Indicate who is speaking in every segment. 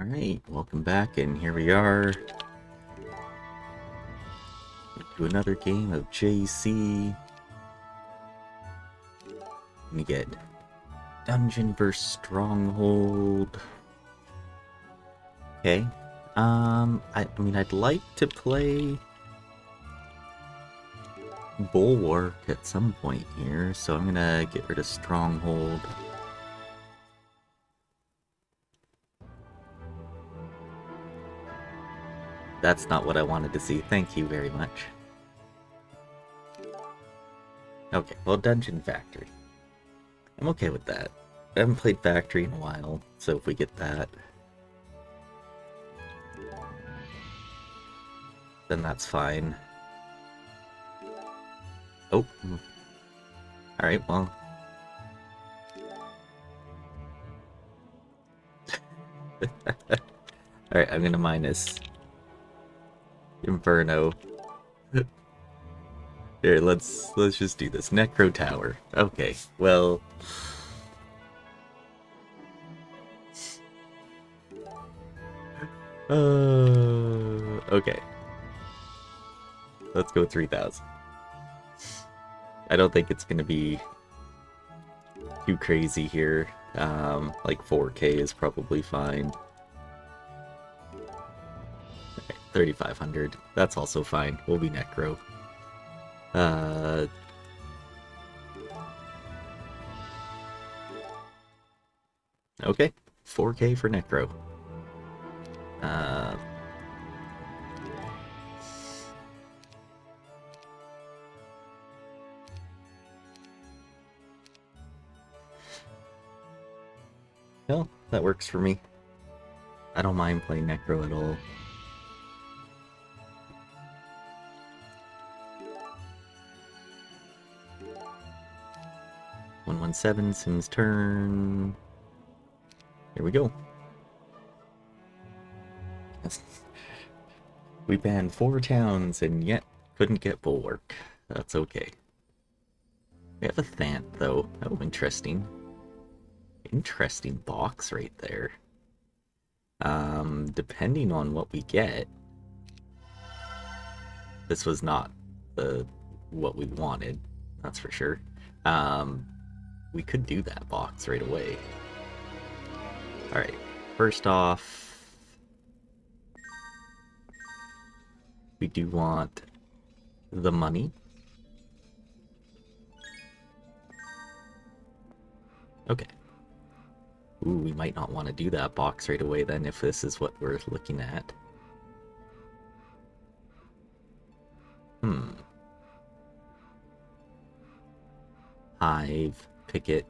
Speaker 1: Alright, welcome back, and here we are to another game of JC. We get Dungeon vs Stronghold. Okay. I mean, I'd like to play Bulwark at some point here, so I'm gonna get rid of Stronghold. That's not what I wanted to see. Thank you very much. Okay, well, Dungeon Factory. I'm okay with that. I haven't played Factory in a while, so if we get that, then that's fine. Oh. Alright, well. Alright, I'm gonna minus Inferno. Here, let's just do this. Necro Tower. Okay, well. Okay. Let's go 3,000. I don't think it's gonna be too crazy here. Like 4K is probably fine. Okay, 3,500. That's also fine. We'll be Necro. Okay. 4K for Necro. Well, that works for me. I don't mind playing Necro at all. Sim's turn. Here we go. We banned 4 towns and yet couldn't get Bulwark. That's okay. We have a Thant though. Oh, interesting. Interesting box right there. Depending on what we get, this was not what we wanted, that's for sure. We could do that box right away. Alright, first off, we do want the money. Okay. Ooh, we might not want to do that box right away then if this is what we're looking at. Hive, Picket.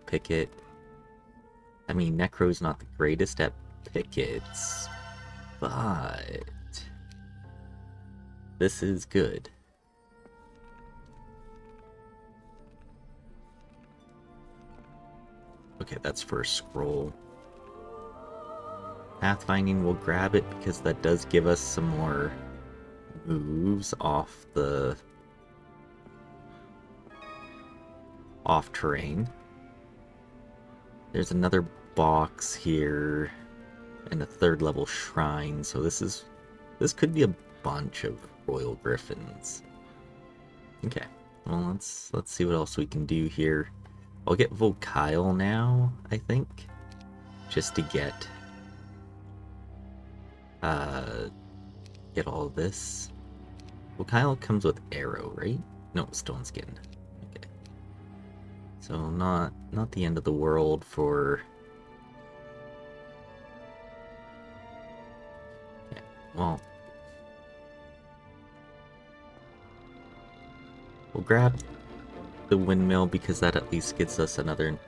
Speaker 1: I mean, Necro's not the greatest at pickets, but this is good. Okay, that's for a scroll. Pathfinding, we'll grab it because that does give us some more moves off the terrain. There's another box here and a 3rd level shrine, so this could be a bunch of Royal Griffins. Okay, well let's see what else we can do here. I'll get Vocile now, I think, just to get all of this. Vocile comes with arrow, right? No, stone skin. Okay, so not the end of the world for. Okay, well, we'll grab the windmill because that at least gets us another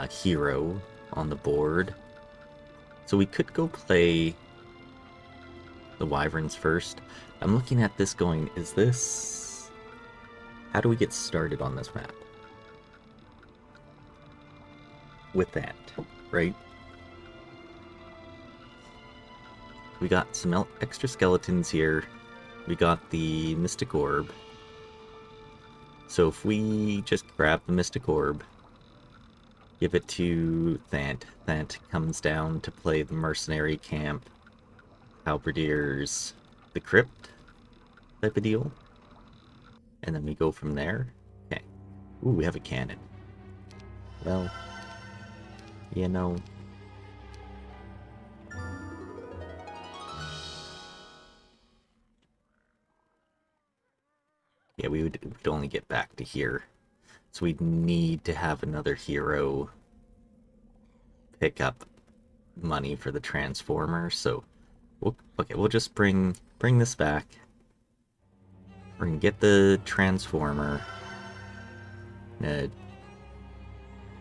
Speaker 1: hero on the board. So we could go play the wyverns first. I'm looking at this going, is this... How do we get started on this map? With that, right? We got some extra skeletons here. We got the Mystic Orb. So if we just grab the Mystic Orb, Give it to Thant. Thant comes down to play the mercenary camp, halberdiers, the crypt type of deal. And then we go from there. Okay. Ooh, we have a cannon. Well, you know. Yeah, we'd only get back to here. So we'd need to have another hero pick up money for the transformer. So, we'll just bring this back. We're gonna get the transformer.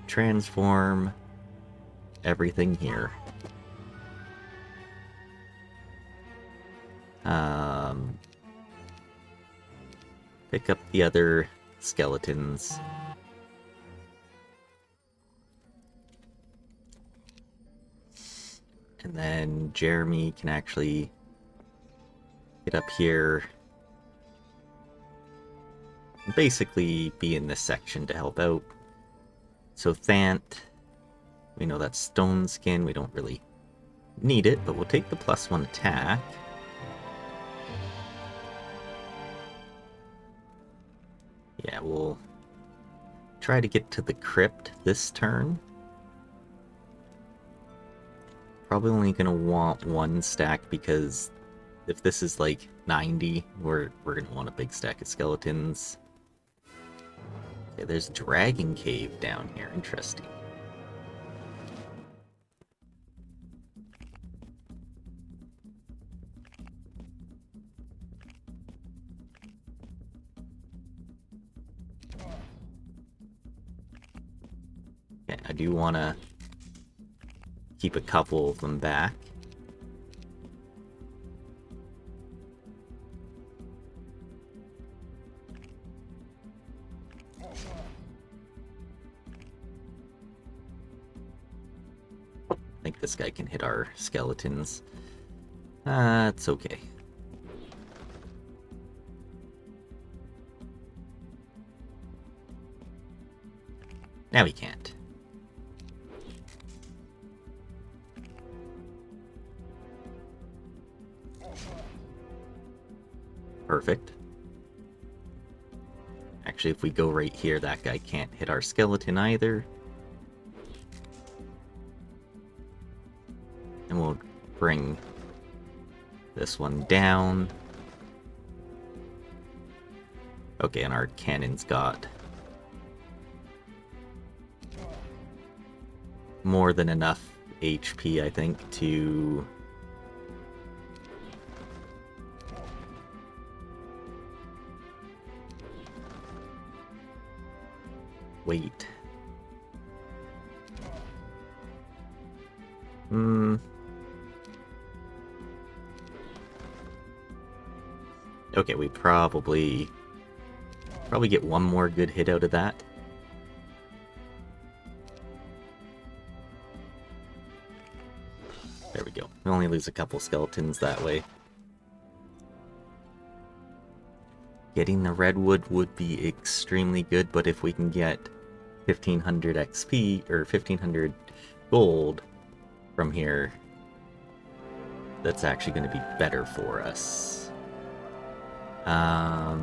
Speaker 1: Transform everything here. Pick up the other skeletons. And then Jeremy can actually get up here. And basically be in this section to help out. So Thant, we know that's stone skin, we don't really need it, but we'll take the +1 attack. Yeah, we'll try to get to the crypt this turn. Probably only gonna want 1 stack because if this is like 90, we're gonna want a big stack of skeletons. Okay, there's a dragon cave down here. Interesting. Okay, I do want to keep a couple of them back. I think this guy can hit our skeletons. It's okay. Now he can't. Perfect. Actually, if we go right here, that guy can't hit our skeleton either. And we'll bring this one down. Okay, and our cannon's got more than enough HP, I think, to wait. Okay, we probably get one more good hit out of that. There we go. We only lose a couple skeletons that way. Getting the redwood would be extremely good, but if we can get 1500 XP or 1500 gold from here, that's actually going to be better for us. I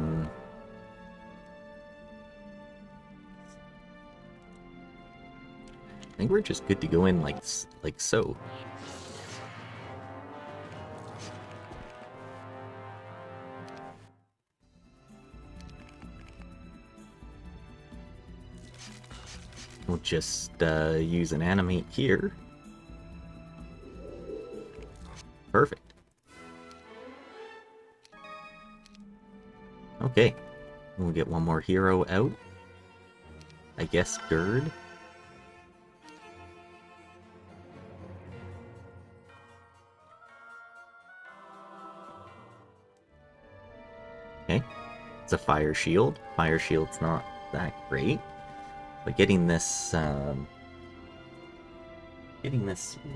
Speaker 1: think we're just good to go in like so. We'll just use an animate here. Perfect. Okay, we'll get one more hero out. I guess Gerd. Okay, it's a fire shield. Fire shield's not that great, but getting this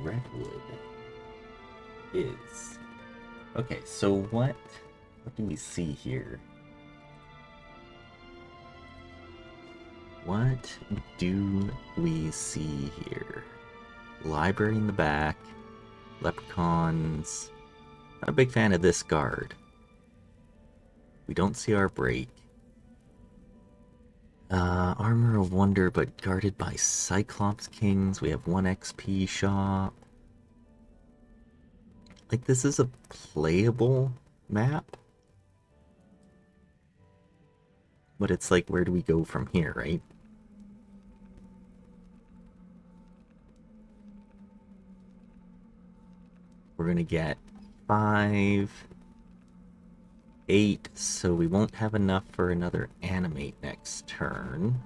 Speaker 1: redwood is okay. So what do we see here? What do we see here? Library in the back. Leprechauns. Not a big fan of this guard. We don't see our break. Armor of Wonder, but guarded by Cyclops Kings. We have 1 XP shop. Like, this is a playable map. But it's like, where do we go from here, right? We're gonna get 5, 8, so we won't have enough for another animate next turn.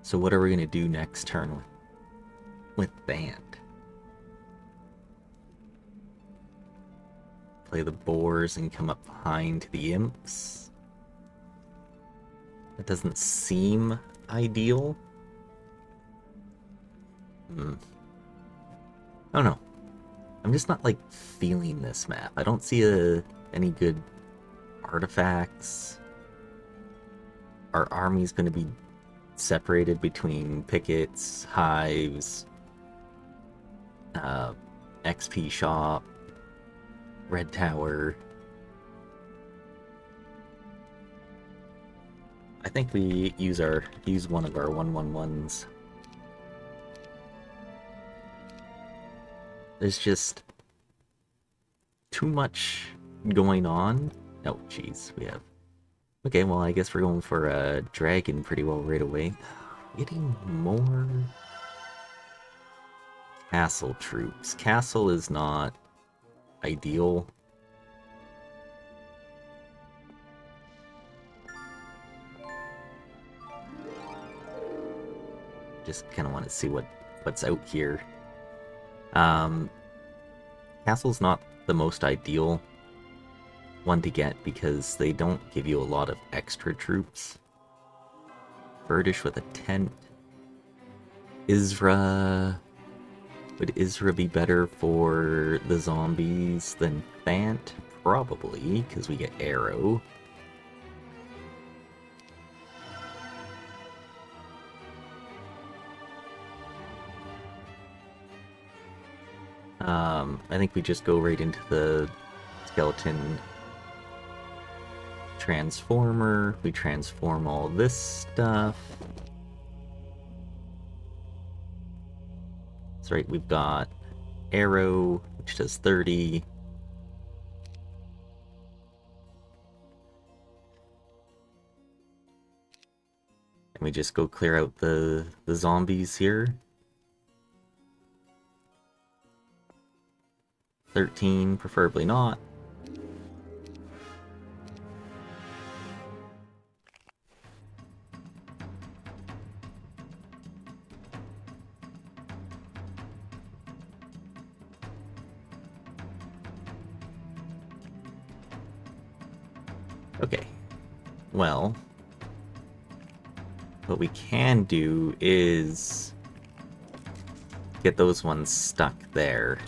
Speaker 1: So what are we gonna do next turn with Band? Play the boars and come up behind the imps? That doesn't seem ideal. I don't know. I'm just not, like, feeling this map. I don't see any good artifacts. Our army's going to be separated between pickets, hives, XP shop, red tower. I think we use one of our 1/1/1s. There's just too much going on. Oh, jeez, we have... Okay, well, I guess we're going for a dragon pretty well right away. Getting more castle troops. Castle is not ideal. Just kind of want to see what's out here. Castle's not the most ideal one to get because they don't give you a lot of extra troops. Birdish with a tent. Isra... Would Isra be better for the zombies than Thant? Probably, because we get Arrow. I think we just go right into the skeleton transformer. We transform all this stuff. That's right, we've got Arrow, which does 30. And we just go clear out the zombies here. 13, preferably not. Okay, well, what we can do is get those ones stuck there.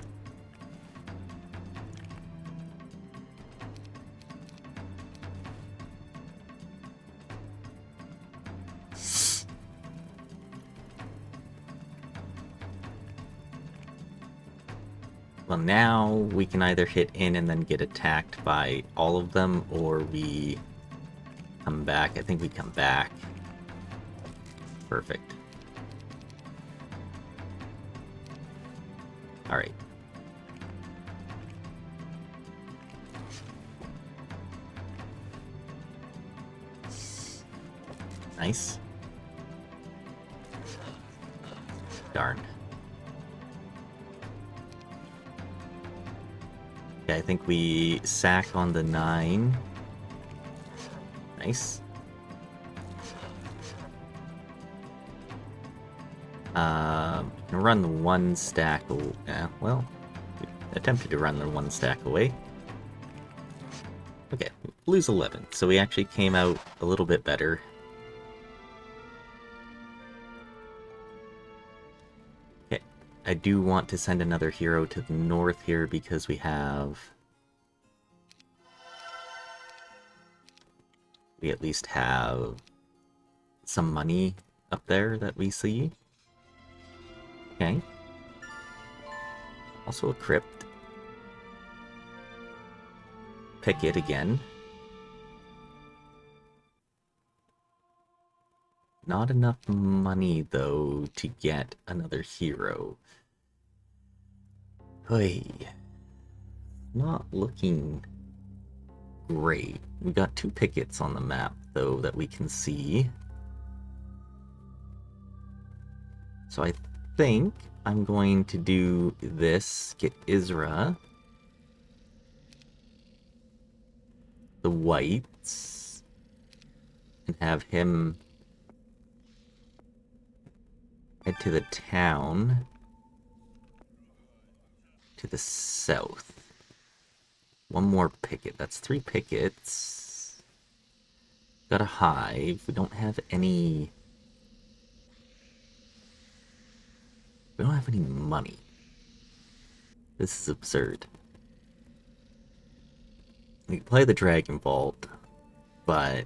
Speaker 1: Well, now we can either hit in and then get attacked by all of them, or we come back. I think we come back. Perfect. Alright. Nice. Darn. Okay, I think we sack on the 9. Nice. Run the 1 stack. Well, we attempted to run the 1 stack away. Okay, lose 11. So we actually came out a little bit better. Okay, I do want to send another hero to the north here because we have we at least have some money up there that we see. Okay. Also a crypt. Pick it again. Not enough money, though, to get another hero. Hey, not looking great. We got 2 pickets on the map, though, that we can see. So I think I'm going to do this, get Isra, the whites, and have him head to the town to the south. 1 more picket. That's 3 pickets. Got a hive. We don't have any... We don't have any money. This is absurd. We could play the Dragon Vault, but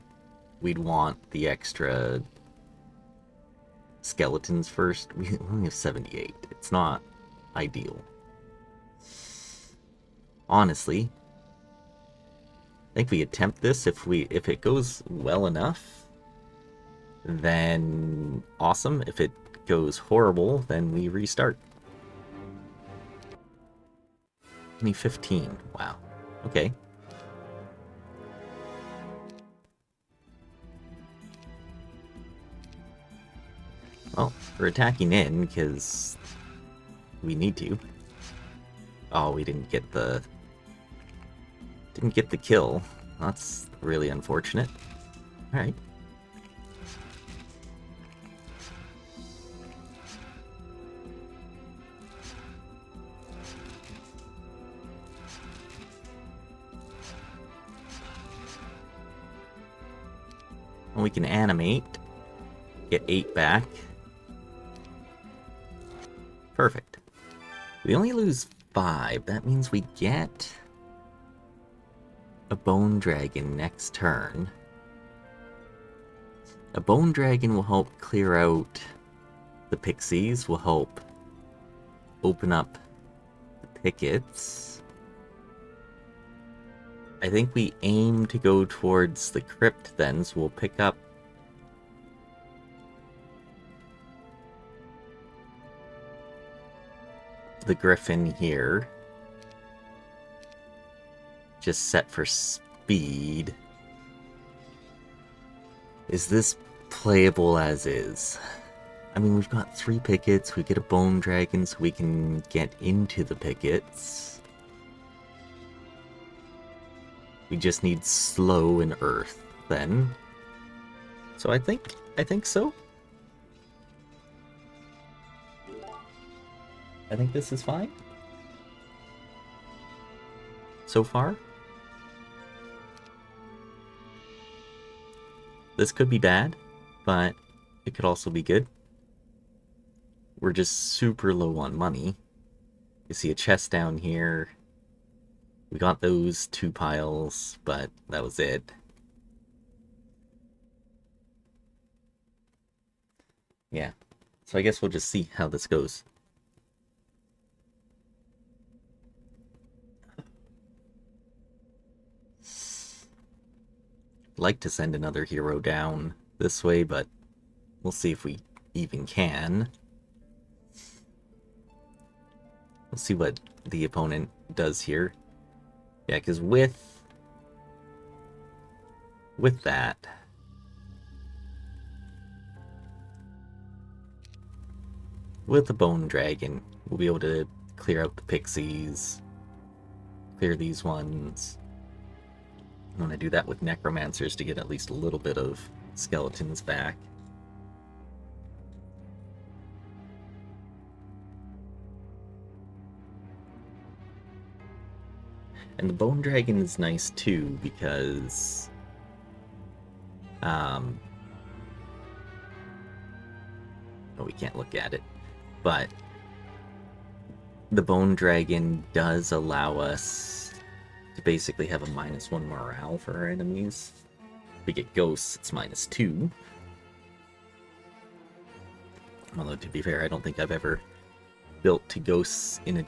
Speaker 1: we'd want the extra skeletons first. We only have 78. It's not ideal. Honestly, I think we attempt this. If it goes well enough, then awesome. If it goes horrible, then we restart. Only 15. Wow. Okay. Well, we're attacking in because we need to. Oh, we didn't get the kill. That's really unfortunate. All right. Well, we can animate. Get 8 back. Perfect. We only lose 5. That means we get a bone dragon next turn. A bone dragon will help clear out the pixies, will help open up the pickets. I think we aim to go towards the crypt then, so we'll pick up the griffin here. Just set for speed. Is this playable as is? I mean, we've got 3 pickets. We get a bone dragon so we can get into the pickets. We just need slow and earth then. So I think so. I think this is fine. So far. This could be bad, but it could also be good. We're just super low on money. You see a chest down here. We got those 2 piles, but that was it. Yeah. So I guess we'll just see how this goes. Like to send another hero down this way, but we'll see if we even can. We'll see what the opponent does here. Yeah, because with that, with the bone dragon, we'll be able to clear out the pixies, clear these ones. I'm going to do that with necromancers to get at least a little bit of skeletons back. And the bone dragon is nice too because oh, we can't look at it, but the bone dragon does allow us to basically have a -1 morale for our enemies. If we get ghosts, it's -2. Although, to be fair, I don't think I've ever built to ghosts in a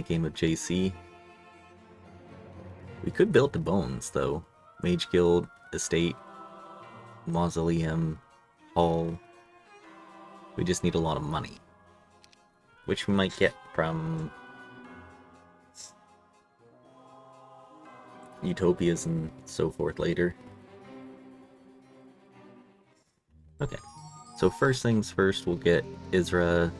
Speaker 1: game of JC. We could build to bones, though. Mage Guild, Estate, Mausoleum, Hall. We just need a lot of money. Which we might get from Utopias and so forth later. Okay. So first things first, we'll get Isra.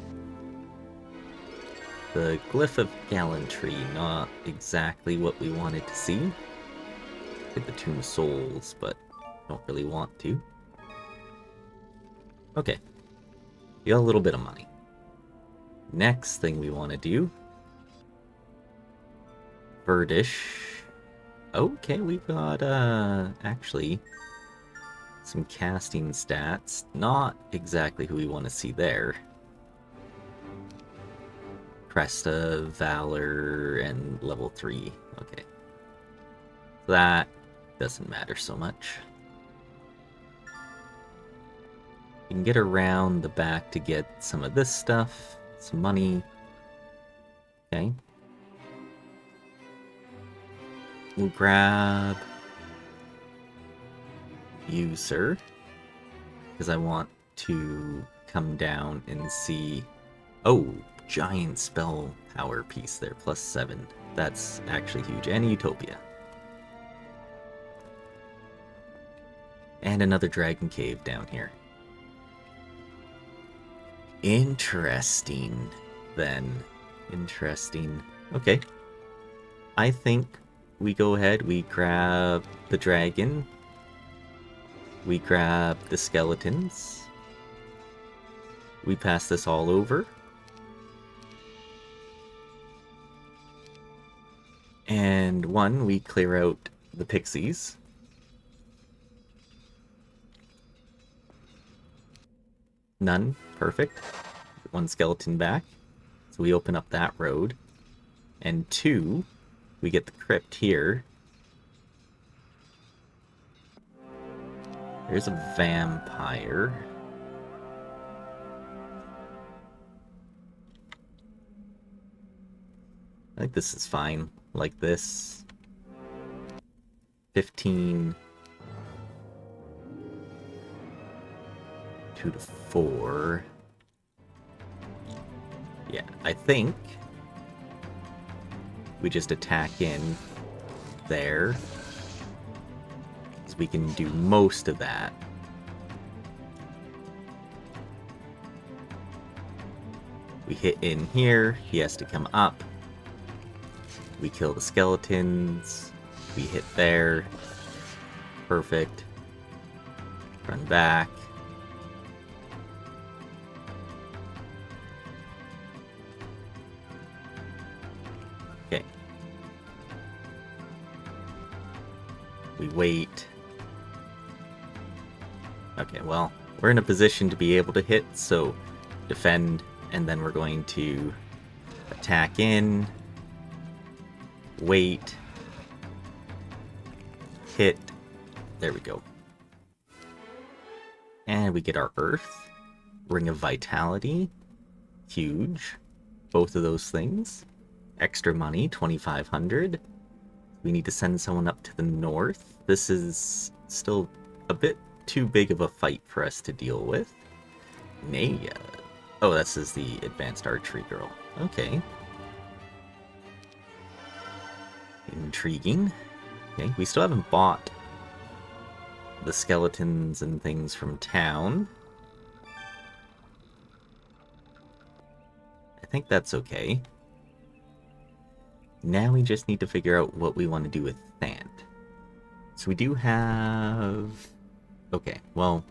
Speaker 1: The Glyph of Gallantry, not exactly what we wanted to see. Get the Tomb of Souls, but don't really want to. Okay. You got a little bit of money. Next thing we want to do... Verdish. Okay, we've got, actually... some casting stats. Not exactly who we want to see there. Cresta, Valor, and level 3. Okay. That doesn't matter so much. You can get around the back to get some of this stuff. Some money. Okay. We'll grab you, sir. Because I want to come down and see... Oh, giant spell power piece there, +7. That's actually huge. And Utopia. And another dragon cave down here. Interesting, then. Interesting. Okay. I think we go ahead, we grab the dragon. We grab the skeletons. We pass this all over. And we clear out the pixies. None. Perfect. 1 skeleton back. So we open up that road. And 2, we get the crypt here. There's a vampire. I think this is fine. Like this. 15. 2 to 4. Yeah, I think we just attack in there. So we can do most of that. We hit in here, he has to come up. We kill the skeletons. We hit there. Perfect. Run back. Okay. We wait. Okay, well, we're in a position to be able to hit, so defend, and then we're going to attack in. Wait. Hit. There we go. And we get our Earth. Ring of Vitality. Huge. Both of those things. Extra money, 2,500. We need to send someone up to the north. This is still a bit too big of a fight for us to deal with. Naya. Oh, this is the advanced archery girl. Okay. Intriguing. Okay, we still haven't bought the skeletons and things from town. I think that's okay. Now we just need to figure out what we want to do with Thant. So we do have... Okay, well...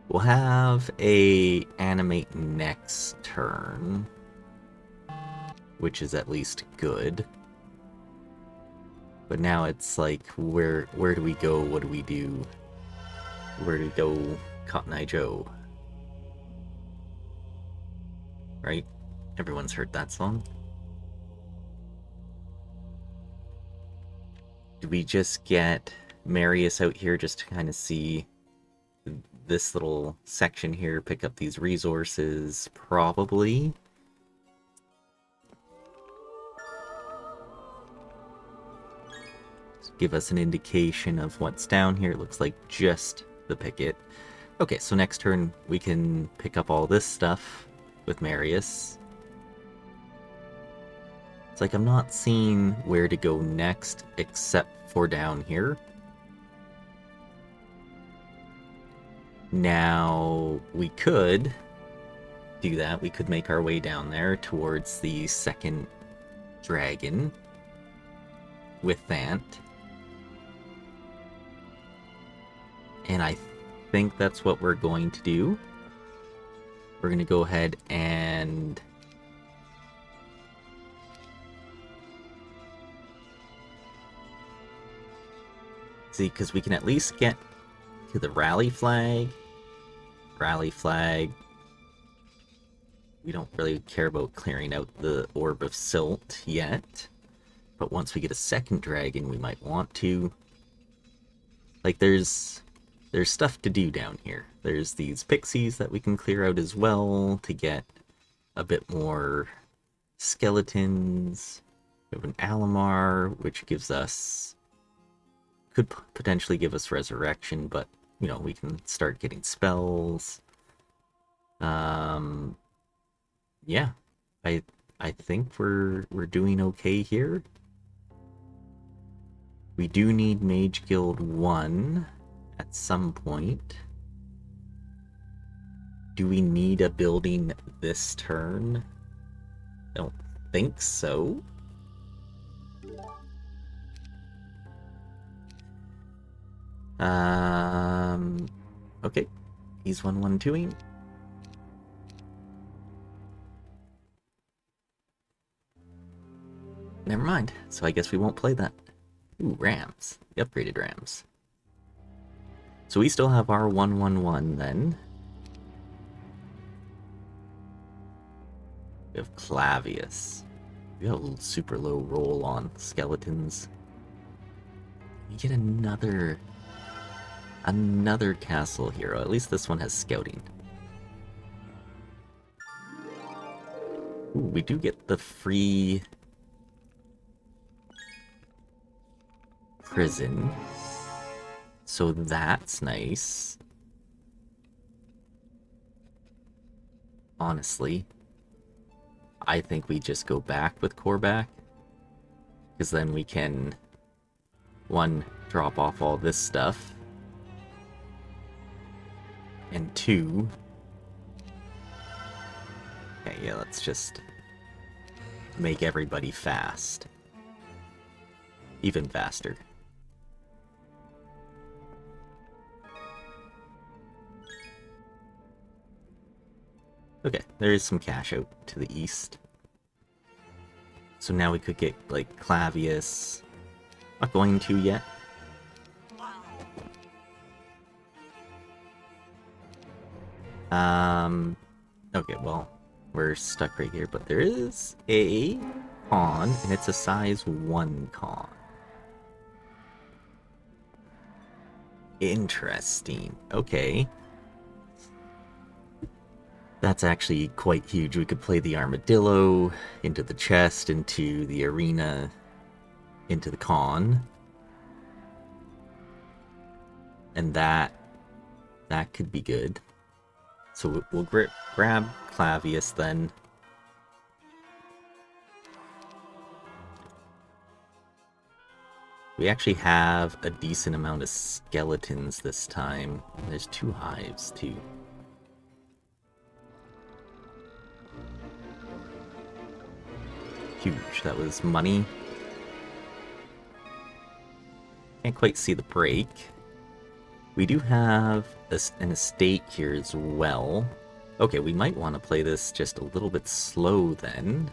Speaker 1: We'll have a animate next turn, which is at least good. But now it's like, where do we go? What do we do? Where do we go, Cotton Eye Joe? Right? Everyone's heard that song. Do we just get Marius out here just to kind of see this little section here, pick up these resources? Probably. Give us an indication of what's down here. It looks like just the picket. Okay, so next turn we can pick up all this stuff with Marius. It's like I'm not seeing where to go next except for down here. Now, we could do that. We could make our way down there towards the second dragon with that. And I think that's what we're going to do. We're going to go ahead and see, because we can at least get to the rally flag. Rally flag. We don't really care about clearing out the orb of silt yet. But once we get a second dragon, we might want to. Like, there's stuff to do down here. There's these pixies that we can clear out as well to get a bit more skeletons. We have an Alamar, which gives us... could potentially give us resurrection, but, you know, we can start getting spells. Yeah. I think we're doing okay here. We do need Mage Guild 1 at some point. Do we need a building this turn? I don't think so. Okay. He's 1-1-2-ing. Never mind. So I guess we won't play that. Ooh, Rams. The upgraded Rams. So we still have our 1-1-1 then. We have Clavius. We got a super low roll on skeletons. We get another castle hero. At least this one has scouting. Ooh, we do get the free prison. So that's nice. Honestly, I think we just go back with Korvac. Because then we can, one, drop off all this stuff. And two... okay, yeah, let's just make everybody fast. Even faster. Okay, there is some cash out to the east. So now we could get, like, Clavius. Not going to yet. Okay, well, we're stuck right here, but there is a con, and it's a size 1 con. Interesting. Okay. That's actually quite huge. We could play the armadillo into the chest, into the arena, into the con. And that could be good. So we'll grab Clavius then. We actually have a decent amount of skeletons this time. There's 2 hives too. Huge. That was money. Can't quite see the break. We do have an estate here as well. Okay, we might want to play this just a little bit slow then.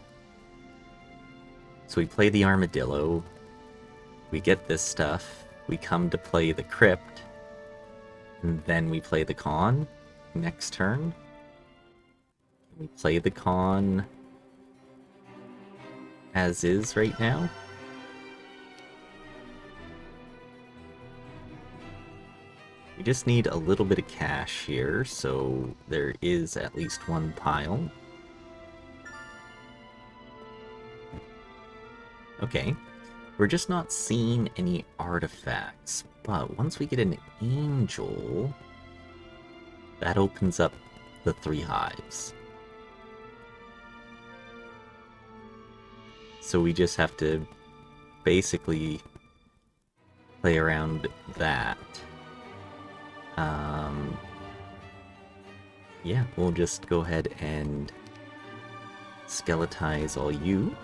Speaker 1: So we play the armadillo. We get this stuff. We come to play the crypt. And then we play the con next turn. We play the con as is right now. We just need a little bit of cash here, so there is at least one pile. Okay, we're just not seeing any artifacts, but once we get an angel, that opens up the 3 hives. So we just have to basically play around that. Yeah, we'll just go ahead and skeletize all you.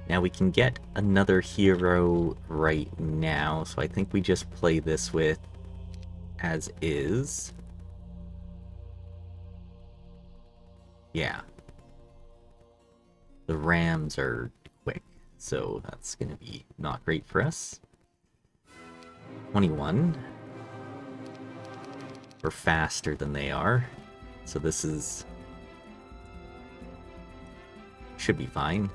Speaker 1: Now we can get another hero right now, so I think we just play this with as is. Yeah. The rams are quick, so that's going to be not great for us. 21. We're faster than they are, so this is... should be fine.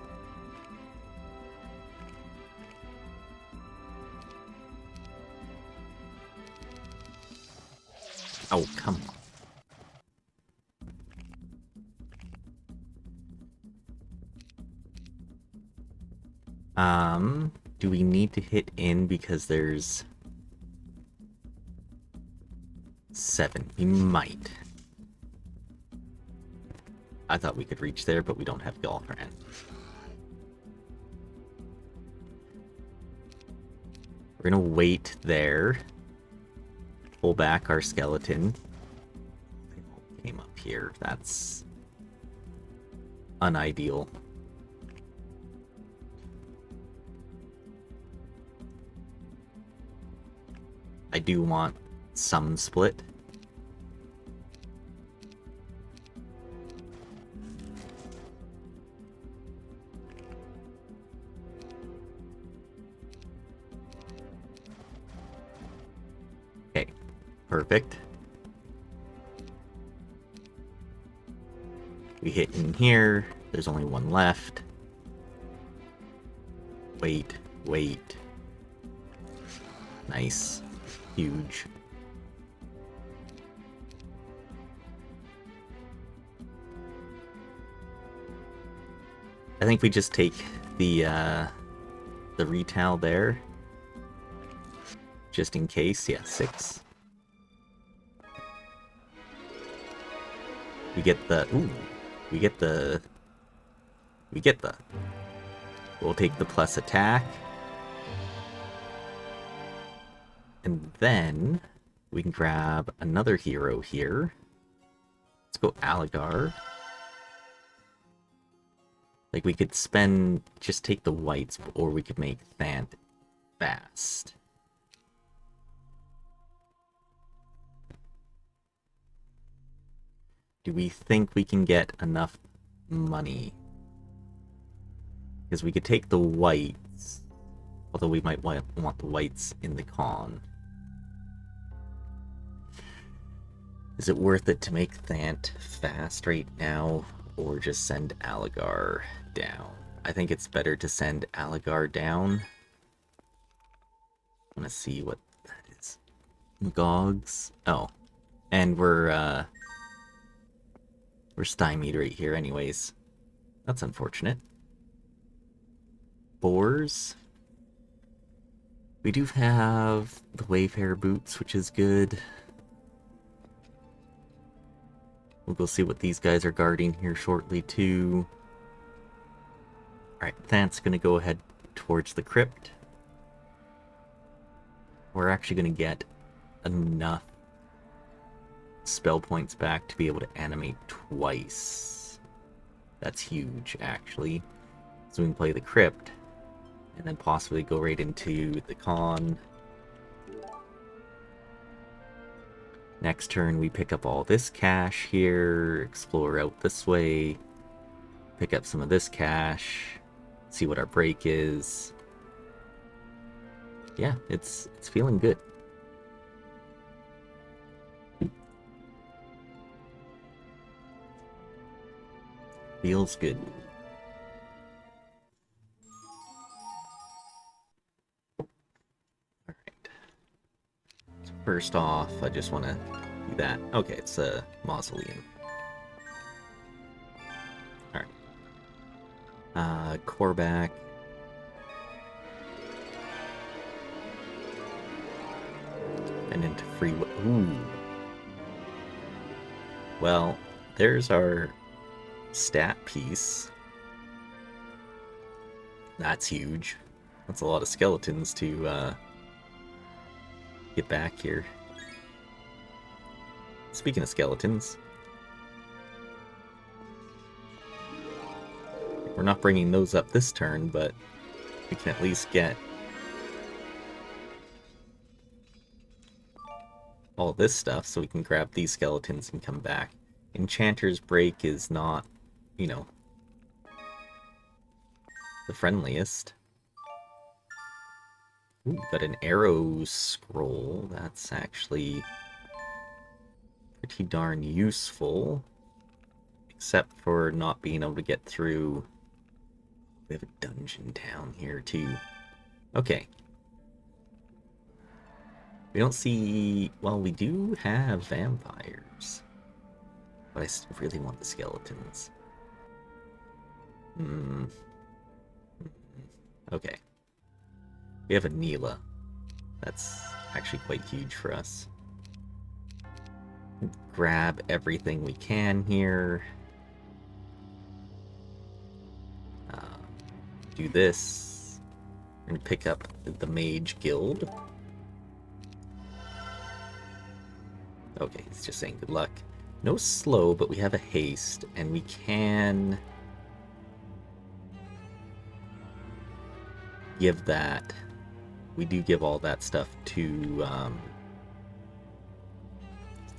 Speaker 1: Oh, come on. Do we need to hit in because there's 7? We might. I thought we could reach there, but we don't have Galfran. We're gonna wait there. Pull back our skeleton. They all came up here. That's unideal. I do want some split. Okay, perfect. We hit in here. There's only one left. Wait, wait. Nice. Huge. I think we just take the retail there. Just in case. Yeah, 6. We get the... ooh. We get the... We'll take the plus attack. And then we can grab another hero here. Let's go Aligar. Like, we could spend... just take the whites, or we could make Thant fast. Do we think we can get enough money? Because we could take the whites, although we might want the whites in the con. Is it worth it to make Thant fast right now, or just send Aligar down? I think it's better to send Aligar down. I want to see what that is. Gogs. Oh, and we're stymied right here anyways. That's unfortunate. Boars. We do have the Wayfarer boots, which is good. We'll go see what these guys are guarding here shortly too. Alright, Thant's gonna go ahead towards the crypt. We're actually gonna get enough spell points back to be able to animate twice. That's huge, actually. So we can play the crypt, and then possibly go right into the con. Next turn we pick up all this cash here, explore out this way, pick up some of this cash, see what our break is. Yeah, it's feeling good. Feels good. First off, I just want to do that. Okay, it's a mausoleum. Alright. Core back. And into free... Ooh. Well, there's our stat piece. That's huge. That's a lot of skeletons to get back here. Speaking of skeletons, we're not bringing those up this turn, but we can at least get all this stuff so we can grab these skeletons and come back. Enchanter's Break is not, you know, the friendliest. Ooh, got an arrow scroll. That's actually pretty darn useful. Except for not being able to get through. We have a dungeon down here too. Okay. We don't see... Well, we do have vampires. But I still really want the skeletons. Okay. We have a Neela. That's actually quite huge for us. Grab everything we can here. Do this. We're going to pick up the Mage Guild. Okay, it's just saying good luck. No slow, but we have a haste, and we can give that. We do give all that stuff to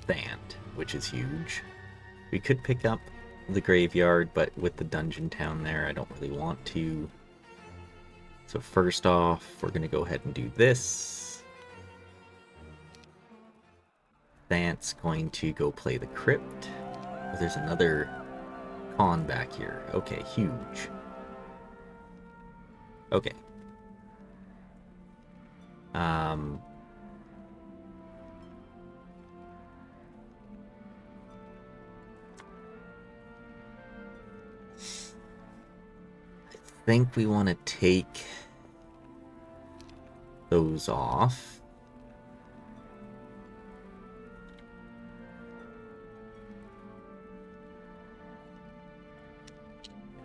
Speaker 1: Thant, which is huge. We could pick up the graveyard, but with the dungeon town there, I don't really want to. So first off, we're going to go ahead and do this. Thant's going to go play the crypt. Oh, there's another con back here. Okay, huge. Okay. I think we want to take those off.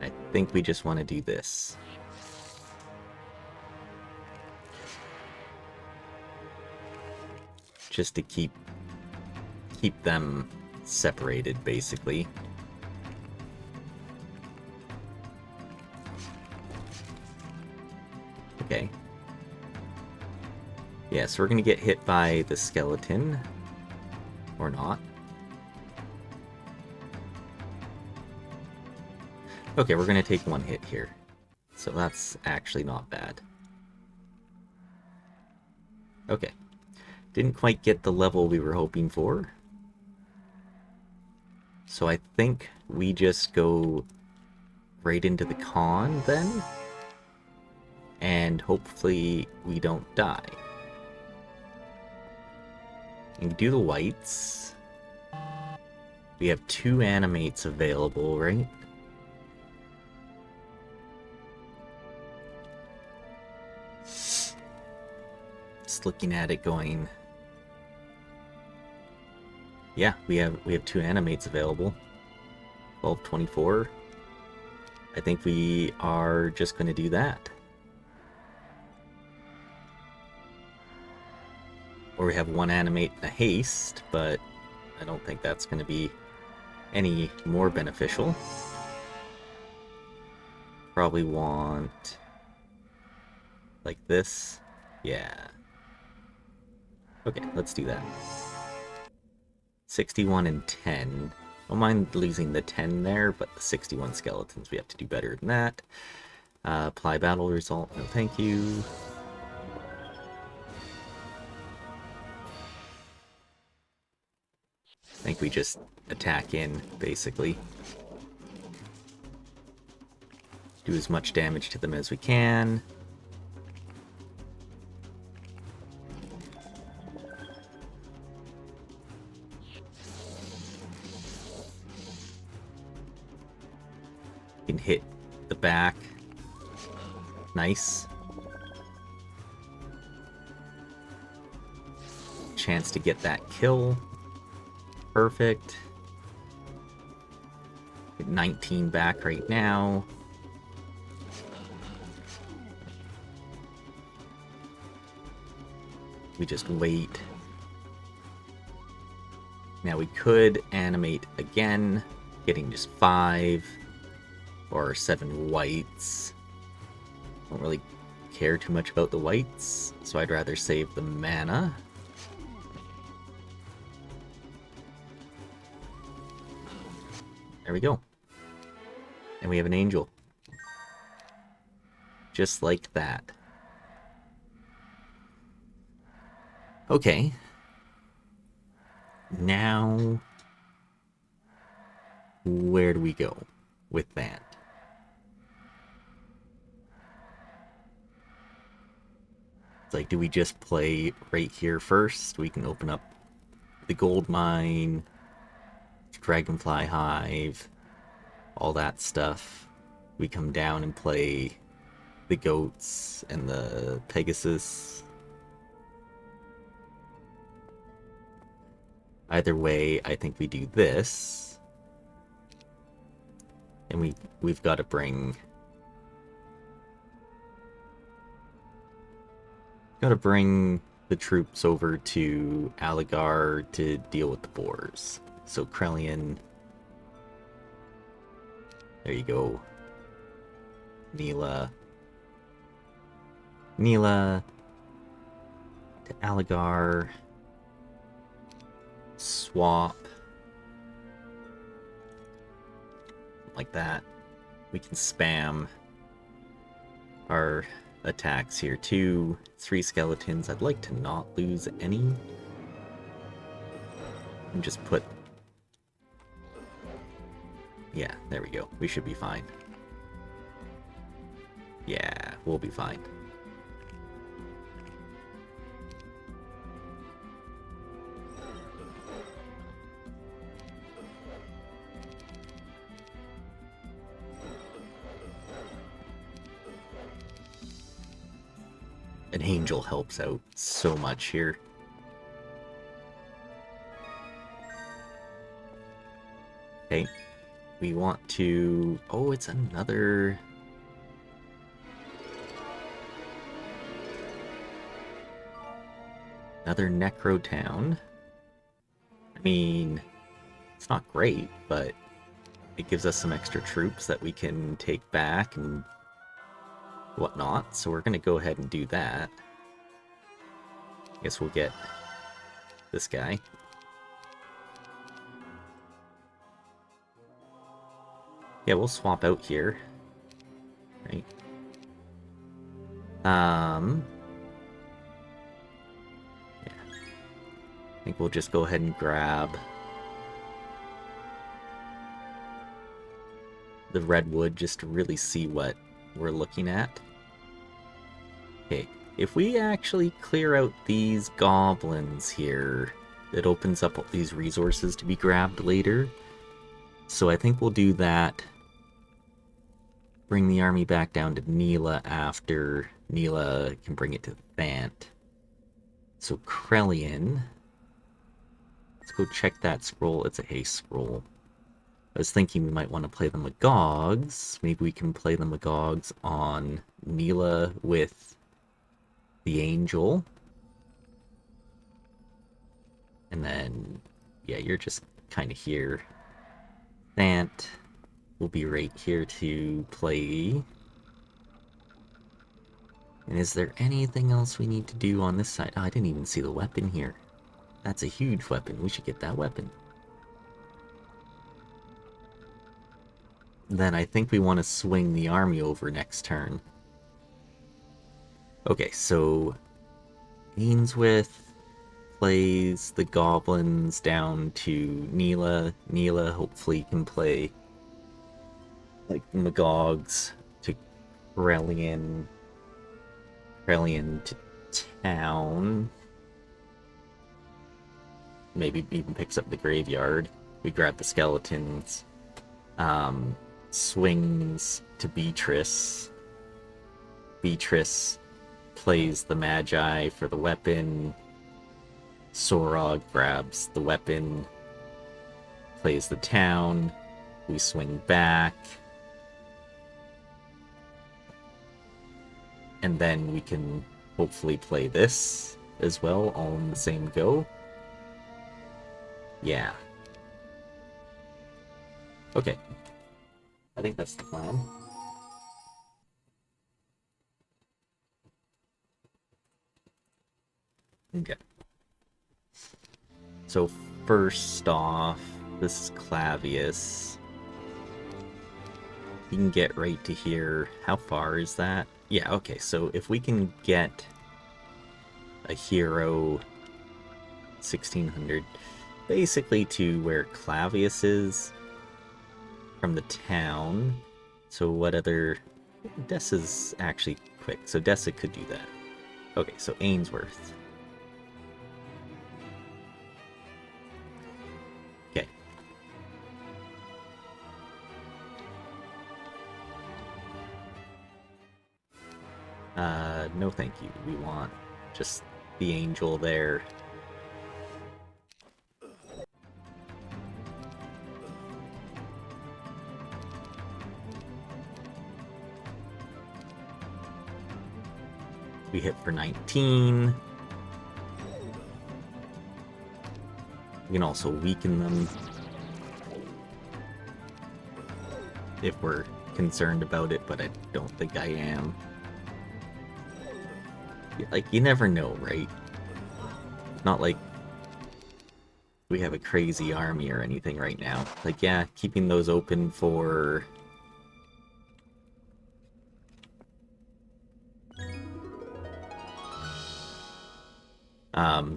Speaker 1: I think we just want to do this. Just to keep them separated, basically. Okay. Yeah, so we're gonna get hit by the skeleton. Or not. Okay, we're gonna take one hit here. So that's actually not bad. Okay. Didn't quite get the level we were hoping for. So I think we just go right into the con then. And hopefully we don't die. And do the whites. We have 2 animates available, right? Just looking at it going... Yeah, we have 2 animates available. 1224. I think we are just going to do that. Or we have 1 animate and a haste, but I don't think that's going to be any more beneficial. Probably want like this. Yeah. Okay, let's do that. 61 and 10. Don't mind losing the 10 there, but the 61 skeletons, we have to do better than that. Apply battle result. No, thank you. I think we just attack in, basically. Do as much damage to them as we can. Can hit the back. Nice. Chance to get that kill. Perfect. Get 19 back right now. We just wait. Now we could animate again, getting just 5 or 7 whites. Don't really care too much about the whites, so I'd rather save the mana. There we go. And we have an angel. Just like that. Okay. Now, where do we go with that? It's like, do we just play right here first? We can open up the gold mine, dragonfly hive, all that stuff. We come down and play the goats and the Pegasus. Either way, I think we do this. And we've got to bring... Gotta bring the troops over to Aligar to deal with the boars. So Krellian... There you go. Neela to Aligar. Swap. Like that. We can spam our attacks here too. 3 skeletons. I'd like to not lose any. And just put... Yeah, there we go. We should be fine. Yeah, we'll be fine. An angel helps out so much here. Okay. We want to... Oh, it's another... Another Necro town. I mean, it's not great, but it gives us some extra troops that we can take back and whatnot, so we're going to go ahead and do that. I guess we'll get this guy. Yeah, we'll swap out here. Right. Yeah. I think we'll just go ahead and grab the redwood just to really see what we're looking at. Okay, if we actually clear out these goblins here, it opens up all these resources to be grabbed later. So I think we'll do that. Bring the army back down to Neela after Neela can bring it to Thant. So Krellian. Let's go check that scroll. It's a haste scroll. I was thinking we might want to play the Magogs. Maybe we can play the Magogs on Neela with the Angel. And then, yeah, you're just kind of here. Thant will be right here to play. And is there anything else we need to do on this side? Oh, I didn't even see the weapon here. That's a huge weapon. We should get that weapon. Then I think we want to swing the army over next turn. Okay, so Ainsworth plays the goblins down to Neela. Neela hopefully can play like Magogs to Krellian to town. Maybe even picks up the graveyard. We grab the skeletons. swings to Beatrice. Beatrice plays the Magi for the weapon. Sorog grabs the weapon, plays the town. We swing back. And then we can hopefully play this as well, all in the same go. Yeah. Okay. I think that's the plan. Okay. So first off, this is Clavius. You can get right to here. How far is that? Yeah, okay, so if we can get a hero 1600 basically to where Clavius is from the town. So what other... Dessa's actually quick, so Dessa could do that. Okay, so Ainsworth. Okay. No thank you. We want just the angel there. We hit for 19. We can also weaken them if we're concerned about it, but I don't think I am. Like, you never know, right? Not like we have a crazy army or anything right now. Like, yeah, keeping those open for...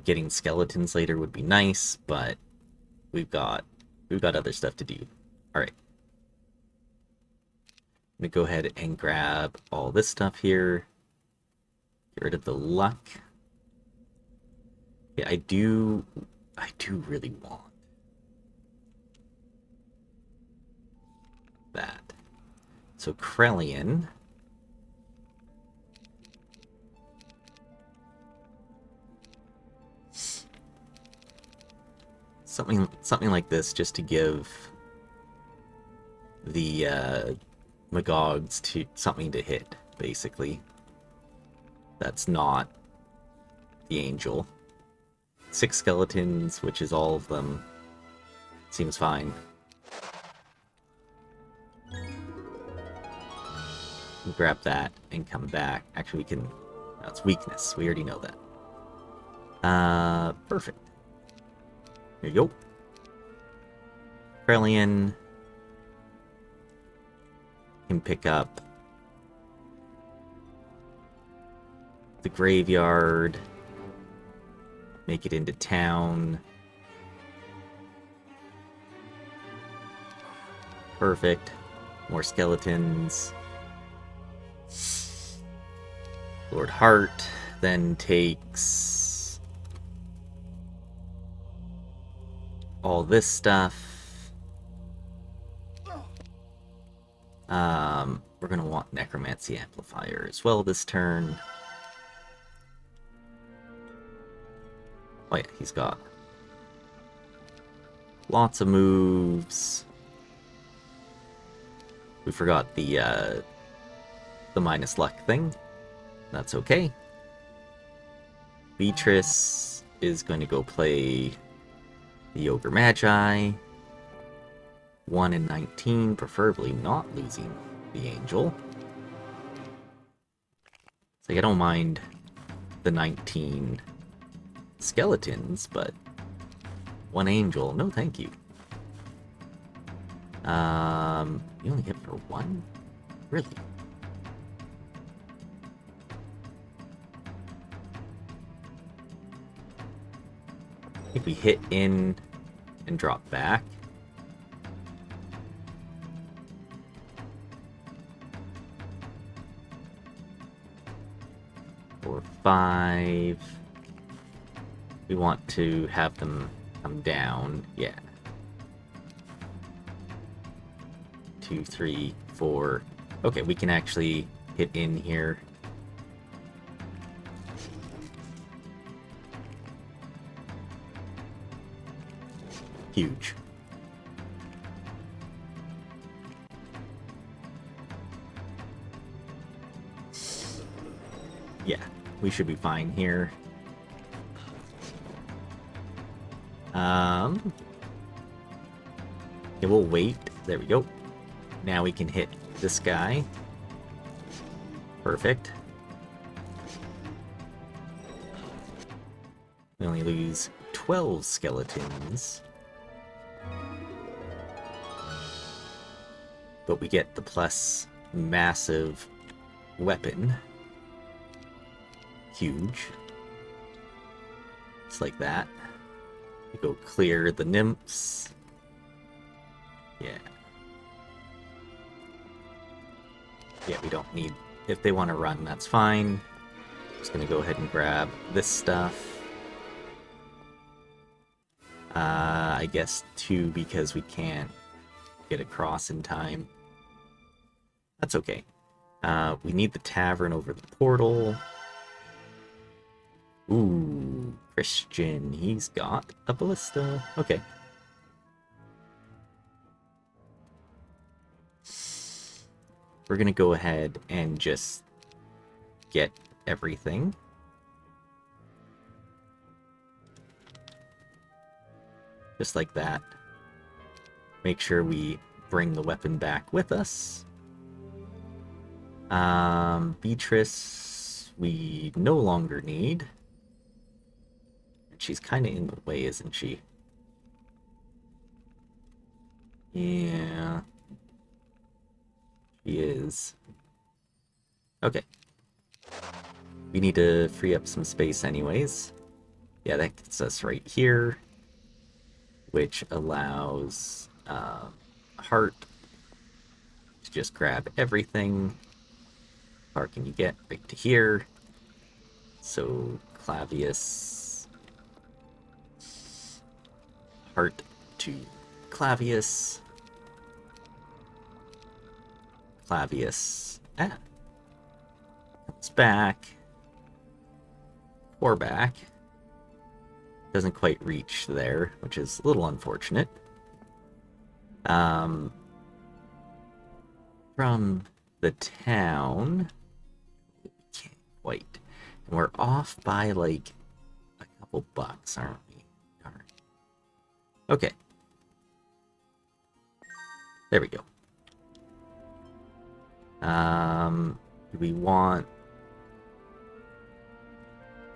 Speaker 1: getting skeletons later would be nice, but we've got other stuff to do. Alright. I'm gonna go ahead and grab all this stuff here. Get rid of the luck. Yeah, I do really want that. So Krellian. Something like this, just to give the Magogs to something to hit, basically. That's not the angel. 6 skeletons, which is all of them. Seems fine. We'll grab that and come back. Actually, we can... That's weakness. We already know that. Perfect. Here you go. Krellian can pick up the graveyard, make it into town. Perfect. More skeletons. Lord Hart then takes all this stuff. We're gonna want Necromancy Amplifier as well this turn. Oh yeah, he's got lots of moves. We forgot the minus luck thing. That's okay. Beatrice is going to go play the Ogre Magi. 1 in 19, preferably not losing the angel. So I don't mind the 19 skeletons, but 1 angel, no thank you. You only hit for 1? Really? If we hit in and drop back. Or 5. We want to have them come down. Yeah. 2, 3, 4. Okay, we can actually hit in here. Huge. Yeah, we should be fine here. Yeah, we'll wait. There we go. Now we can hit this guy. Perfect. We only lose 12 skeletons. But we get the plus massive weapon. Huge. Just like that. We go clear the nymphs. Yeah. Yeah, we don't need... If they want to run, that's fine. Just gonna go ahead and grab this stuff. I guess 2 because we can't get across in time. That's okay. We need the tavern over the portal. Ooh, Christian. He's got a ballista. Okay. We're gonna go ahead and just get everything. Just like that. Make sure we bring the weapon back with us. Beatrice, we no longer need. She's kind of in the way, isn't she? Yeah. She is. Okay. We need to free up some space anyways. Yeah, that gets us right here. Which allows Heart to just grab everything. How far can you get? Right to here. So Clavius, Heart to Clavius, Clavius, comes back, or back. Doesn't quite reach there, which is a little unfortunate. From the town, we can't quite. And we're off by like a couple bucks, aren't we? Darn. Okay. There we go. Do we want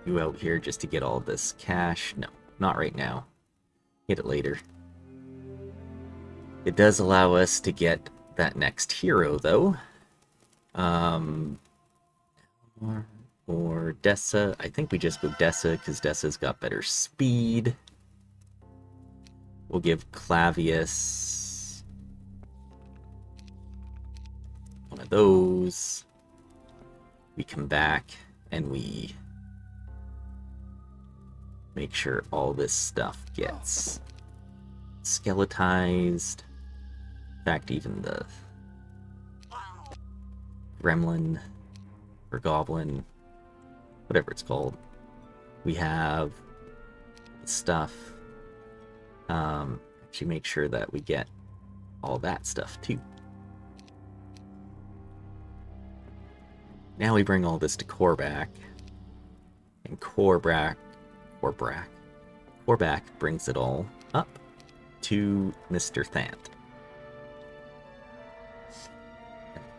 Speaker 1: you out here just to get all this cash? No, not right now. Get it later. It does allow us to get that next hero, though. Or Dessa. I think we just go Dessa, because Dessa's got better speed. We'll give Clavius one of those. We come back, and we make sure all this stuff gets skeletized. In fact, even the gremlin or goblin, whatever it's called, we have stuff. Actually make sure that we get all that stuff too. Now we bring all this to Korback, and Korback brings it all up to Mr. Thant.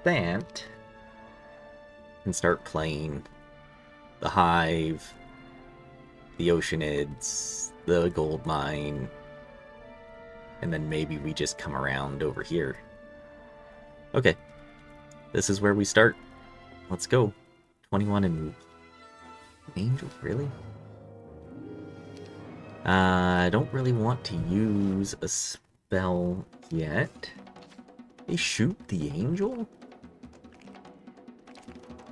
Speaker 1: Thant can start playing the Hive, the Oceanids, the Gold Mine, and then maybe we just come around over here. Okay, this is where we start. Let's go. 21 and Angel, really? I don't really want to use a spell yet. They shoot the Angel?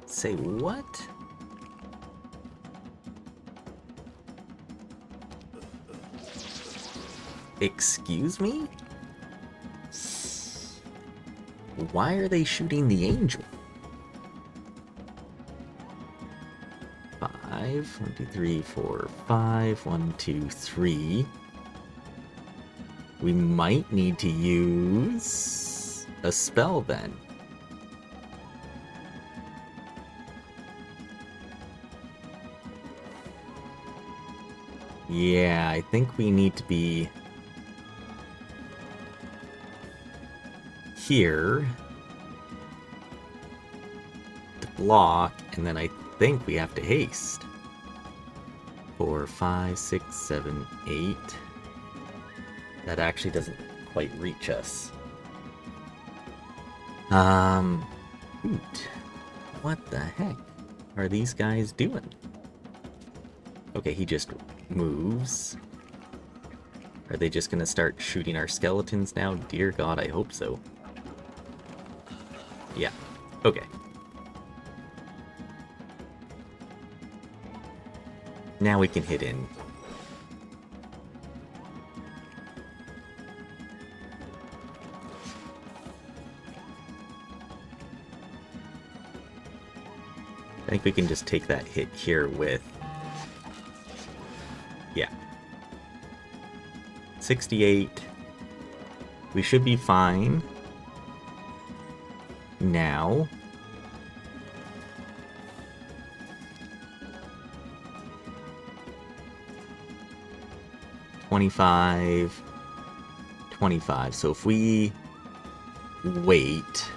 Speaker 1: Say what? Excuse me? Why are they shooting the angel? 5, 1, 2, 3, 4, 5, 1, 2, 3. We might need to use a spell then. Yeah, I think we need to be here to block, and then I think we have to haste. 4, 5, 6, 7, 8. That actually doesn't quite reach us. Shoot. What the heck are these guys doing? Okay, he just moves. Are they just gonna start shooting our skeletons now? Dear God, I hope so. Yeah. Okay. Now we can hit in. I think we can just take that hit here with... Yeah. 68. We should be fine. Now. $25. $25. So if we wait...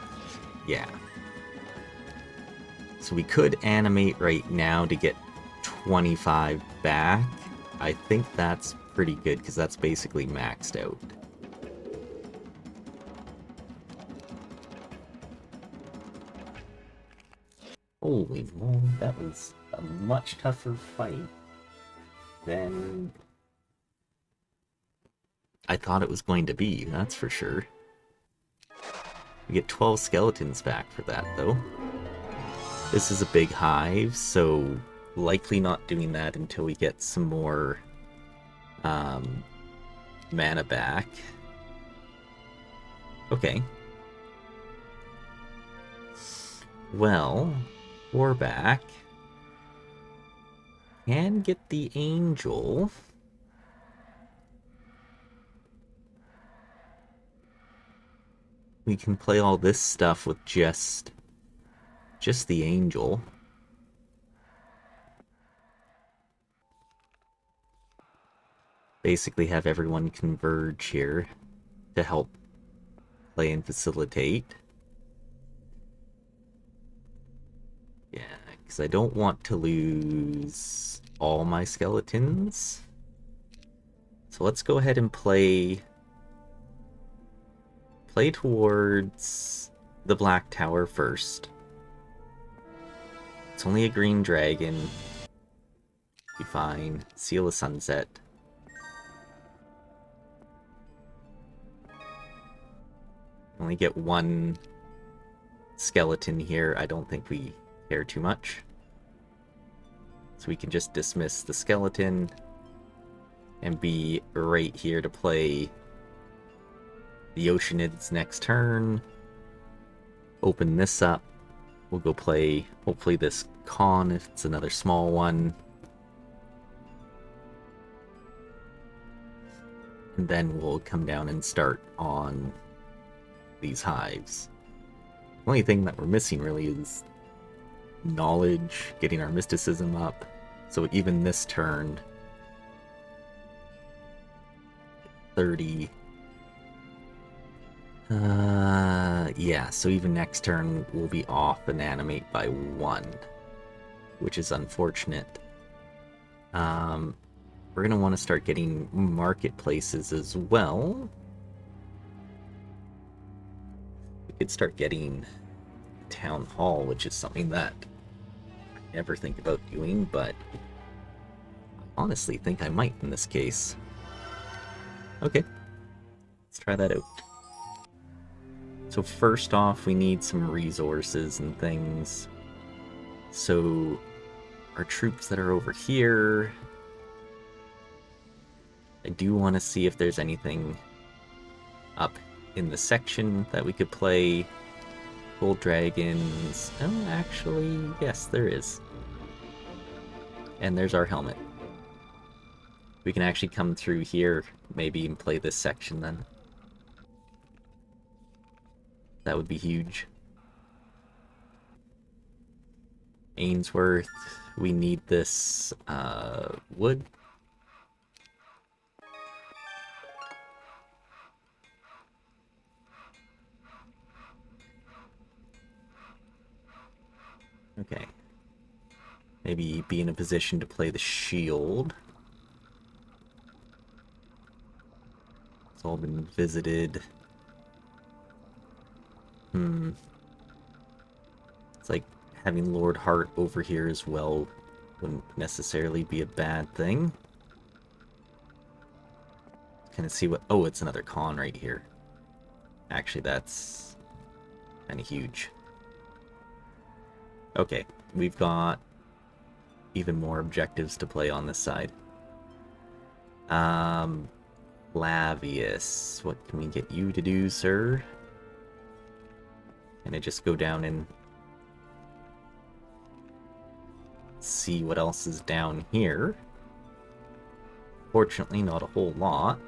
Speaker 1: Yeah. So we could animate right now to get 25 back. I think that's pretty good, because that's basically maxed out. Holy moly, that was a much tougher fight than I thought it was going to be, that's for sure. We get 12 skeletons back for that, though. This is a big hive, so likely not doing that until we get some more mana back. Okay. Well, we're back. Can get the angel. We can play all this stuff with just the angel. Basically have everyone converge here to help play and facilitate. Yeah, because I don't want to lose all my skeletons. So let's go ahead and play towards the Black Tower first. It's only a green dragon. Be fine. Seal of Sunset. Only get one skeleton here. I don't think we care too much. So we can just dismiss the skeleton and be right here to play the Oceanids next turn. Open this up. We'll go play, hopefully, this Con if it's another small one. And then we'll come down and start on these hives. The only thing that we're missing really is knowledge, getting our mysticism up. So even this turn, 30. Yeah, so even next turn we'll be off and animate by 1, which is unfortunate. We're gonna want to start getting marketplaces as well. We could start getting town hall, which is something that I never think about doing, but I honestly think I might in this case. Okay, let's try that out. So first off, we need some resources and things. So our troops that are over here, I do want to see if there's anything up in the section that we could play. Gold dragons. Oh, actually, yes, there is. And there's our helmet. We can actually come through here, maybe, and play this section then. That would be huge. Ainsworth, we need this wood. Okay. Maybe be in a position to play the shield. It's all been visited. It's like having Lord Hart over here as well wouldn't necessarily be a bad thing. Kind of see what... Oh, it's another con right here. Actually, that's kind of huge. Okay, we've got even more objectives to play on this side. Lavius, what can we get you to do, sir? Can I just go down and see what else is down here? Fortunately, not a whole lot,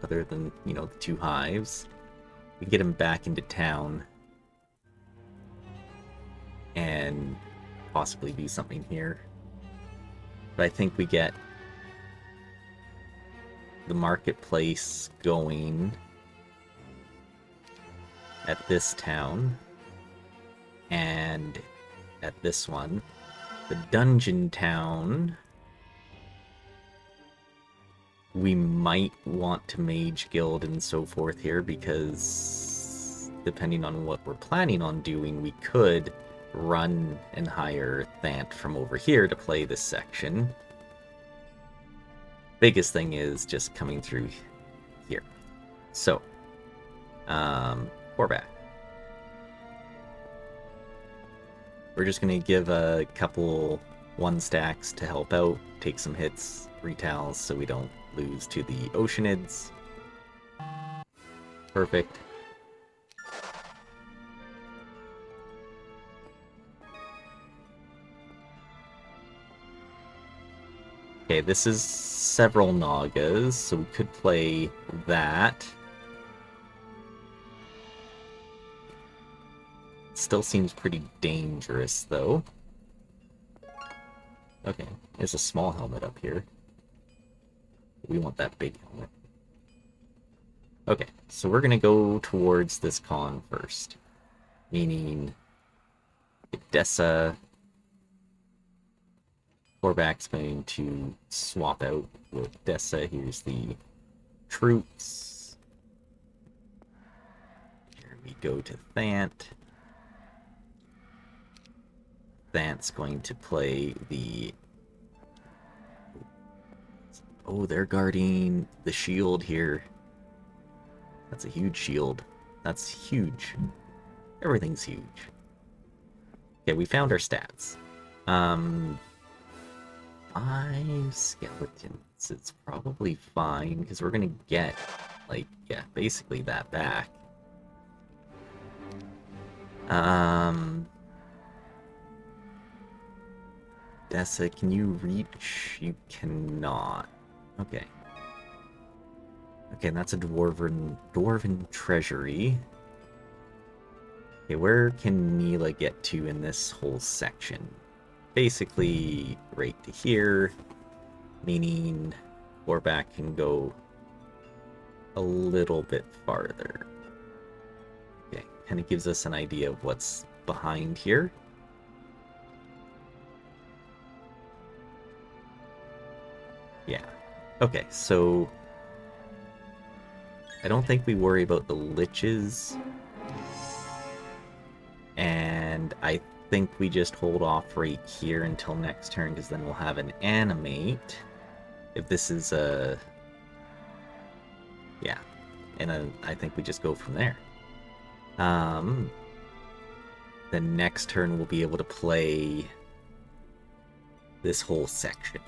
Speaker 1: other than, you know, the 2 hives. We get him back into town and possibly do something here. But I think we get the marketplace going at this town and at this one. The dungeon town, we might want to mage guild and so forth here, because depending on what we're planning on doing, we could run and hire Thant from over here to play this section. Biggest thing is just coming through here. So, we're back. We're just going to give a couple 1-stacks to help out, take some hits, retals, so we don't lose to the Oceanids. Perfect. Okay, this is several Nagas, so we could play that. Still seems pretty dangerous, though. Okay, there's a small helmet up here. We want that big helmet. Okay, so we're gonna go towards this con first. Meaning... Dessa... Korvax's going to swap out with Dessa. Here's the troops. Here we go to Thant. Thant's going to play the... Oh, they're guarding the shield here. That's a huge shield. That's huge. Everything's huge. Okay, we found our stats. 5 skeletons. It's probably fine, because we're gonna get, like, yeah, basically that back. Dessa, can you reach? You cannot. Okay. Okay, and that's a dwarven treasury. Okay, where can Mila get to in this whole section? Basically, right to here, meaning Warback can go a little bit farther. Okay, kind of gives us an idea of what's behind here. Yeah. Okay, so I don't think we worry about the liches. And I think we just hold off right here until next turn, because then we'll have an animate. If this is a... Yeah. And I think we just go from there. The next turn we'll be able to play this whole section.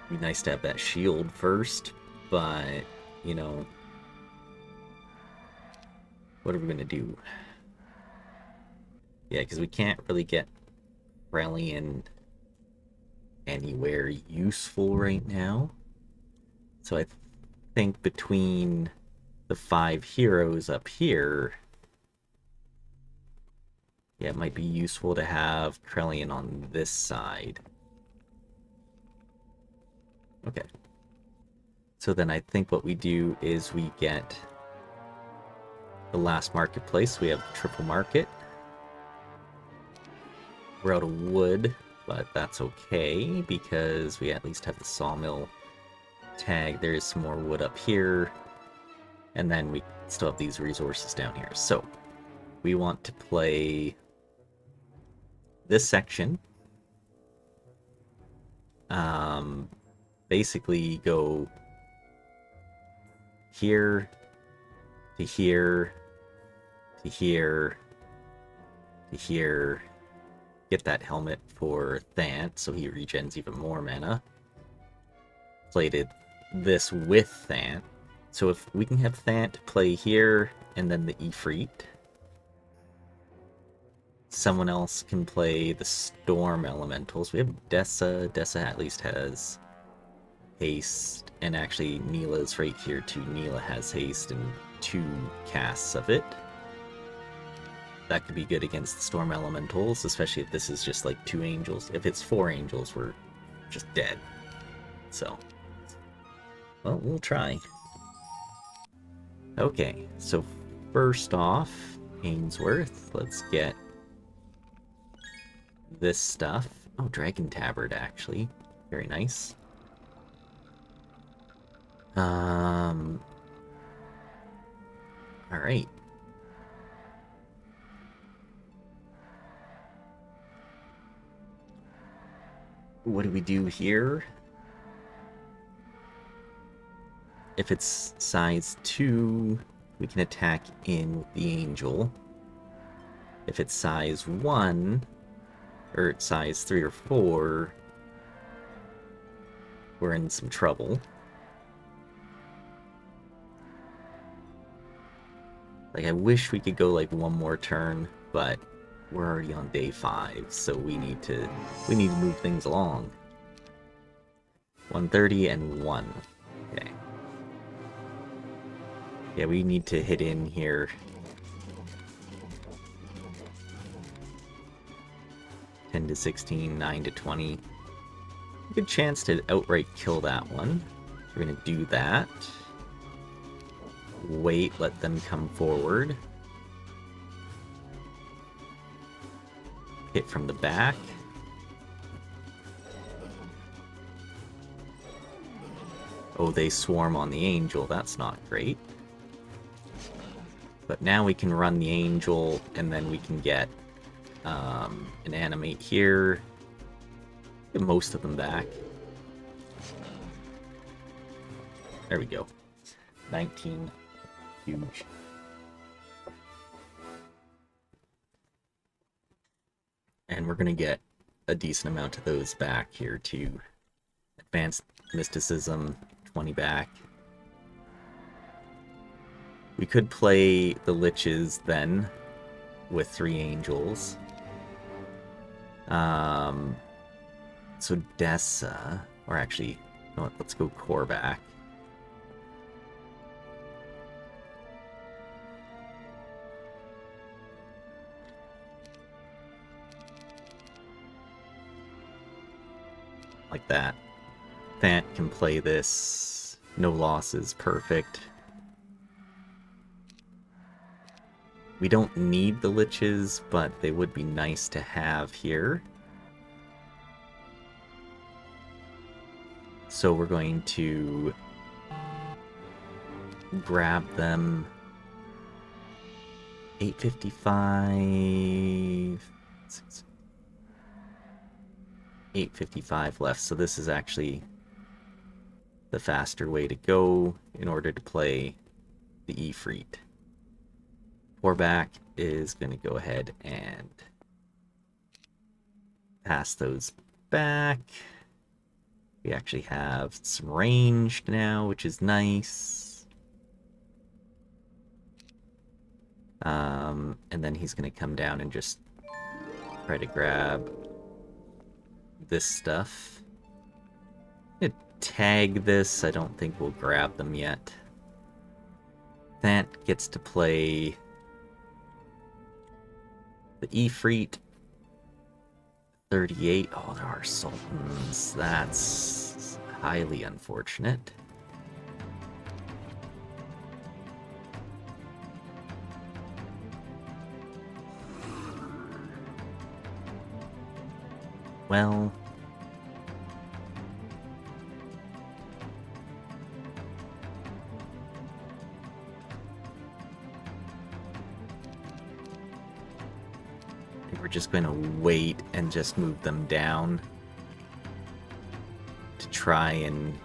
Speaker 1: Be nice to have that shield first, but you know, what are we gonna do? Yeah, because we can't really get Reliant anywhere useful right now. So I think between the 5 heroes up here, yeah, it might be useful to have Krellian on this side. Okay. So then I think what we do is we get the last marketplace. We have triple market. We're out of wood, but that's okay because we at least have the sawmill tag. There's some more wood up here. And then we still have these resources down here. So we want to play this section. Basically go here to here to here to here. Get that helmet for Thant so he regens even more mana. Played this with Thant. So if we can have Thant play here and then the Ifrit, someone else can play the Storm Elementals. We have Dessa. Dessa at least has haste, and actually Neela's right here too. Neela has haste and 2 casts of it. That could be good against the Storm Elementals, especially if this is just like 2 angels. If it's 4 angels, we're just dead. So, well, we'll try. Okay, so first off, Ainsworth, let's get this stuff. Oh, Dragon Tabard, actually. Very nice. Alright. What do we do here? If it's size 2, we can attack in with the angel. If it's size 1, or size 3 or 4, we're in some trouble. Like, I wish we could go like one more turn, but we're already on day 5, so we need to move things along. 130 and 1. Okay. Yeah, we need to hit in here. 10 to 16, 9 to 20. Good chance to outright kill that one. We're gonna do that. Wait, let them come forward. Hit from the back. Oh, they swarm on the angel. That's not great. But now we can run the angel, and then we can get an animate here. Get most of them back. There we go. 19. Huge. And we're going to get a decent amount of those back here too. Advanced Mysticism, 20 back. We could play the Liches then with 3 angels. So Dessa, or actually, you know what, let's go core back. Like that. Thant can play this. No losses, perfect. We don't need the Liches, but they would be nice to have here. So we're going to grab them. 855... 855 left, so this is actually the faster way to go in order to play the Ifrit. Pour back is going to go ahead and pass those back. We actually have some ranged now, which is nice. And then he's going to come down and just try to grab this stuff. I'm gonna tag this. I don't think we'll grab them yet. Thant gets to play the Ifrit. 38. Oh, there are Sultans. That's highly unfortunate. Well, we're just going to wait and just move them down to try and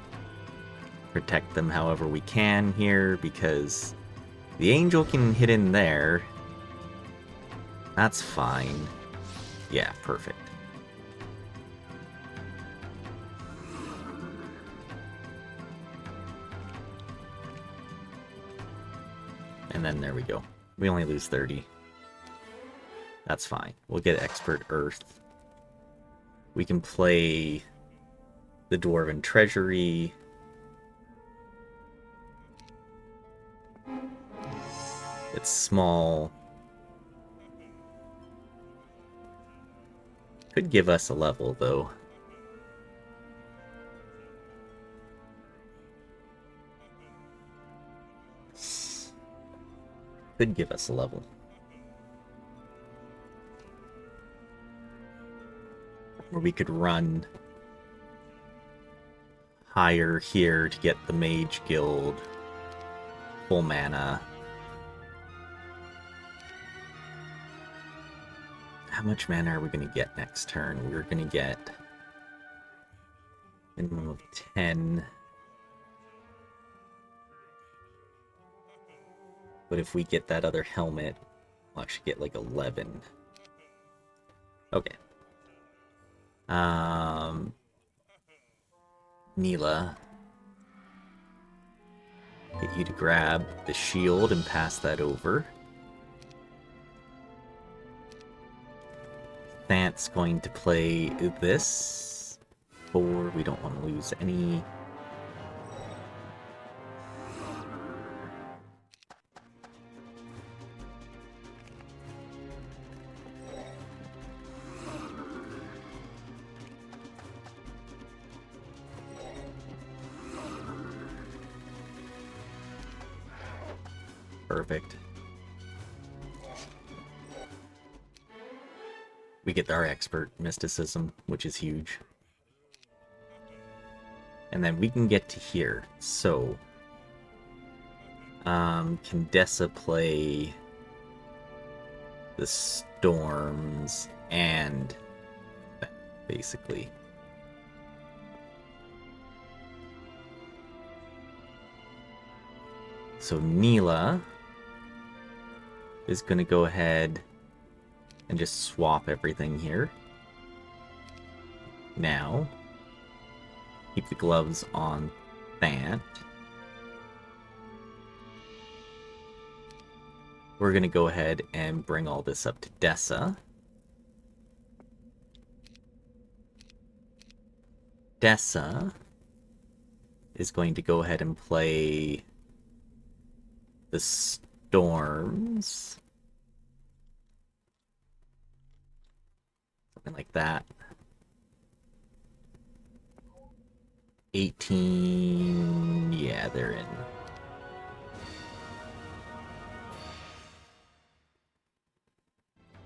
Speaker 1: protect them however we can here, because the angel can hit in there. That's fine. Yeah, perfect. And then there we go. We only lose 30. That's fine. We'll get Expert Earth. We can play the Dwarven Treasury. It's small. Could give us a level, though. Could give us a level. Or we could run higher here to get the Mage Guild. Full mana. How much mana are we going to get next turn? We're going to get minimum of 10. But if we get that other helmet, we'll actually get like 11. Okay. Neela. Get you to grab the shield and pass that over. Thant's going to play this. 4. We don't want to lose any. Perfect. We get our expert mysticism, which is huge. And then we can get to here. So, can Dessa play the storms and that, basically? So Neela is going to go ahead and just swap everything here. Now, keep the gloves on Thant. We're going to go ahead and bring all this up to Dessa. Dessa is going to go ahead and play the storms. Something like that. 18. Yeah, they're in.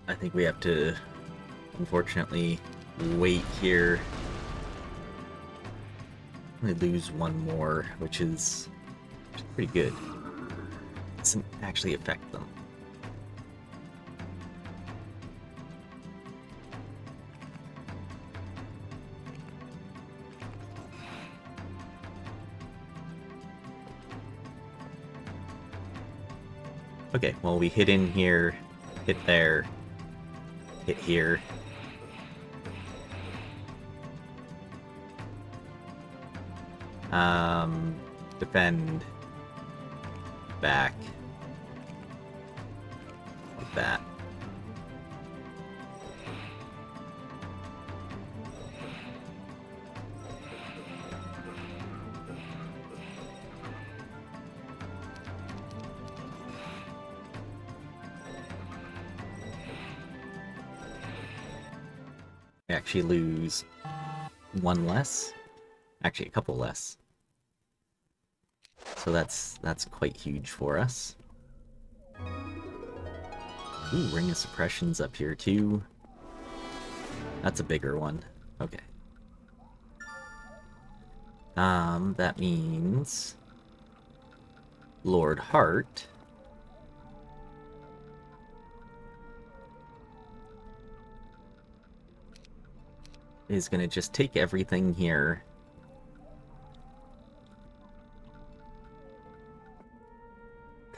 Speaker 1: I think we have to, unfortunately, wait here. We lose one more, which is pretty good. It doesn't actually affect them. Okay, well, we hit in here, hit there, hit here. Defend, back. We actually lose one less. Actually, a couple less. So that's quite huge for us. Ooh, Ring of Suppression's up here too. That's a bigger one. Okay. That means Lord Heart is gonna just take everything here.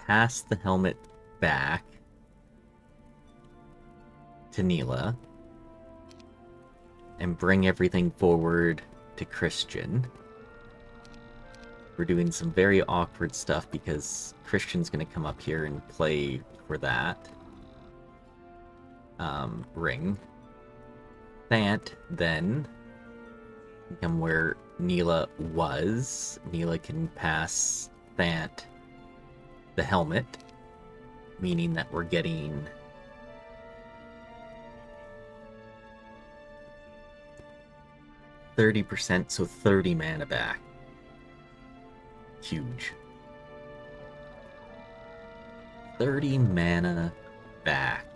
Speaker 1: Pass the helmet back to Neela and bring everything forward to Christian. We're doing some very awkward stuff because Christian's going to come up here and play for that ring. Thant then come where Neela was. Neela can pass Thant the helmet, meaning that we're getting 30%, so 30 mana back. Huge. 30 mana back.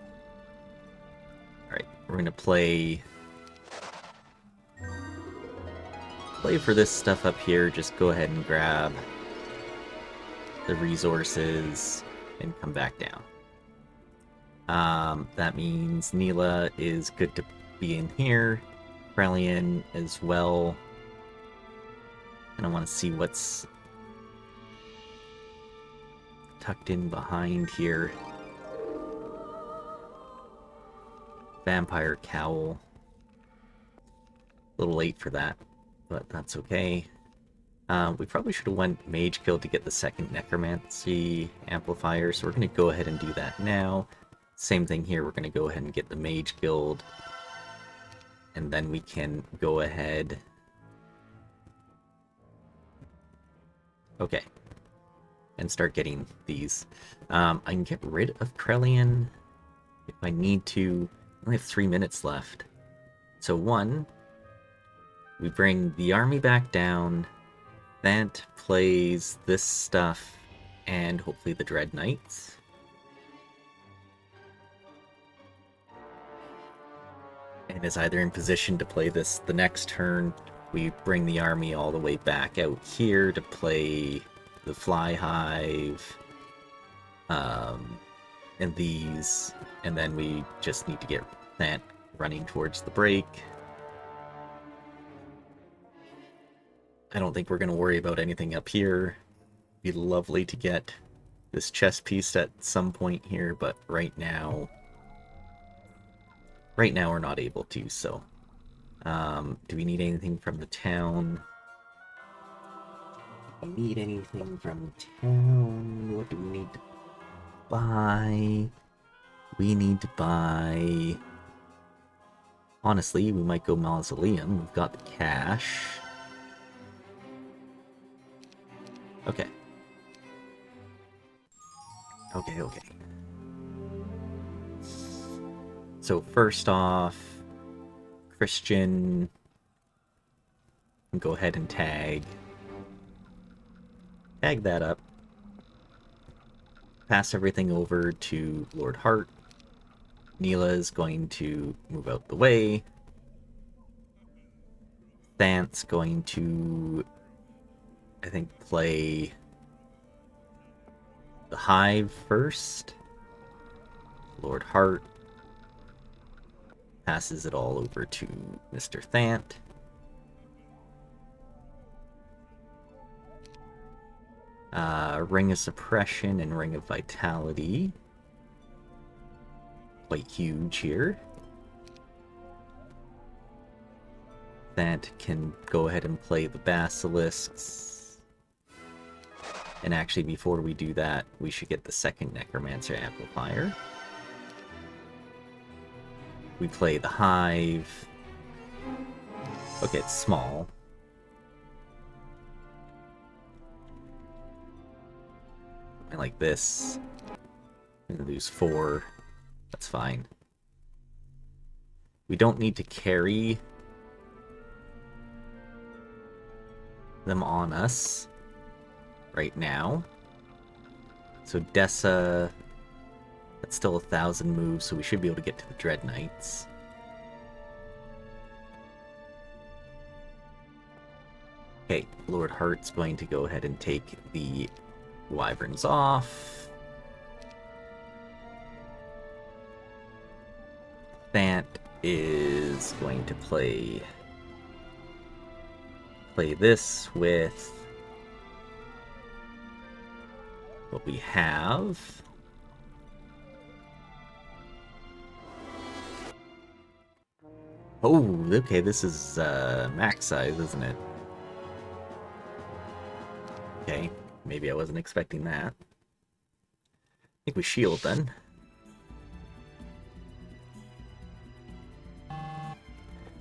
Speaker 1: Alright, we're gonna play for this stuff up here. Just go ahead and grab the resources and come back down. That means Neela is good to be in here. Krelian as well. And I want to see what's tucked in behind here. Vampire Cowl. A little late for that, but that's okay. We probably should have went Mage Guild to get the second Necromancy amplifier, so we're going to go ahead and do that now. Same thing here, we're going to go ahead and get the Mage Guild, and then we can go ahead... Okay. And start getting these. I can get rid of Krelian if I need to. I only have 3 minutes left. So one, we bring the army back down. Thant plays this stuff and hopefully the Dread Knights. And is either in position to play this the next turn. We bring the army all the way back out here to play the Fly Hive, and these, and then we just need to get that running towards the break. I don't think we're going to worry about anything up here. It'd be lovely to get this chess piece at some point here, but right now we're not able to, so... do we need anything from the town? Do we need anything from town? What do we need to buy? We need to buy... Honestly, we might go Mausoleum. We've got the cash. Okay. Okay. So first off, Christian, go ahead and tag that up. Pass everything over to Lord Heart. Neela is going to move out the way. Thant's going to, I think, play the Hive first. Lord Heart passes it all over to Mr. Thant. Ring of Suppression and Ring of Vitality. Quite huge here. Thant can go ahead and play the Basilisks. And actually, before we do that, we should get the second Necromancer amplifier. We play the Hive. Okay, it's small. I like this. I'm gonna lose 4. That's fine. We don't need to carry them on us right now. So Dessa, that's still 1,000 moves, so we should be able to get to the Dread Knights. Okay, Lord Heart's going to go ahead and take the Wyverns off. Thant is going to play this with what we have. Oh, okay, this is max size, isn't it? Okay, maybe I wasn't expecting that. I think we shield then.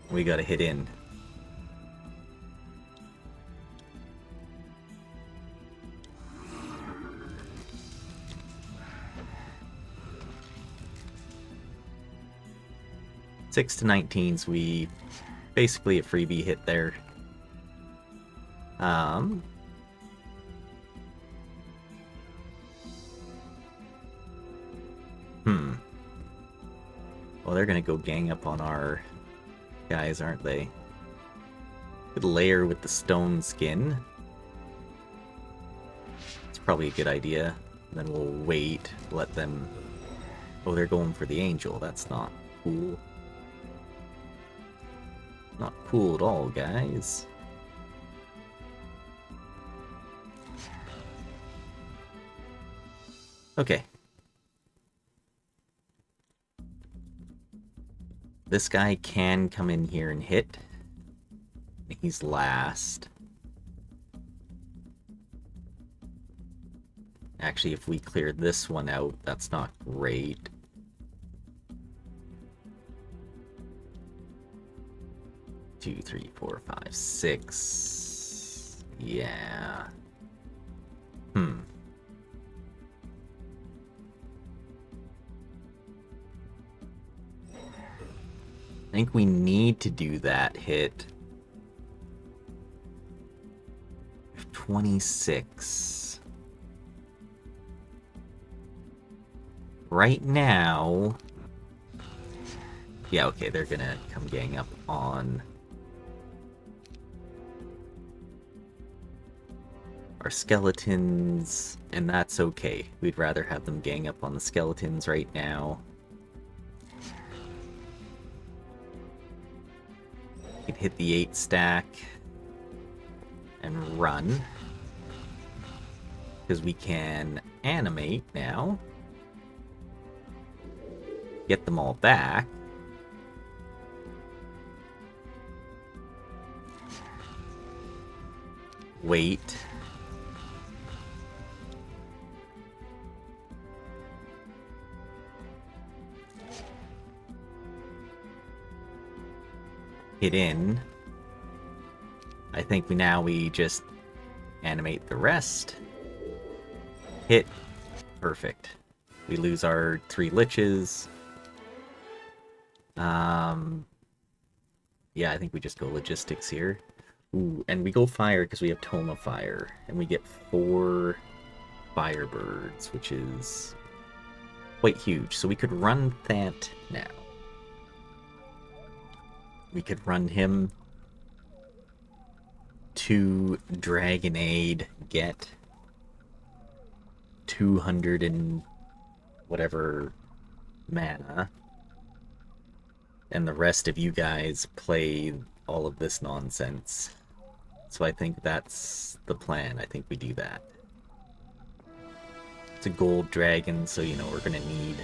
Speaker 1: We gotta hit in. Six to 19s, we basically a freebie hit there. Well, they're gonna go gang up on our guys, aren't they? Could layer with the stone skin. It's probably a good idea. And then we'll wait, let them... Oh, they're going for the angel. That's not cool. Not cool at all, guys. Okay. This guy can come in here and hit. He's last. Actually, if we clear this one out, that's not great. Two, three, four, five, six. Yeah. I think we need to do that hit. 26. Right now... Yeah, okay, they're gonna come gang up on our skeletons, and that's okay. We'd rather have them gang up on the skeletons right now. We can hit the 8 stack and run, because we can animate now. Get them all back. Wait. Hit in. I think we just animate the rest. Hit. Perfect. We lose our 3 liches. Yeah, I think we just go logistics here. Ooh, and we go fire because we have Toma Fire. And we get 4 Firebirds, which is quite huge. So we could run Thant now. We could run him to Dragonade, get 200 and whatever mana, and the rest of you guys play all of this nonsense. So I think that's the plan. I think we do that. It's a gold dragon, so you know we're gonna need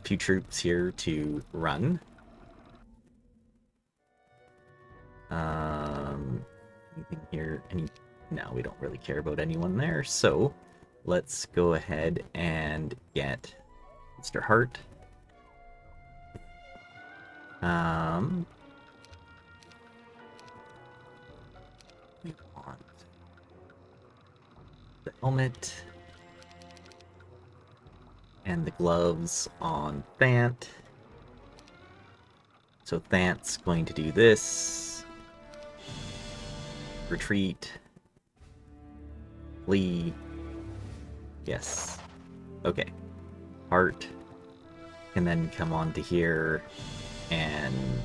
Speaker 1: a few troops here to run. Anything here? No, we don't really care about anyone there, so let's go ahead and get Mr. Hart. We want the helmet and the gloves on Thant. So Thant's going to do this. Retreat. Flee. Yes. Okay. Heart can then come on to here, and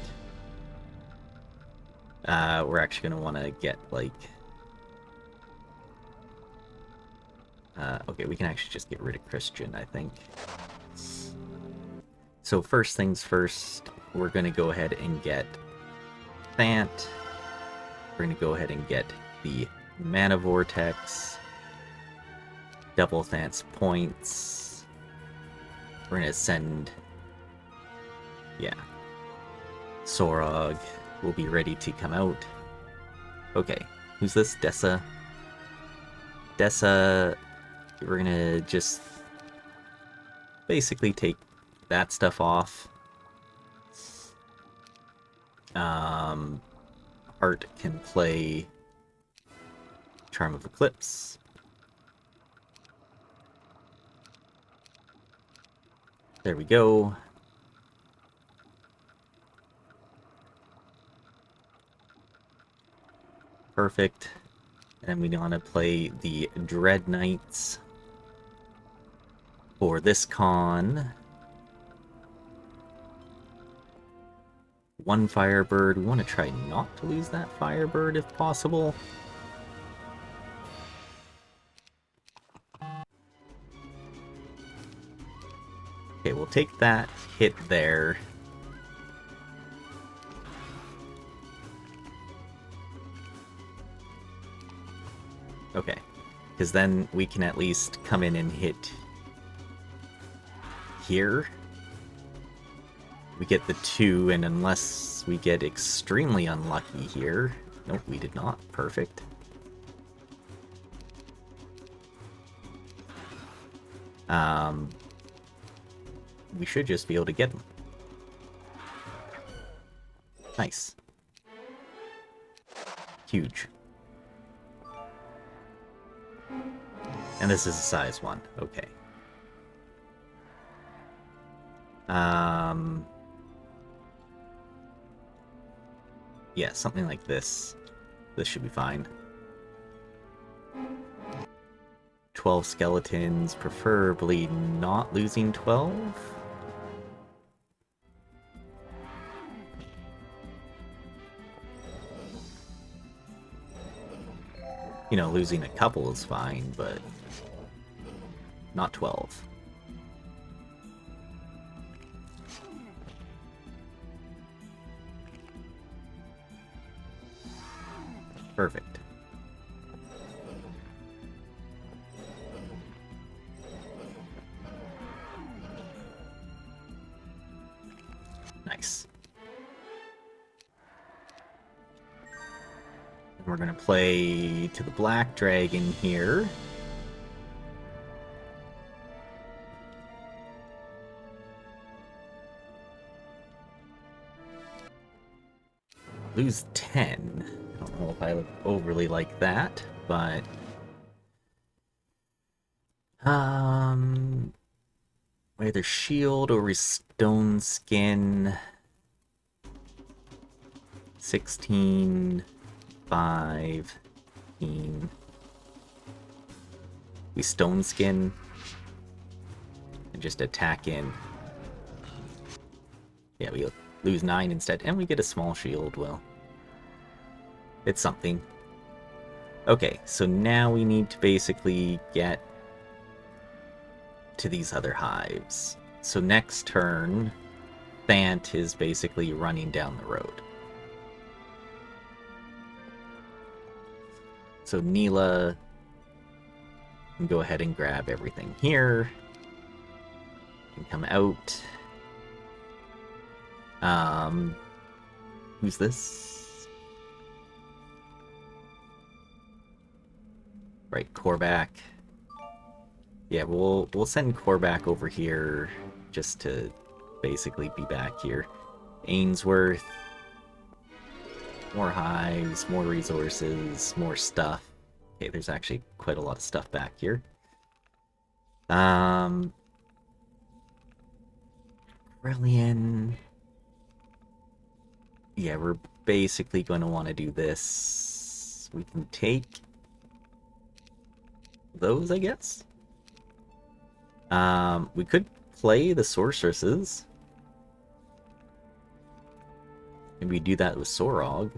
Speaker 1: we're actually going to want to get, like... okay, we can actually just get rid of Christian, I think. So first things first, we're going to go ahead and get Thant. We're going to go ahead and get the Mana Vortex. Double Thant's points. We're going to send... yeah. Sorog will be ready to come out. Okay, who's this? Dessa. Dessa, we're gonna just basically take that stuff off. Art can play Charm of Eclipse. There we go. Perfect. And we want to play the Dread Knights for this con. One Firebird. We want to try not to lose that Firebird if possible. Okay, we'll take that hit there. Okay, because then we can at least come in and hit here. We get the 2, and unless we get extremely unlucky here... Nope, we did not. Perfect. We should just be able to get them. Nice. Huge. And this is a size 1. Okay. Yeah, something like this. This should be fine. 12 skeletons, preferably not losing 12. You know, losing a couple is fine, but not 12. Perfect. Nice. We're gonna play to the Black Dragon here. Lose 10. I don't know if I overly like that, but... either shield or stone skin. 16... 15... We stone skin and just attack in. Yeah, we lose 9 instead, and we get a small shield. Well, it's something. Okay, so now we need to basically get to these other hives. So next turn, Thant is basically running down the road. So Neela can go ahead and grab everything here. And come out. Who's this? Right, Korvac. Yeah, we'll send Korvac over here just to basically be back here. Ainsworth. More hives, more resources, more stuff. Okay, there's actually quite a lot of stuff back here. Brilliant. yeah, we're basically going to want to do this. We can take those, I guess. We could play the sorceresses. Maybe do that with Sorog.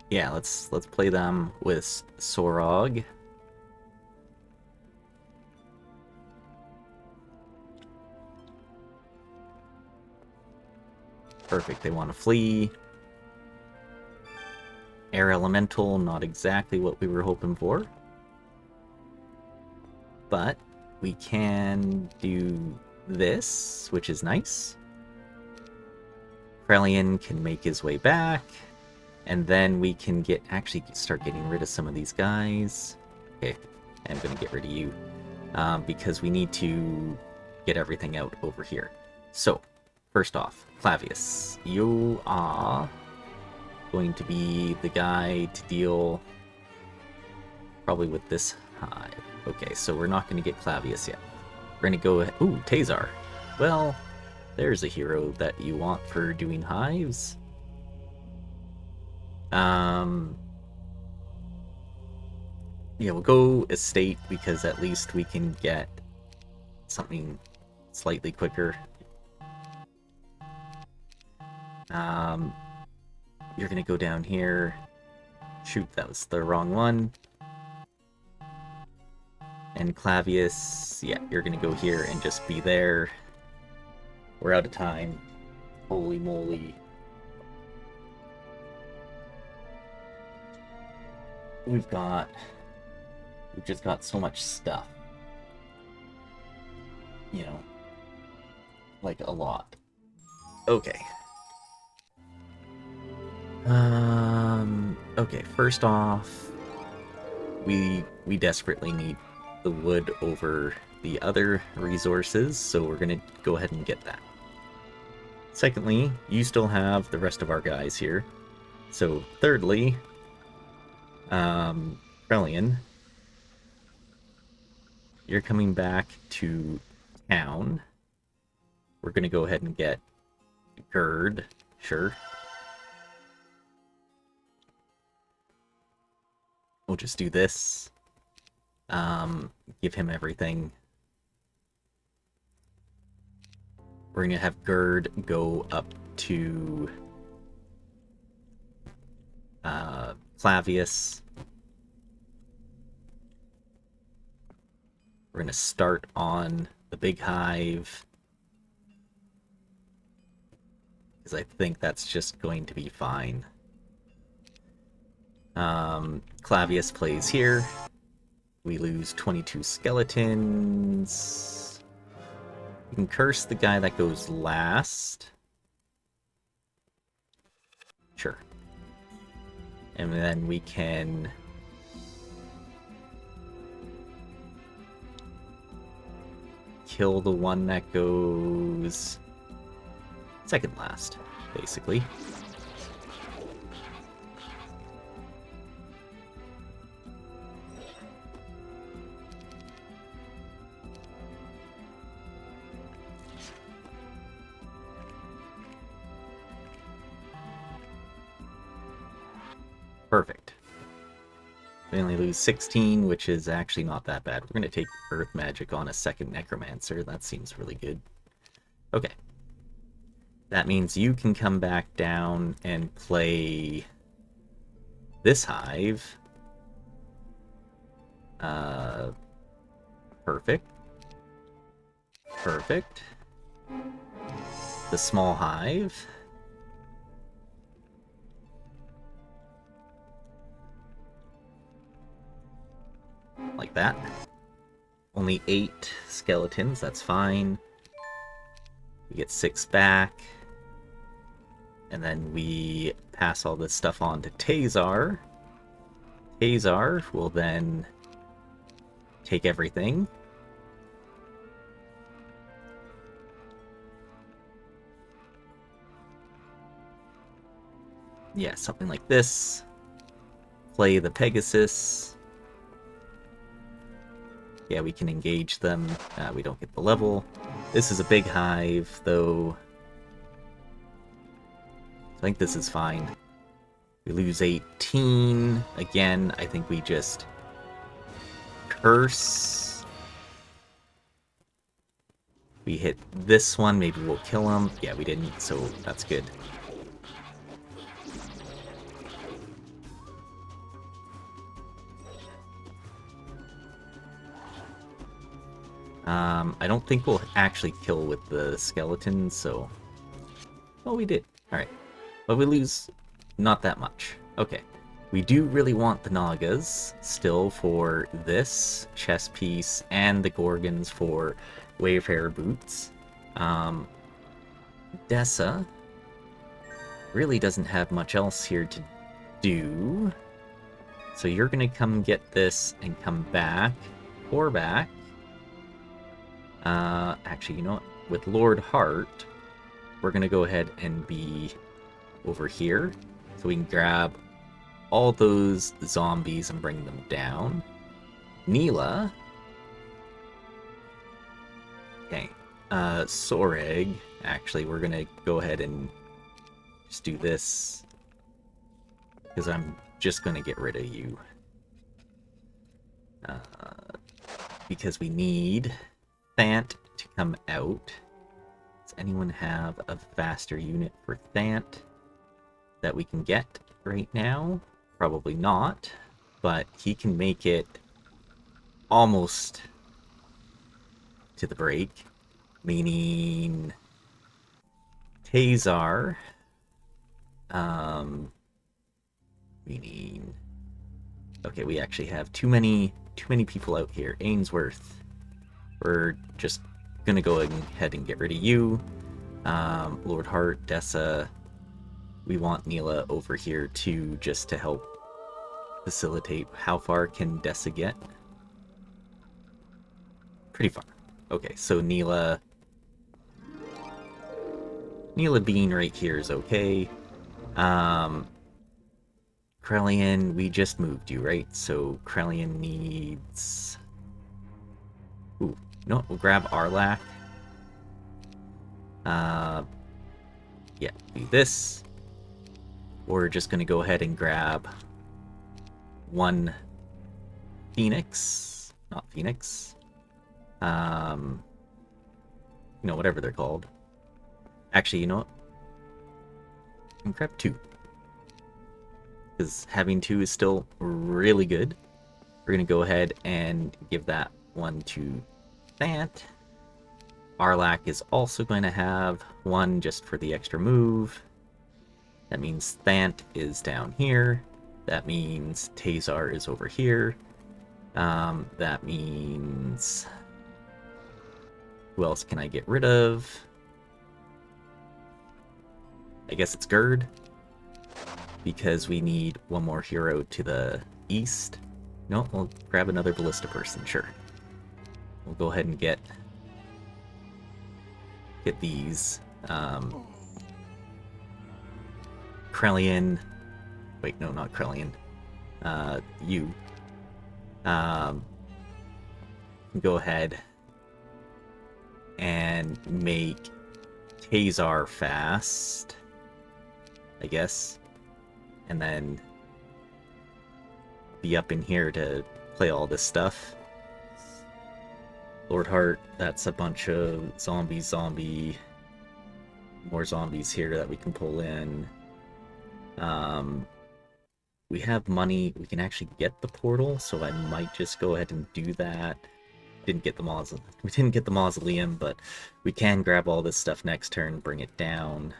Speaker 1: Yeah, let's play them with Sorog. Perfect, they want to flee. Air Elemental, not exactly what we were hoping for. But we can do this, which is nice. Krelian can make his way back. And then we can actually start getting rid of some of these guys. Okay, I'm going to get rid of you. Because we need to get everything out over here. So, first off, Clavius, you are going to be the guy to deal probably with this hive. Okay, so we're not going to get Clavius yet. We're going to go... Ooh, Tazar. Well, there's a hero that you want for doing hives. Yeah, we'll go Estate because at least we can get something slightly quicker. You're gonna go down here. Shoot, that was the wrong one. And Clavius, yeah, you're gonna go here and just be there. We're out of time. Holy moly. We've just got so much stuff. You know, like a lot. Okay. Okay, first off, we desperately need the wood over the other resources, so we're gonna go ahead and get that. Secondly, you still have the rest of our guys here. So thirdly, Krelian, you're coming back to town. We're gonna go ahead and get Gerd, sure. We'll just do this. Give him everything. We're gonna have Gerd go up to Clavius. We're gonna start on the big hive. Because I think that's just going to be fine. Clavius plays here. We lose 22 skeletons. You can curse the guy that goes last. Sure. And then we can... kill the one that goes... second last, basically. Perfect. We only lose 16, which is actually not that bad. We're going to take Earth Magic on a second Necromancer. That seems really good. Okay. That means you can come back down and play this hive. Perfect. Perfect. The small hive. Like that. Only 8 skeletons, that's fine. We get 6 back. And then we pass all this stuff on to Tazar. Tazar will then take everything. Yeah, something like this. Play the Pegasus. Yeah, we can engage them. We don't get the level. This is a big hive, though. I think this is fine. We lose 18. Again, I think we just curse. We hit this one, maybe we'll kill him. Yeah, we didn't, so that's good. I don't think we'll actually kill with the skeletons, so... Well, we did. Alright. But we lose not that much. Okay. We do really want the Nagas still for this chest piece and the Gorgons for Wayfarer boots. Dessa really doesn't have much else here to do. So you're gonna come get this and come back. Or back. Actually, you know what? With Lord Hart, we're gonna go ahead and be over here. So we can grab all those zombies and bring them down. Neela. Okay. Soreg. Actually, we're gonna go ahead and just do this. Because I'm just gonna get rid of you. Because we need Thant to come out. Does anyone have a faster unit for Thant that we can get right now? Probably not, but he can make it almost to the break, meaning Tazar, meaning, okay, we actually have too many people out here. Ainsworth, we're just gonna go ahead and get rid of you. Lord Hart, Dessa, we want Neela over here too, just to help facilitate. How far can Dessa get? Pretty far. Okay, so Neela being right here is okay. Krellian, we just moved you, right? So Krellian needs... Ooh, no, we'll grab Arlak. Yeah, do this. We're just gonna go ahead and grab one Phoenix. Not Phoenix. You know, whatever they're called. Actually, you know what? I can grab two. Because having two is still really good. We're going to go ahead and give that one to Thant. Arlak is also going to have one just for the extra move. That means Thant is down here. That means Tazar is over here. That means... Who else can I get rid of? I guess it's Gerd. Because we need one more hero to the east. No, we'll grab another ballista person, sure. We'll go ahead and get these. Krellian. Wait, no, not Krellian. You. Go ahead and make Tazar fast, I guess. And then be up in here to play all this stuff. Lord Hart, that's a bunch of more zombies here that we can pull in. We have money, we can actually get the portal, so I might just go ahead and do that. We didn't get the mausoleum, but we can grab all this stuff next turn, bring it down.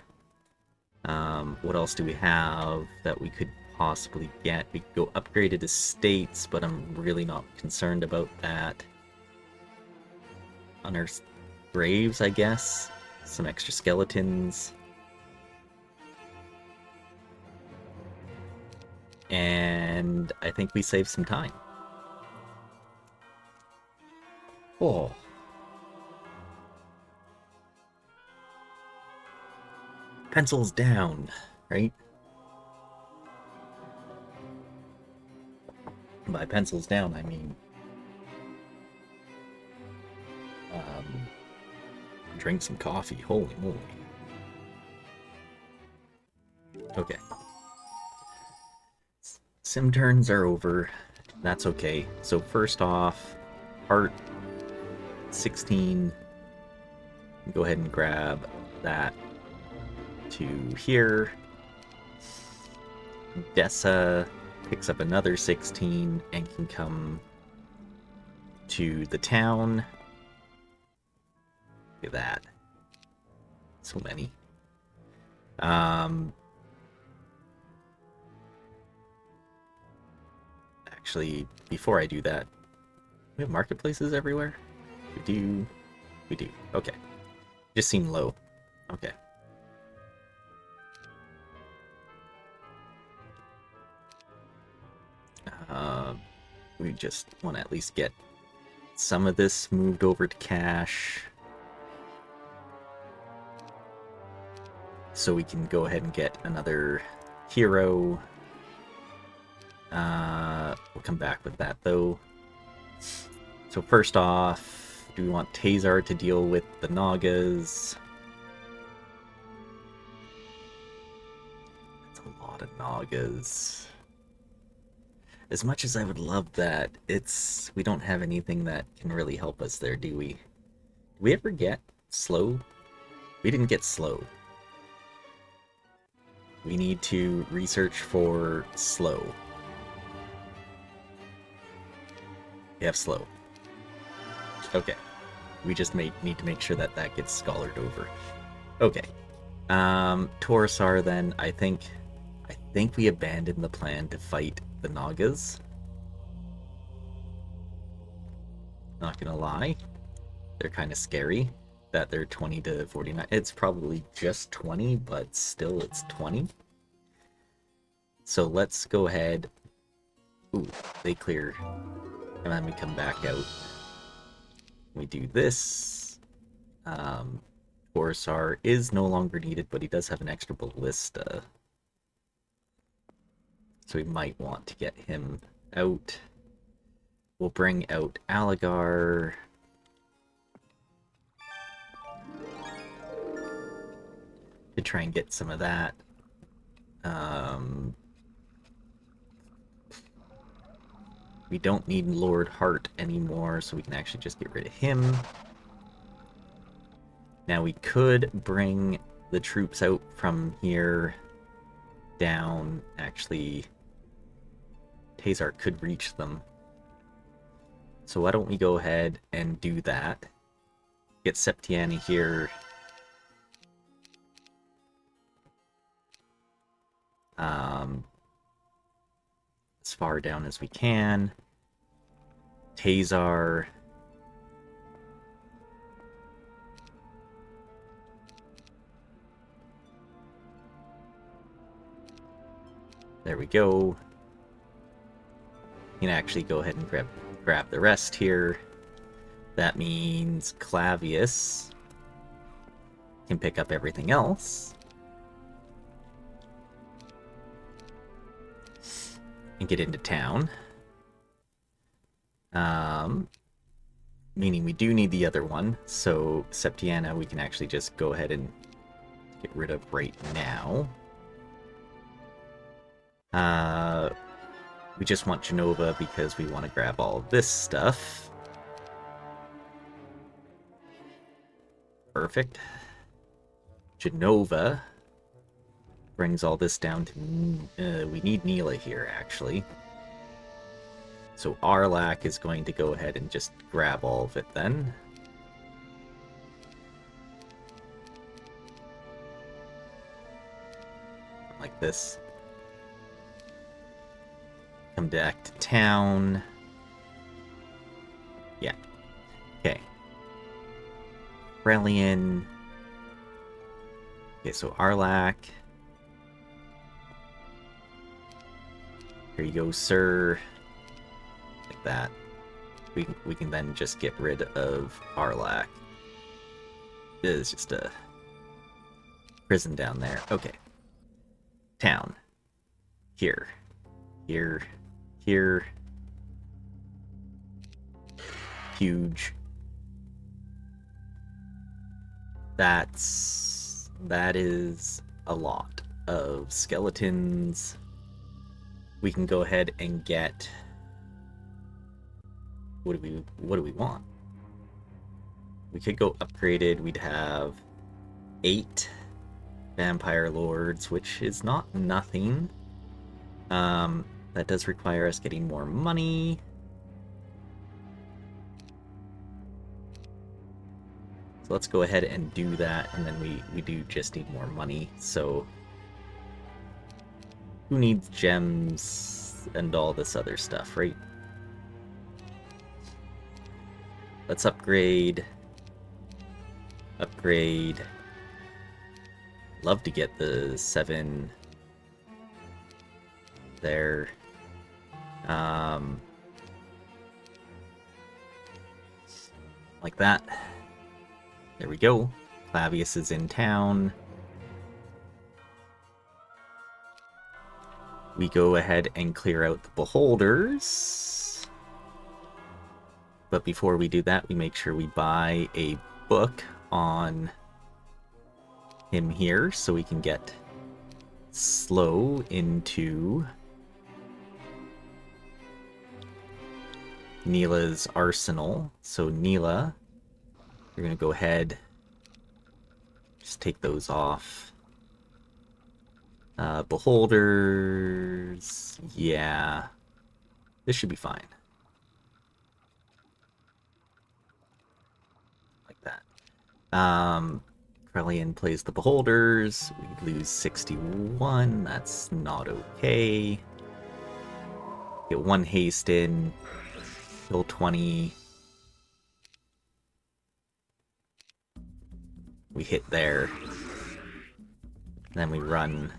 Speaker 1: What else do we have that we could possibly get? We could go upgraded estates, but I'm really not concerned about that. Unearthed graves, I guess. Some extra skeletons. And I think we save some time. Oh. Pencils down, right? By pencils down, I mean Drink some coffee. Holy moly. Okay. Sim turns are over. That's okay. So first off, heart 16. Go ahead and grab that to here. Dessa picks up another 16 and can come to the town. Look at that. So many. Actually, before I do that, we have marketplaces everywhere? We do. We do. Okay. Just seem low. Okay. We just want to at least get some of this moved over to cash. So we can go ahead and get another hero. We'll come back with that though. So first off, do we want Tazar to deal with the Nagas? That's a lot of Nagas. As much as I would love that, we don't have anything that can really help us there, do we? Did we ever get slow? We didn't get slow. We need to research for slow. We have slow. Okay. We just need to make sure that that gets scholared over. Okay. Torosar then, I think we abandoned the plan to fight the Nagas. Not gonna lie. They're kind of scary that they're 20 to 49. It's probably just 20, but still it's 20. So let's go ahead. Ooh, they clear. And then we come back out. We do this. Torosar is no longer needed, but he does have an extra ballista. So we might want to get him out. We'll bring out Aligar. To try and get some of that. We don't need Lord Hart anymore, so we can actually just get rid of him. Now we could bring the troops out from here down. Actually, Tazar could reach them. So why don't we go ahead and do that. Get Septiani here. As far down as we can. Tazar. There we go. You can actually go ahead and grab the rest here. That means Clavius can pick up everything else. And get into town. Meaning we do need the other one, so Septiana we can actually just go ahead and get rid of right now. We just want Genova because we want to grab all of this stuff. Perfect. Genova brings all this down to... we need Neela here, actually. So Arlak is going to go ahead and just grab all of it then. Like this. Come back to town. Yeah. Okay. Relian. Okay, so Arlak. Here you go, sir. Like that. We can then just get rid of Arlak. It is just a prison down there. Okay. Town. Here. Here. Here. Huge. That is a lot of skeletons. We can go ahead and get... What do we want? We could go upgraded. We'd have 8 vampire lords, which is not nothing. That does require us getting more money. So let's go ahead and do that, and then we do just need more money. So who needs gems and all this other stuff, right? Let's upgrade. Upgrade. Love to get the 7 there. Like that. There we go. Clavius is in town. We go ahead and clear out the beholders. But before we do that, we make sure we buy a book on him here so we can get slow into Neela's arsenal. So Neela, you're going to go ahead, just take those off. Beholders, yeah, this should be fine. Like that. Krellian plays the beholders. We lose 61. That's not okay. Get 1 haste in. Kill 20. We hit there. Then we run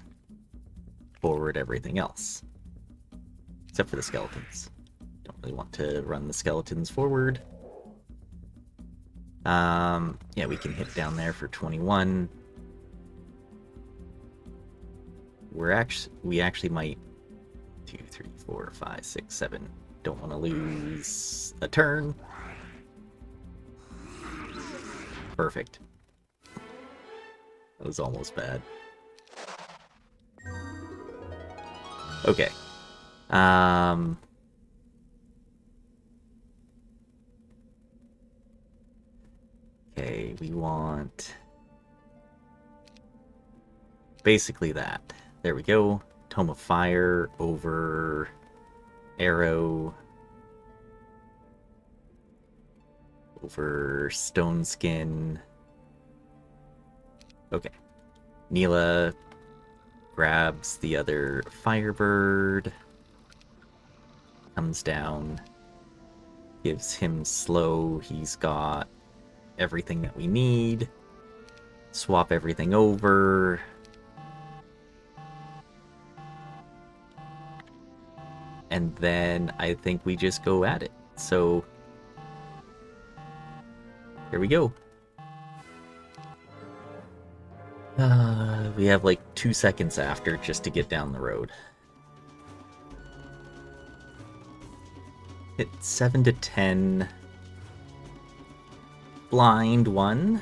Speaker 1: forward everything else. Except for the skeletons. Don't really want to run the skeletons forward. Yeah, we can hit down there for 21. We actually might 2, 3, 4, 5, 6, 7. Don't want to lose a turn. Perfect. That was almost bad. Okay. Okay, we want basically that. There we go. Tome of Fire over Arrow over Stone Skin. Okay. Neela grabs the other Firebird, comes down, gives him slow. He's got everything that we need. Swap everything over. And then I think we just go at it. So here we go. We have like 2 seconds after just to get down the road. Hit 7 to 10. Blind 1.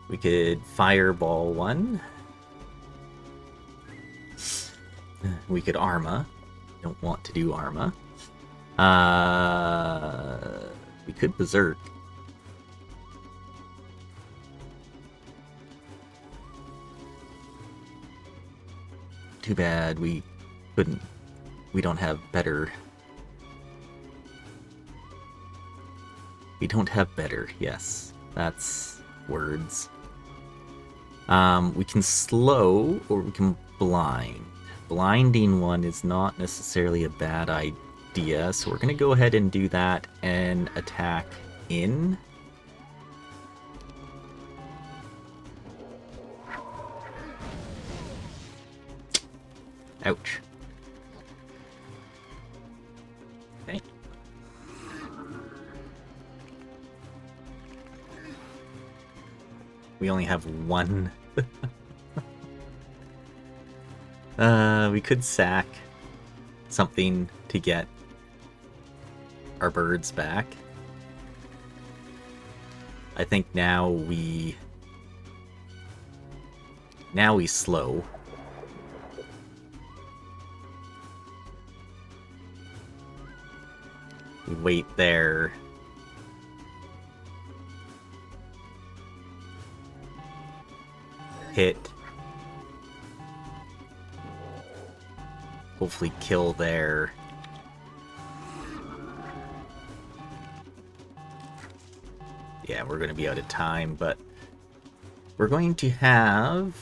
Speaker 1: We could fireball 1. We could Arma. Don't want to do Arma. We could Berserk. Too bad we couldn't. We don't have better. We don't have better. Yes, that's words. We can slow or we can blind. Blinding 1 is not necessarily a bad idea, so we're going to go ahead and do that and attack in. Ouch. Okay. We only have 1. We could sack something to get our birds back. I think now we slow. We wait there. Hit. Hopefully kill there. Yeah, we're going to be out of time, but we're going to have...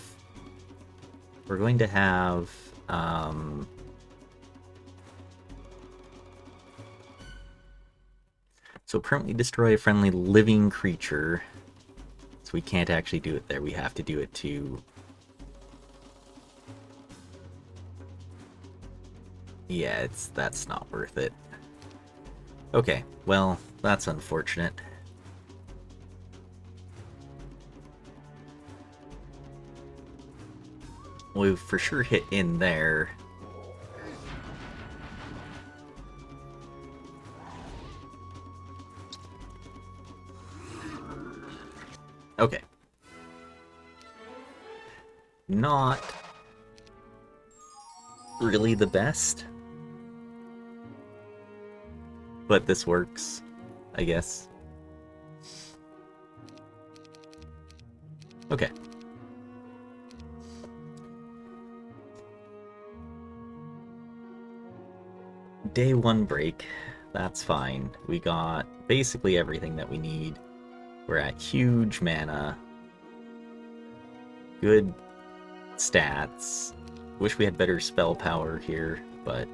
Speaker 1: So permanently destroy a friendly living creature. So we can't actually do it there. We have to do it to... Yeah, that's not worth it. Okay, well, that's unfortunate. We've for sure hit in there. Okay. Not really the best, but this works, I guess. Okay. Day 1 break. That's fine. We got basically everything that we need. We're at huge mana. Good stats. Wish we had better spell power here, but...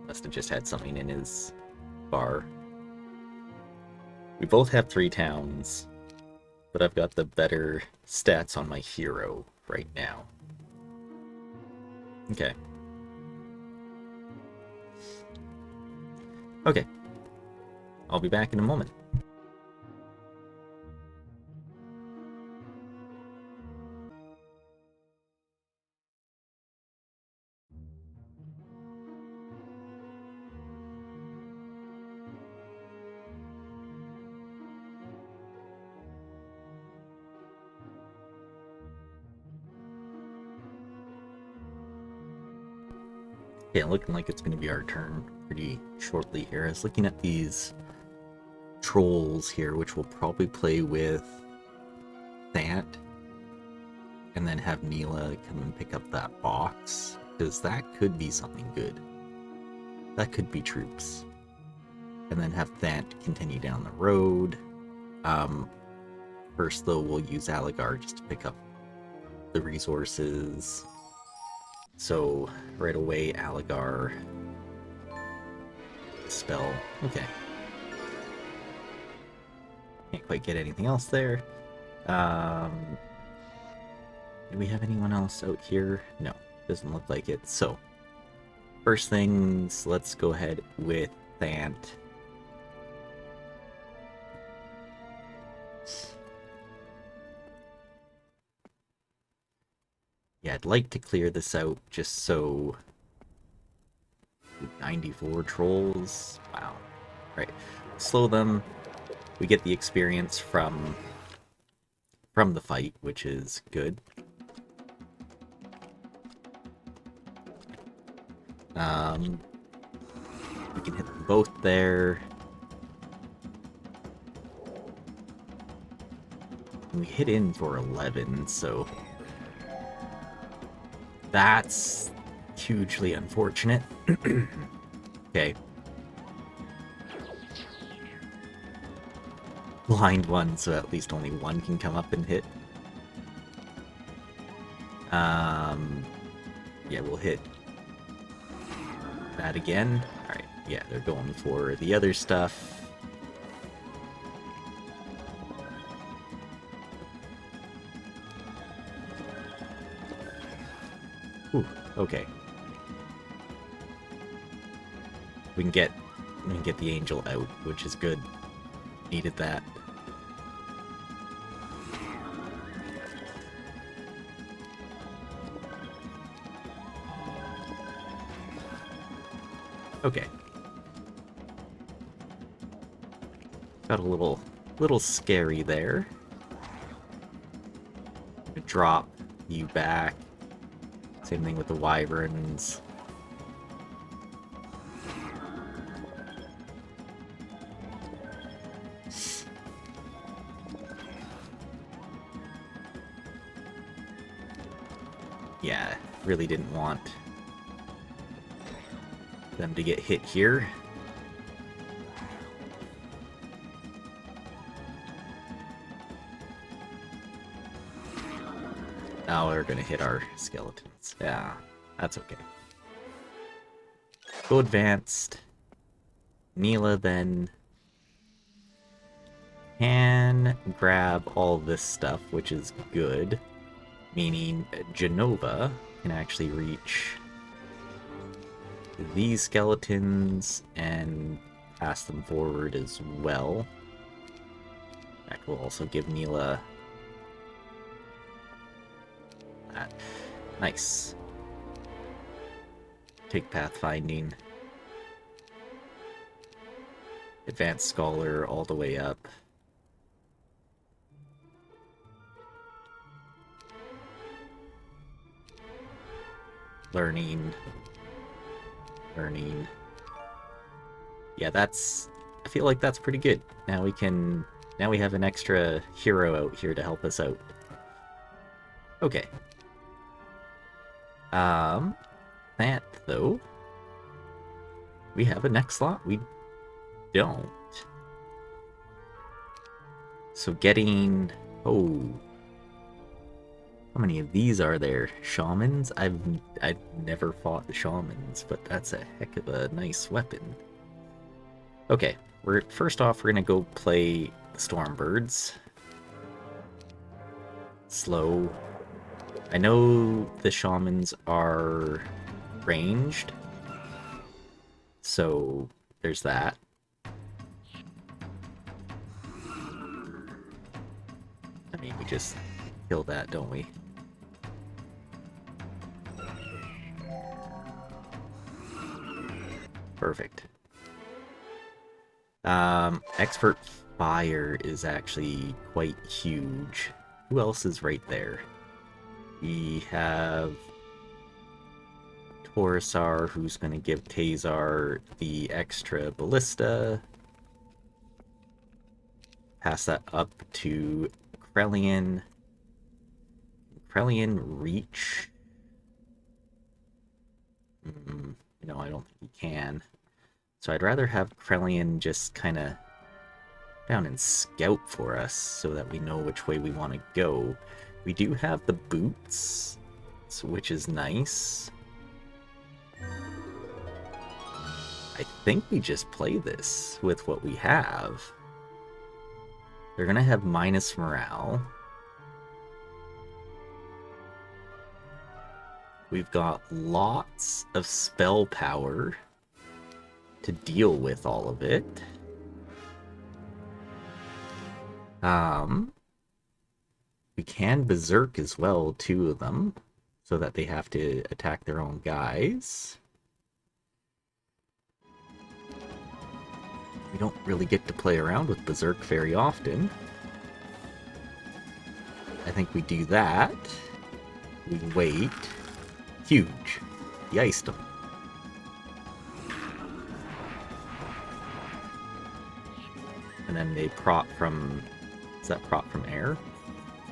Speaker 1: Must have just had something in his bar. We both have 3 towns, but I've got the better stats on my hero right now. Okay. Okay. I'll be back in a moment. Yeah, looking like it's going to be our turn pretty shortly here. I was looking at these trolls here, which we'll probably play with Thant, and then have Neela come and pick up that box, because that could be something good. That could be troops. And then have Thant continue down the road. First, though, we'll use Aligar just to pick up the resources. So, right away, Aligar. Spell. Okay. Can't quite get anything else there. Do we have anyone else out here? No, doesn't look like it. So, first things, let's go ahead with Thant. Yeah, I'd like to clear this out just so... 94 trolls? Wow. Right. Slow them. We get the experience from the fight, which is good. We can hit them both there. We hit in for 11, so... That's hugely unfortunate. Okay. Blind one, so at least only one can come up and hit. Yeah, we'll hit that again. Alright, yeah, they're going for the other stuff. Ooh, okay. We can get the angel out, which is good. Needed that. Okay. Got a little scary there. Drop you back. Same thing with the wyverns. Yeah, really didn't want them to get hit here. Now we're gonna hit our skeletons. Yeah, that's okay. Go advanced. Neela then can grab all this stuff, which is good. Meaning Genova can actually reach these skeletons and pass them forward as well. That will also give Neela that. Nice. Take pathfinding. Advanced Scholar all the way up. Learning. Yeah, I feel like that's pretty good. Now we have an extra hero out here to help us out. Okay. That though. We have a next slot? We don't. So getting... Oh. How many of these are there? Shamans? I've never fought the shamans, but that's a heck of a nice weapon. Okay, first off we're gonna go play the Stormbirds. Slow. I know the shamans are ranged, so there's that. I mean, we just kill that, don't we? Perfect. Expert Fire is actually quite huge. Who else is right there? We have Torisar, who's going to give Tazar the extra ballista. Pass that up to Krellian. Krellian reach? No, I don't think he can. So I'd rather have Krellian just kind of down and scout for us so that we know which way we want to go. We do have the boots, which is nice. I think we just play this with what we have. They're going to have minus morale. We've got lots of spell power to deal with all of it. We can berserk as well, 2 of them, so that they have to attack their own guys. We don't really get to play around with berserk very often. I think we do that. We wait. Huge. He iced him. And then they prot from... Is that prot from air?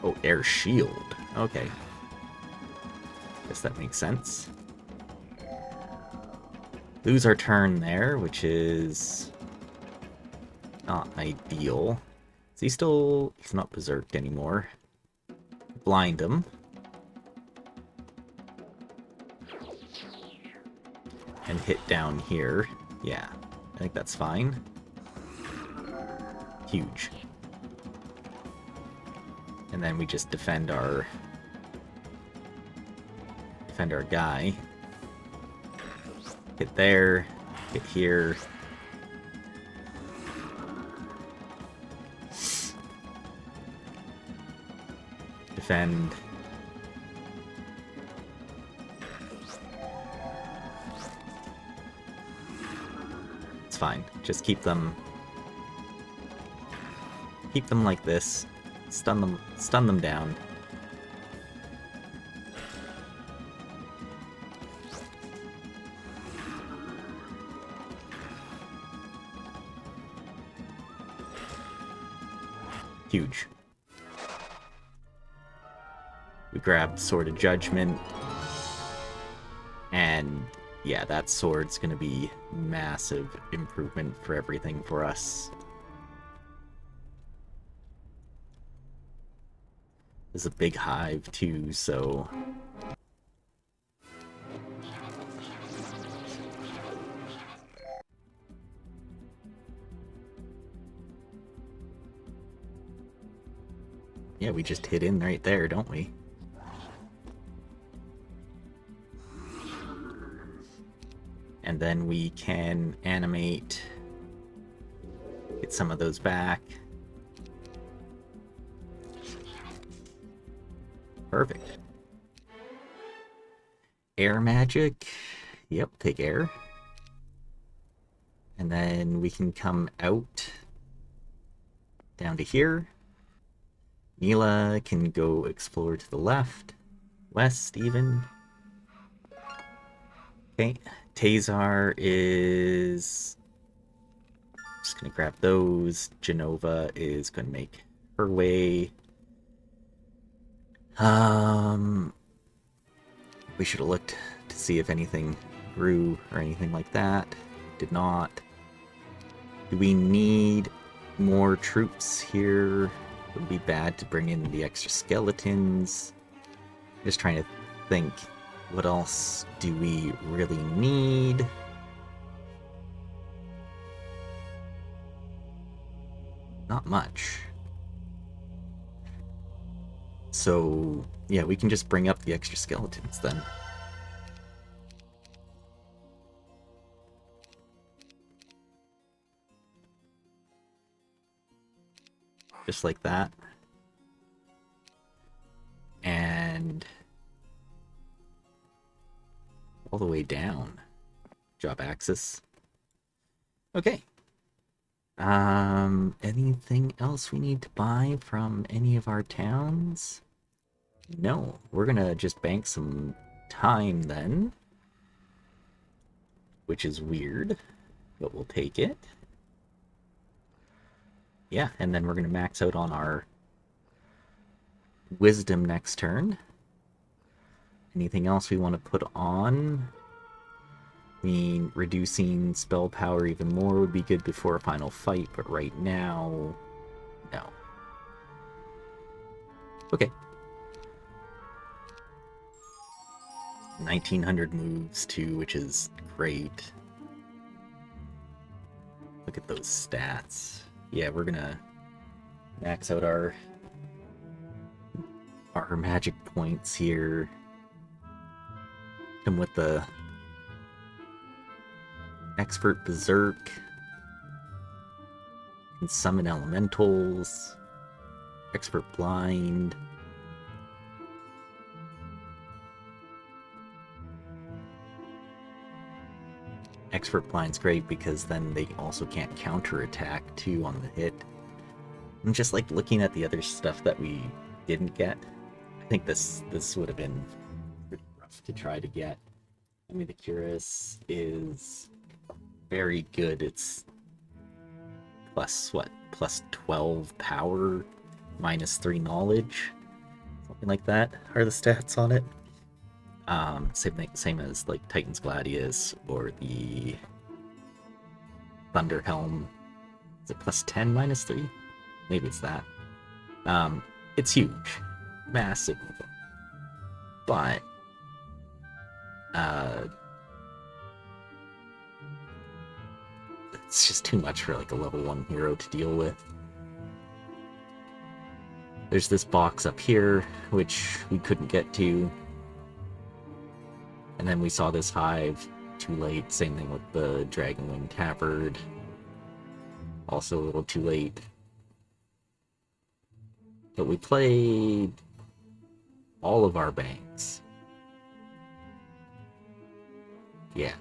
Speaker 1: Oh, air shield. Okay. Guess that makes sense. Lose our turn there, which is... not ideal. Is he still... He's not berserked anymore. Blind him. And hit down here. Yeah, I think that's fine. Huge. And then we just defend our guy. Hit there, hit here. Defend. It's fine. Just keep them Keep them like this. Stun them down. Huge. We grabbed Sword of Judgment. And yeah, that sword's gonna be massive improvement for everything for us. There's a big hive too, so... Yeah, we just hit in right there, don't we? And then we can animate, get some of those back. Perfect. Air magic. Yep, take air. And then we can come out down to here. Mila can go explore to the left, west even. Okay, Tazar is just gonna grab those. Genova is gonna make her way. We should have looked to see if anything grew or anything like that. Did not. Do we need more troops here? It would be bad to bring in the extra skeletons. Just trying to think, what else do we really need? Not much. So, yeah, we can just bring up the extra skeletons then. Just like that. And all the way down. Job axis. Okay. Anything else we need to buy from any of our towns? No, we're gonna just bank some time then. Which is weird, but we'll take it. Yeah, and then we're gonna max out on our wisdom next turn. Anything else we want to put on? I mean, reducing spell power even more would be good before a final fight, but right now, no. Okay. 1900 moves too, which is great. Look at those stats. Yeah, we're gonna max out our magic points here. Come with the Expert Berserk. Can summon elementals. Expert Blind. Expert Blind's great because then they also can't counterattack too on the hit. I'm just like looking at the other stuff that we didn't get. I think this would have been pretty rough to try to get. I mean, the Curus is very good. It's plus what? Plus 12 power, minus 3 knowledge, something like that are the stats on it. Same as like Titan's Gladius or the Thunder Helm. Is it plus 10 minus 3? Maybe it's that. It's huge, massive, but it's just too much for like a level 1 hero to deal with. There's this box up here, which we couldn't get to. And then we saw this hive too late. Same thing with the Dragonwing Tabard. Also a little too late. But we played all of our banks. Yeah.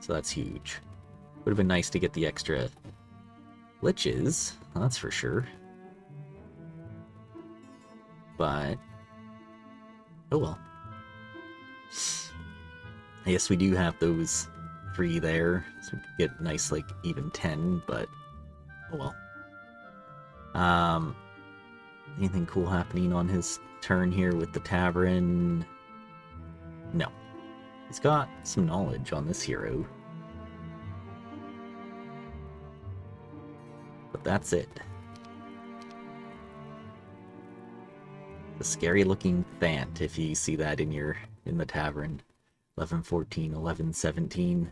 Speaker 1: So that's huge. Would have been nice to get the extra glitches, that's for sure. But oh well. I guess we do have those 3 there, so we could get nice, like, even 10, but oh well. Anything cool happening on his turn here with the tavern? No. He's got some knowledge on this hero. But that's it. The scary looking Thant, if you see that in the tavern. 11-14, 11-17.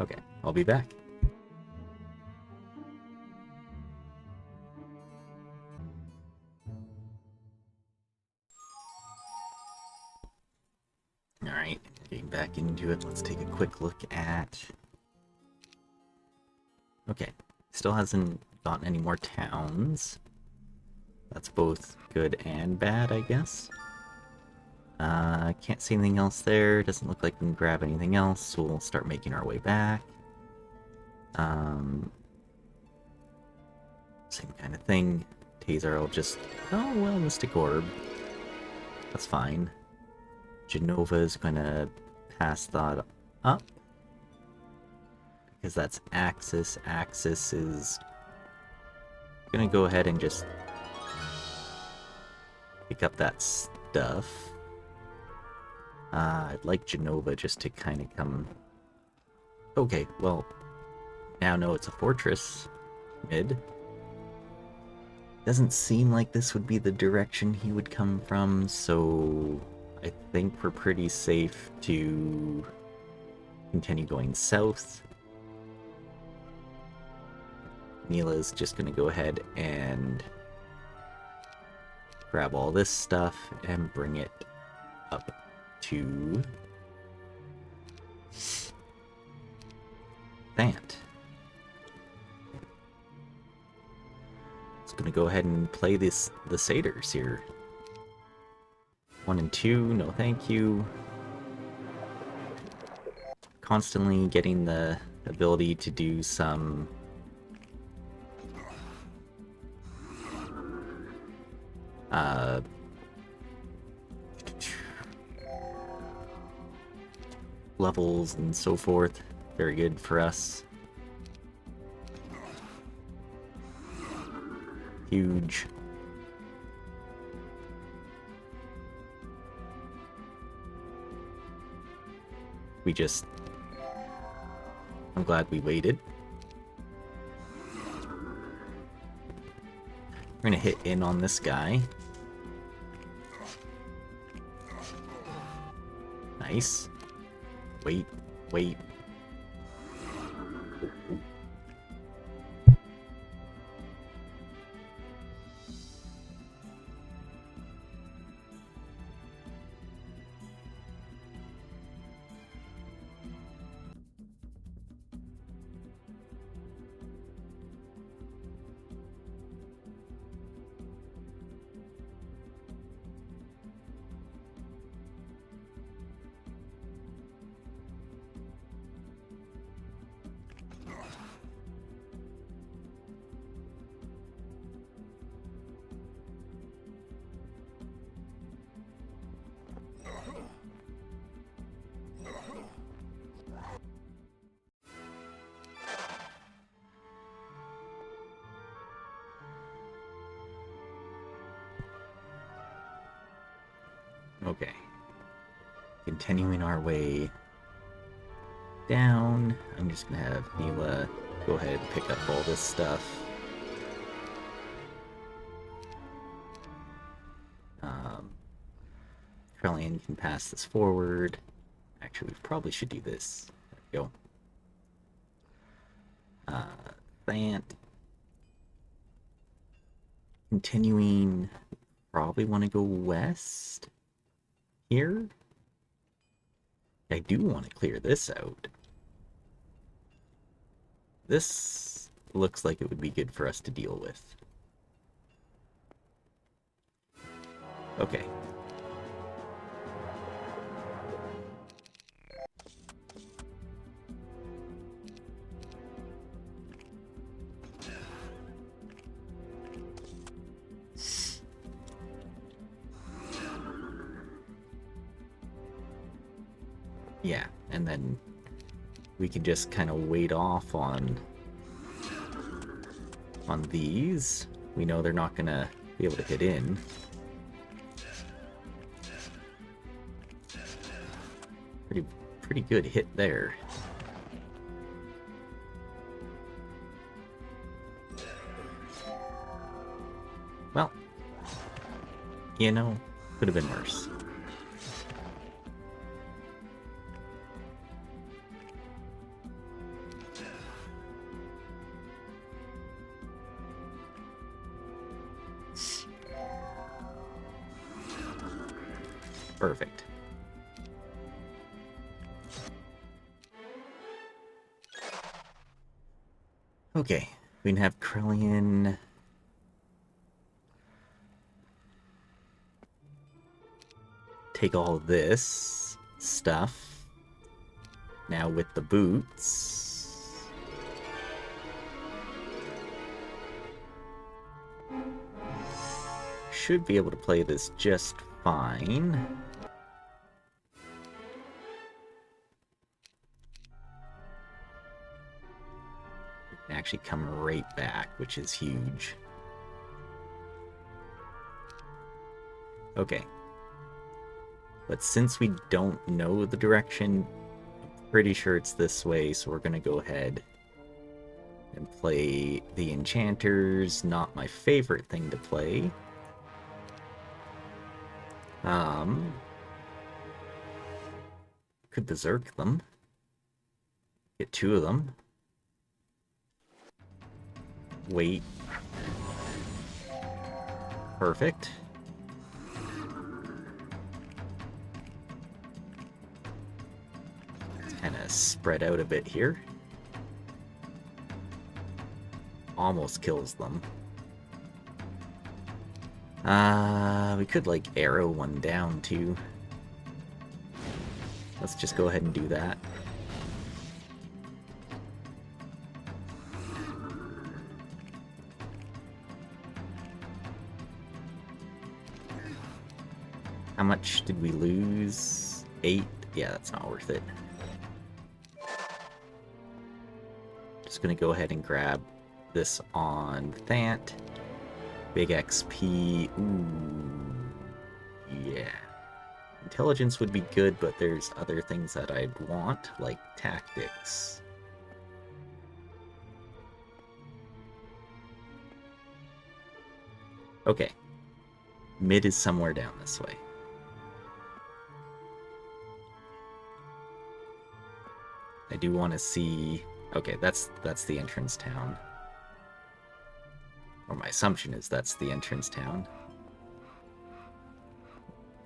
Speaker 1: Okay, I'll be back. Alright, getting back into it, let's take a quick look at... Okay, still hasn't gotten any more towns. That's both good and bad, I guess. Can't see anything else there. Doesn't look like we can grab anything else, so we'll start making our way back. Same kind of thing. Taser will just... Oh, well, Mystic Orb. That's fine. Genova is gonna pass that up. Because that's Axis. Axis is gonna go ahead and just pick up that stuff. I'd like Genova just to kind of come... Okay, well, now no, it's a fortress. Mid. Doesn't seem like this would be the direction he would come from, so I think we're pretty safe to continue going south. Neela's just gonna go ahead and grab all this stuff and bring it up to Thant. It's gonna go ahead and play the satyrs here. 1 and 2, no thank you. Constantly getting the ability to do some levels and so forth. Very good for us. Huge. I'm glad we waited. We're gonna hit in on this guy. Nice. Wait. Okay. Continuing our way down. I'm just gonna have Neela go ahead and pick up all this stuff. Krellian can pass this forward. Actually, we probably should do this. There we go. Thant. Continuing, probably want to go west here. I do want to clear this out. This looks like it would be good for us to deal with. Okay. Yeah, and then we can just kind of wait off on these. We know they're not gonna be able to hit in. Pretty good hit there. Well, you know, could have been worse. Perfect. Okay, we can have Krellian. Take all this stuff. Now with the boots. Should be able to play this just fine. Actually come right back, which is huge. Okay. But since we don't know the direction, I'm pretty sure it's this way, so we're gonna go ahead and play the Enchanters. Not my favorite thing to play. Could berserk them. Get 2 of them. Wait. Perfect. Let's kind of spread out a bit here. Almost kills them. We could, like, arrow one down, too. Let's just go ahead and do that. How much did we lose? 8? Yeah, that's not worth it. Just gonna go ahead and grab this on Thant. Big XP. Ooh. Yeah. Intelligence would be good, but there's other things that I'd want, like tactics. Okay. Mid is somewhere down this way. I do want to see... Okay, that's the entrance town. Or my assumption is that's the entrance town.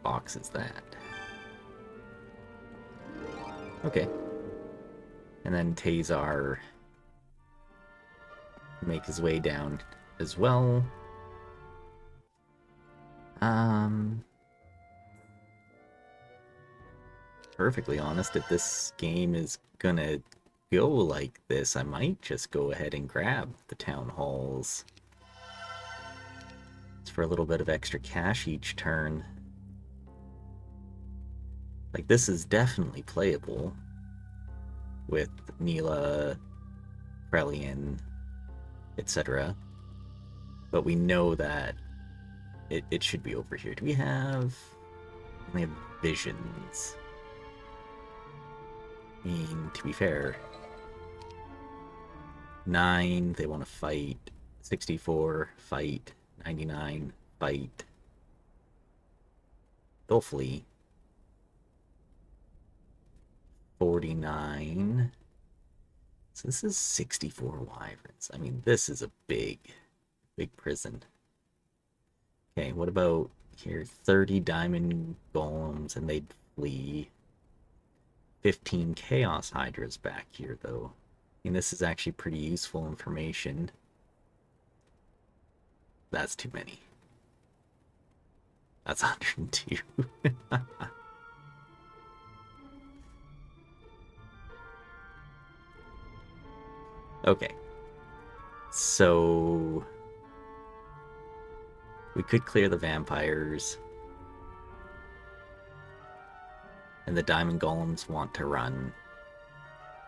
Speaker 1: Box is that. Okay. And then Tazar make his way down as well. Perfectly honest, if this game is gonna go like this, I might just go ahead and grab the town halls. It's for a little bit of extra cash each turn. Like, this is definitely playable with Neela, Krellian, etc. But we know that it should be over here. Do we have... We have visions. I mean, to be fair, 9, they want to fight. 64, fight. 99, fight. They'll flee. 49. So this is 64 wyverns. I mean, this is a big prison. Okay, what about here? 30 diamond golems, and they'd flee. 15 chaos hydras back here, though. I mean, this is actually pretty useful information. That's too many. That's 102. Okay. So... we could clear the vampires. and the diamond golems want to run.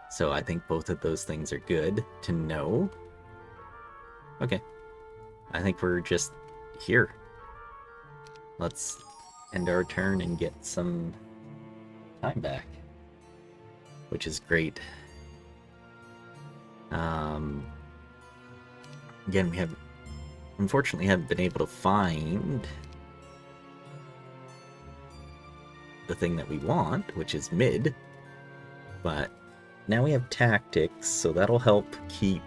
Speaker 1: So I think both of those things are good to know. Okay. I think we're just here. Let's end our turn and get some time back, which is great. Again, we unfortunately haven't been able to find the thing that we want, which is mid, but now we have tactics, so that'll help keep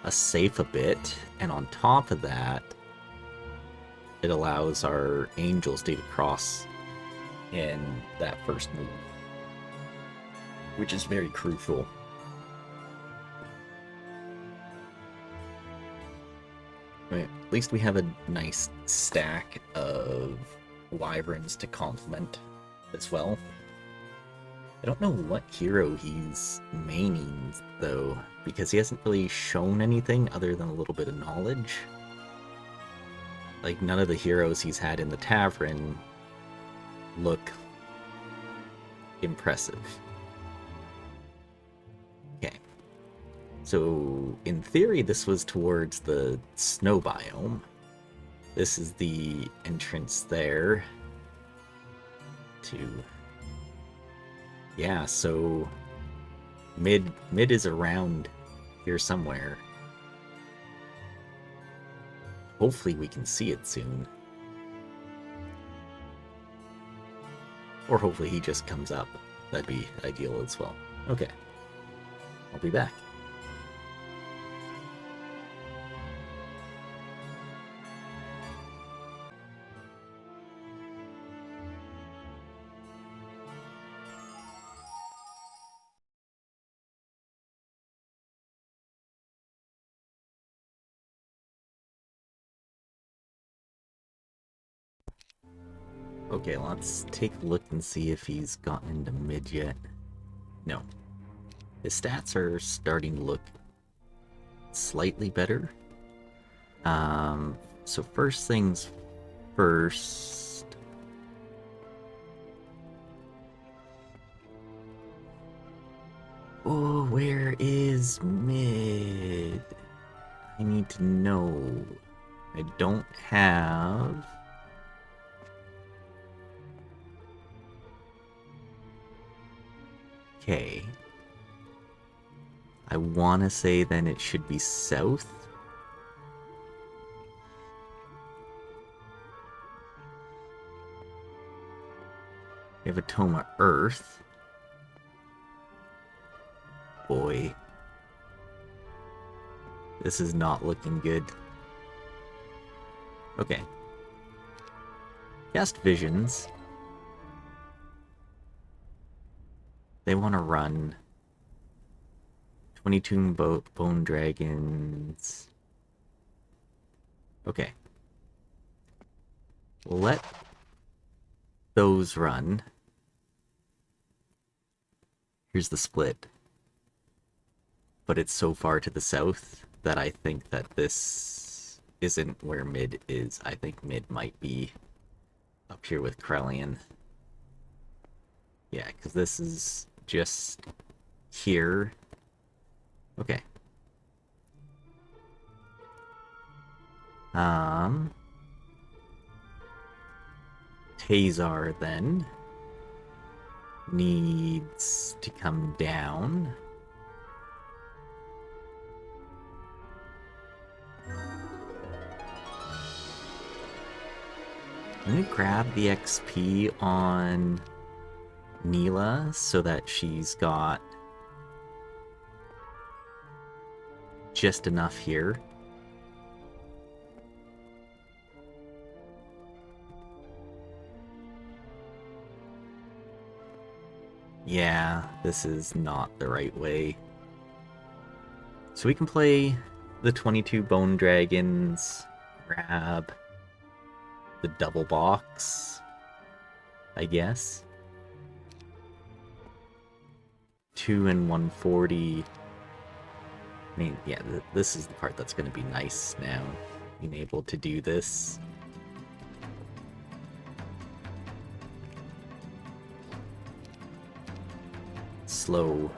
Speaker 1: us safe a bit, and on top of that, it allows our angels to get across in that first move, which is very crucial. At least we have a nice stack of wyverns to complement as well. I don't know what hero he's maining, though, because he hasn't really shown anything other than a little bit of knowledge. Like, none of the heroes he's had in the tavern look impressive. Okay. So, in theory, this was towards the snow biome. This is the entrance there to... Yeah, so mid is around here somewhere. Hopefully we can see it soon. Or hopefully he just comes up. That'd be ideal as well. Okay. I'll be back. Okay, let's take a look and see if he's gotten into mid yet. No. His stats are starting to look slightly better. So first things first. Oh, where is mid? I need to know. I don't have... Okay. I want to say then it should be south. We have a Toma Earth. Boy. This is not looking good. Okay. Cast Visions. They want to run 22 bone dragons. Okay. We'll let those run. Here's the split. But it's so far to the south that I think that this isn't where mid is. I think mid might be up here with Krellian. Yeah, because this is just here. Okay. Tazar then needs to come down. I'm gonna grab the XP on Neela so that she's got just enough here. Yeah, this is not the right way. So we can play the 22 bone dragons, grab the double box, I guess. 2 and 140. I mean, yeah, this is the part that's going to be nice now, being able to do this. slow.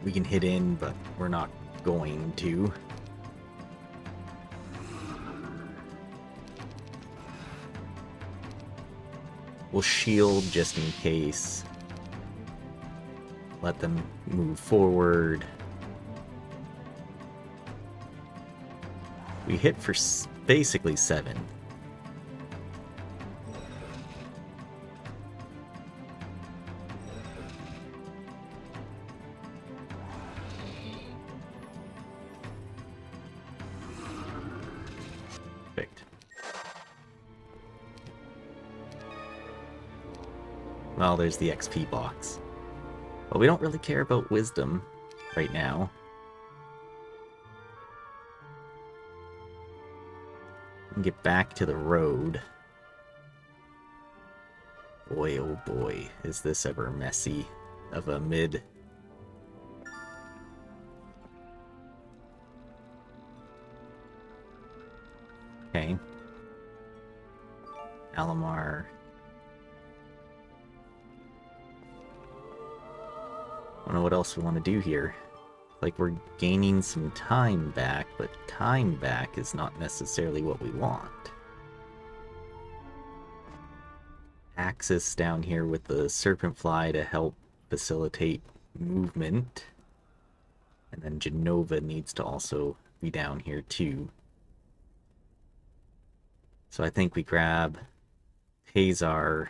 Speaker 1: We can hit in, but we're not going to. We'll shield just in case. Let them move forward. We hit for basically 7. Perfect. Well, there's the XP box. But we don't really care about wisdom right now. And get back to the road. Boy, oh boy, is this ever messy of a mid. Okay. Alamar. I don't know what else we want to do here. Like, we're gaining some time back, but time back is not necessarily what we want. Axis down here with the Serpent Fly to help facilitate movement. And then Genova needs to also be down here too. So I think we grab Hazar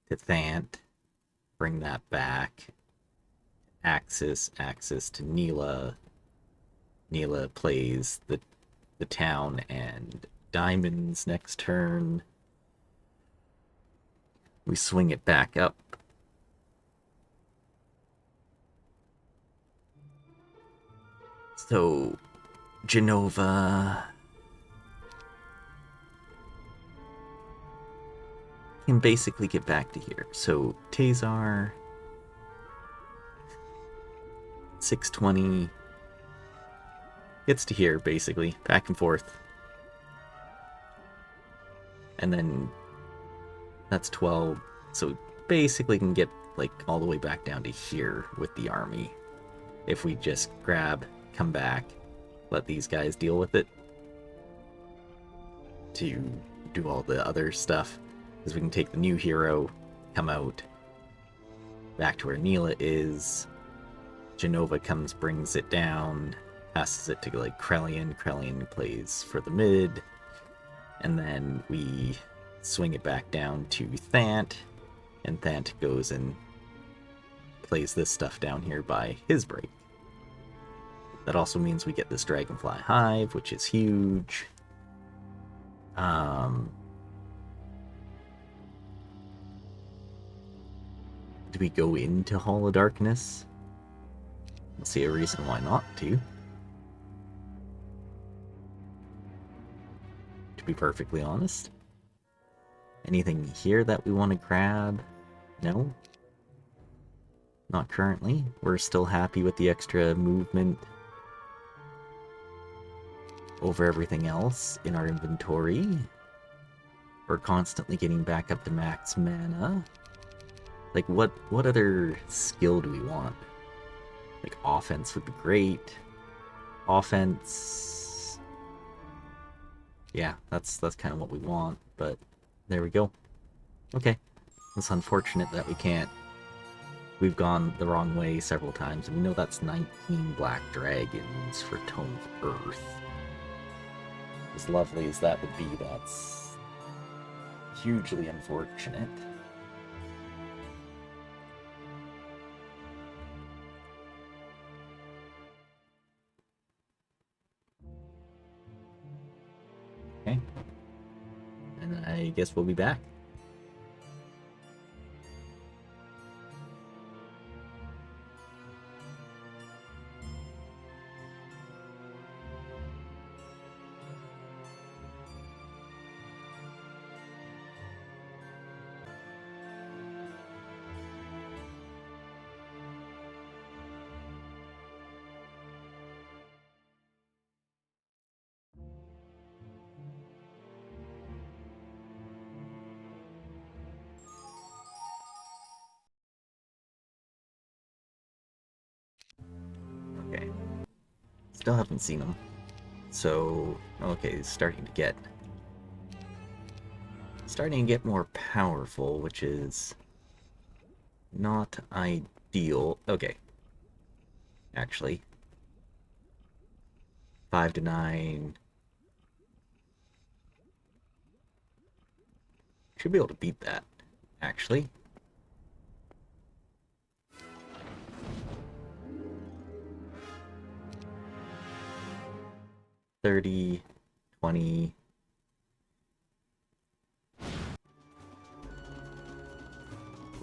Speaker 1: to Thant, bring that back. Axis to Neela. Neela plays the town and diamonds next turn. We swing it back up. So, Genova can basically get back to here. So, Tazar, 620, gets to here, basically, back and forth. And then that's 12, so basically can get, like, all the way back down to here with the army. If we just grab, come back, let these guys deal with it to do all the other stuff. Because we can take the new hero, come out, back to where Neela is. Genova comes, brings it down, passes it to, like, Krellian. Krellian plays for the mid. And then we swing it back down to Thant. And Thant goes and plays this stuff down here by his break. That also means we get this Dragonfly Hive, which is huge. Do we go into Hall of Darkness? I see a reason why not to. To be perfectly honest. Anything here that we want to grab? No? Not currently. We're still happy with the extra movement over everything else in our inventory. We're constantly getting back up to max mana. Like, what other skill do we want? Like, offense would be great. Offense... Yeah, that's kind of what we want, but there we go. Okay. It's unfortunate that we can't. We've gone the wrong way several times, and we know that's 19 black dragons for Tome of Earth. As lovely as that would be, that's hugely unfortunate. Okay. And I guess we'll be back. Still haven't seen him. So, okay, he's starting to get more powerful, which is not ideal. Okay. Actually. 5 to 9. Should be able to beat that, actually. $30, $20.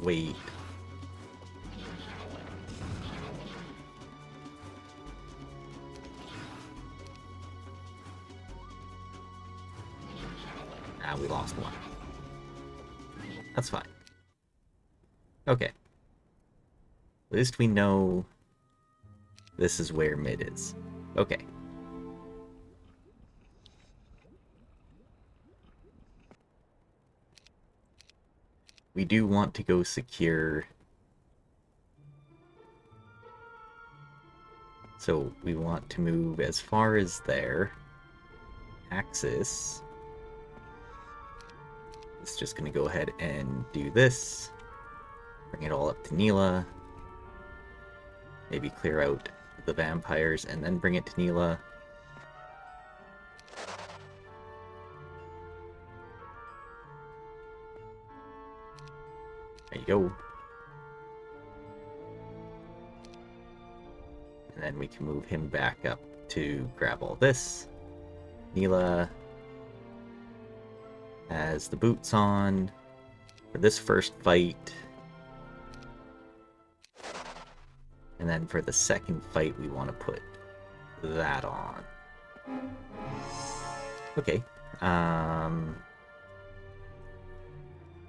Speaker 1: Wait. Ah, we lost one. That's fine. Okay. At least we know this is where mid is. Okay. We do want to go secure. So we want to move as far as there. Axis. It's just going to go ahead and do this. Bring it all up to Neela. Maybe clear out the vampires and then bring it to Neela. There you go. And then we can move him back up to grab all this. Neela has the boots on for this first fight. And then for the second fight, we want to put that on. Okay. Yeah,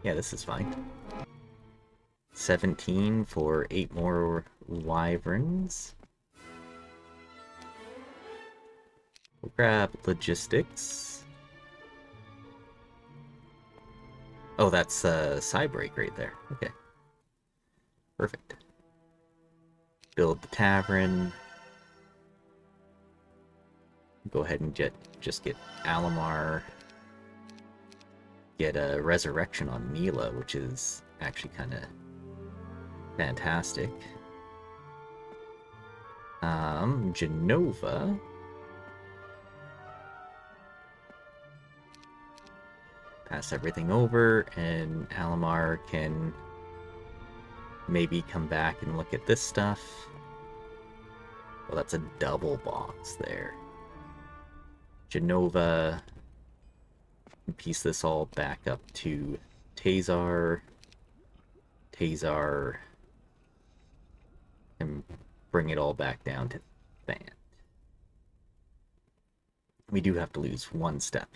Speaker 1: this is fine. 17 for 8 more wyverns. We'll grab logistics. Oh, that's Cybreak right there. Okay. Perfect. Build the tavern. Go ahead and just get Alamar. Get a resurrection on Neela, which is actually kind of fantastic. Genova. Pass everything over, and Alamar can maybe come back and look at this stuff. Well, that's a double box there. Genova. Piece this all back up to Tazar. Tazar. And bring it all back down to Thant. We do have to lose one step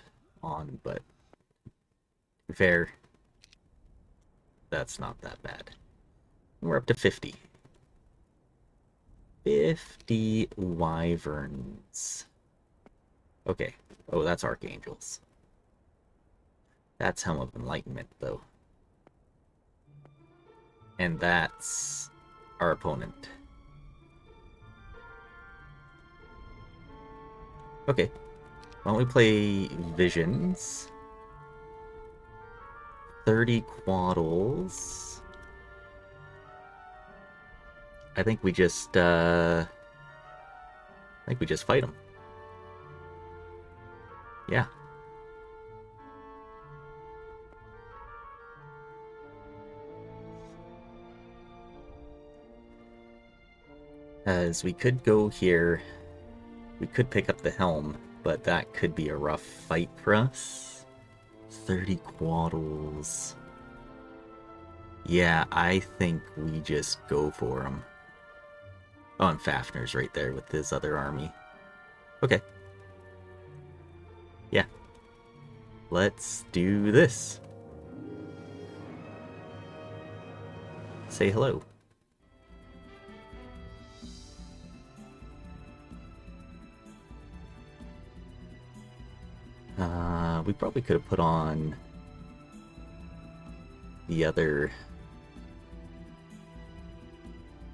Speaker 1: on, but to be fair, that's not that bad. We're up to 50. 50 wyverns. Okay. Oh, that's archangels. That's Helm of Enlightenment, though. And that's our opponent. Okay. Why don't we play Visions? 30 quaddles. I think we just fight them. Yeah. As we could go here, we could pick up the helm, but that could be a rough fight for us. 30 quaddles. Yeah, I think we just go for him. Oh, and Fafner's right there with his other army. Okay. Yeah. Let's do this. Say hello. We probably could have put on the other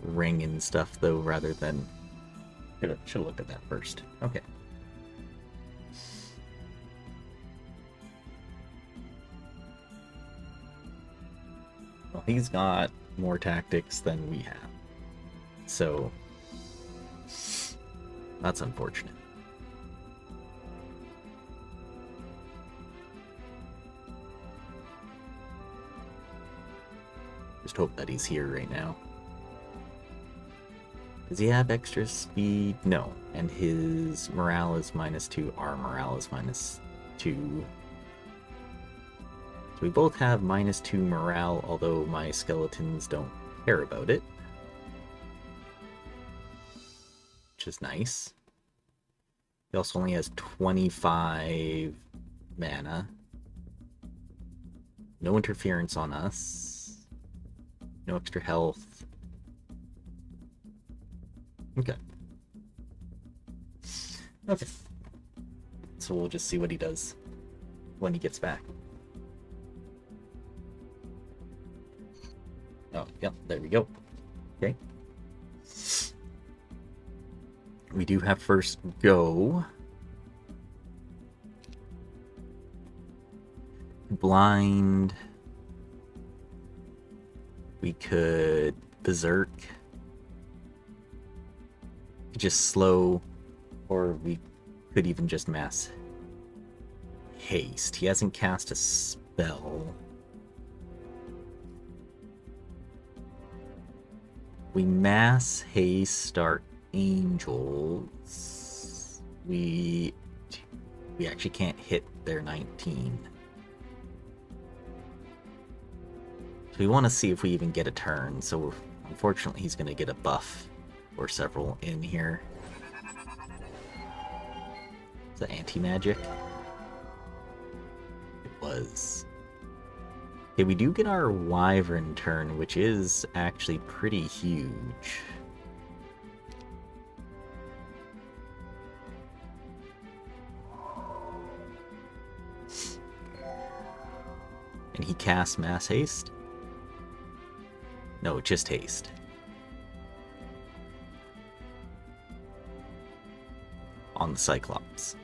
Speaker 1: ring and stuff, though, rather than Should have looked at that first. Okay. Well, he's got more tactics than we have. So that's unfortunate. Just hope that he's here right now. Does he have extra speed? No. And his morale is -2. Our morale is -2. So we both have -2 morale, although my skeletons don't care about it. Which is nice. He also only has 25 mana. No interference on us. No extra health. Okay. Okay. So we'll just see what he does when he gets back. Oh, yep, there we go. Okay. We do have first go. Blind. We could berserk. Just slow, or we could even just mass haste. He hasn't cast a spell. We mass haste our angels. We actually can't hit their 19. So we want to see if we even get a turn. So unfortunately he's going to get a buff or several in here. Is that anti-magic? It was. Okay, we do get our wyvern turn, which is actually pretty huge. And he casts mass haste? No, just haste. On the Cyclops.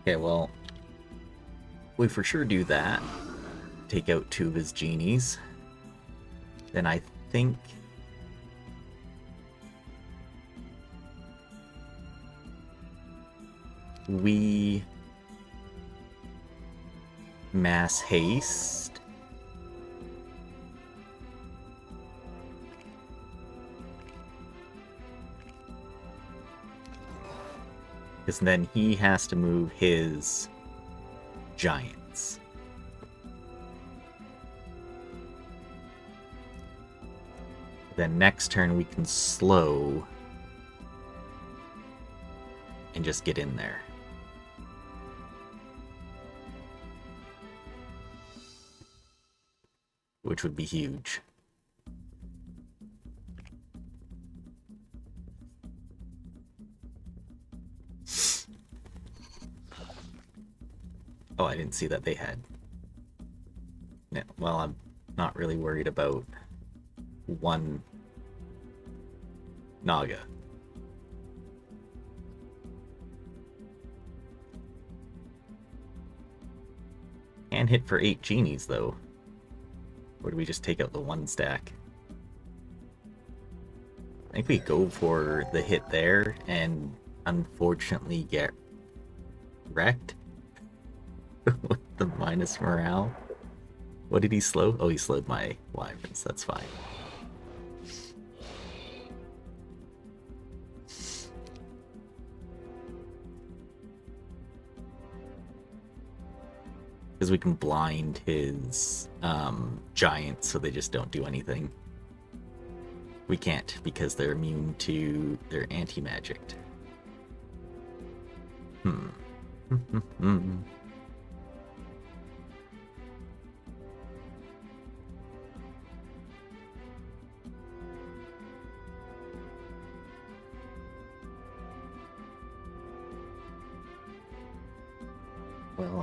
Speaker 1: Okay, well, we for sure do that. Take out 2 of his genies. Then I think we mass haste. Because then he has to move his giants. Then next turn we can slow and just get in there. Which would be huge. Oh, I didn't see that they had. Yeah, well, I'm not really worried about one Naga. And hit for 8 genies, though. Or do we just take out the 1 stack? I think we go for the hit there and unfortunately get wrecked with the minus morale. What did he slow? Oh, he slowed my wyverns. That's fine. Because we can blind his giants so they just don't do anything. We can't because they're immune to their anti-magic.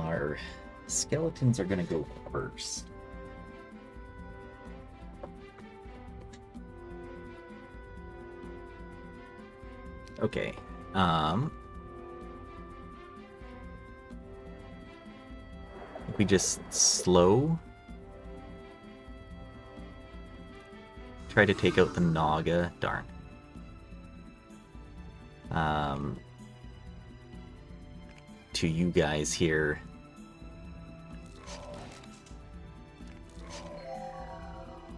Speaker 1: our skeletons are gonna go first. Okay. If we just slow, try to take out the Naga. Darn. To you guys here.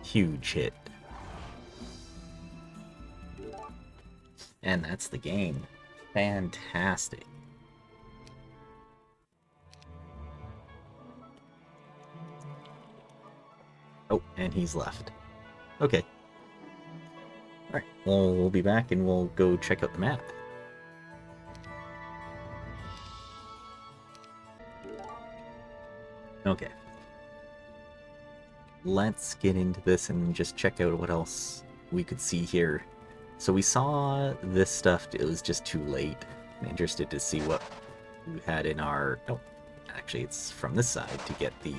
Speaker 1: Huge hit. And that's the game. Fantastic. Oh, and he's left. Okay. Alright, well, we'll be back and we'll go check out the map. Okay. Let's get into this and just check out what else we could see here. So we saw this stuff, it was just too late. I'm interested to see what we had in our... Oh, actually it's from this side to get the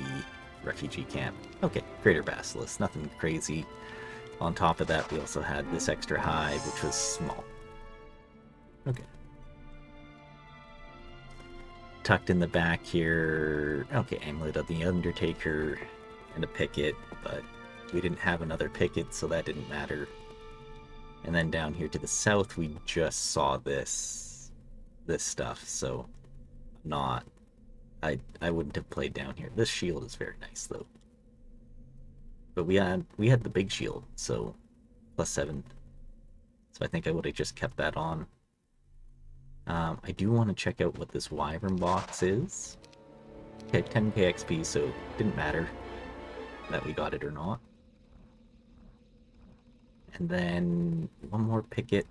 Speaker 1: refugee camp. Okay, Greater Basilisk, nothing crazy. On top of that, we also had this extra hive, which was small. Okay. Tucked in the back here, okay, Amulet of the Undertaker and a picket, but we didn't have another picket, so that didn't matter. And then down here to the south, we just saw this stuff, so I wouldn't have played down here. This shield is very nice though. But we had the big shield, so +7. So I think I would have just kept that on. I do want to check out what this Wyvern box is. Okay, 10k XP, so it didn't matter that we got it or not. And then one more picket.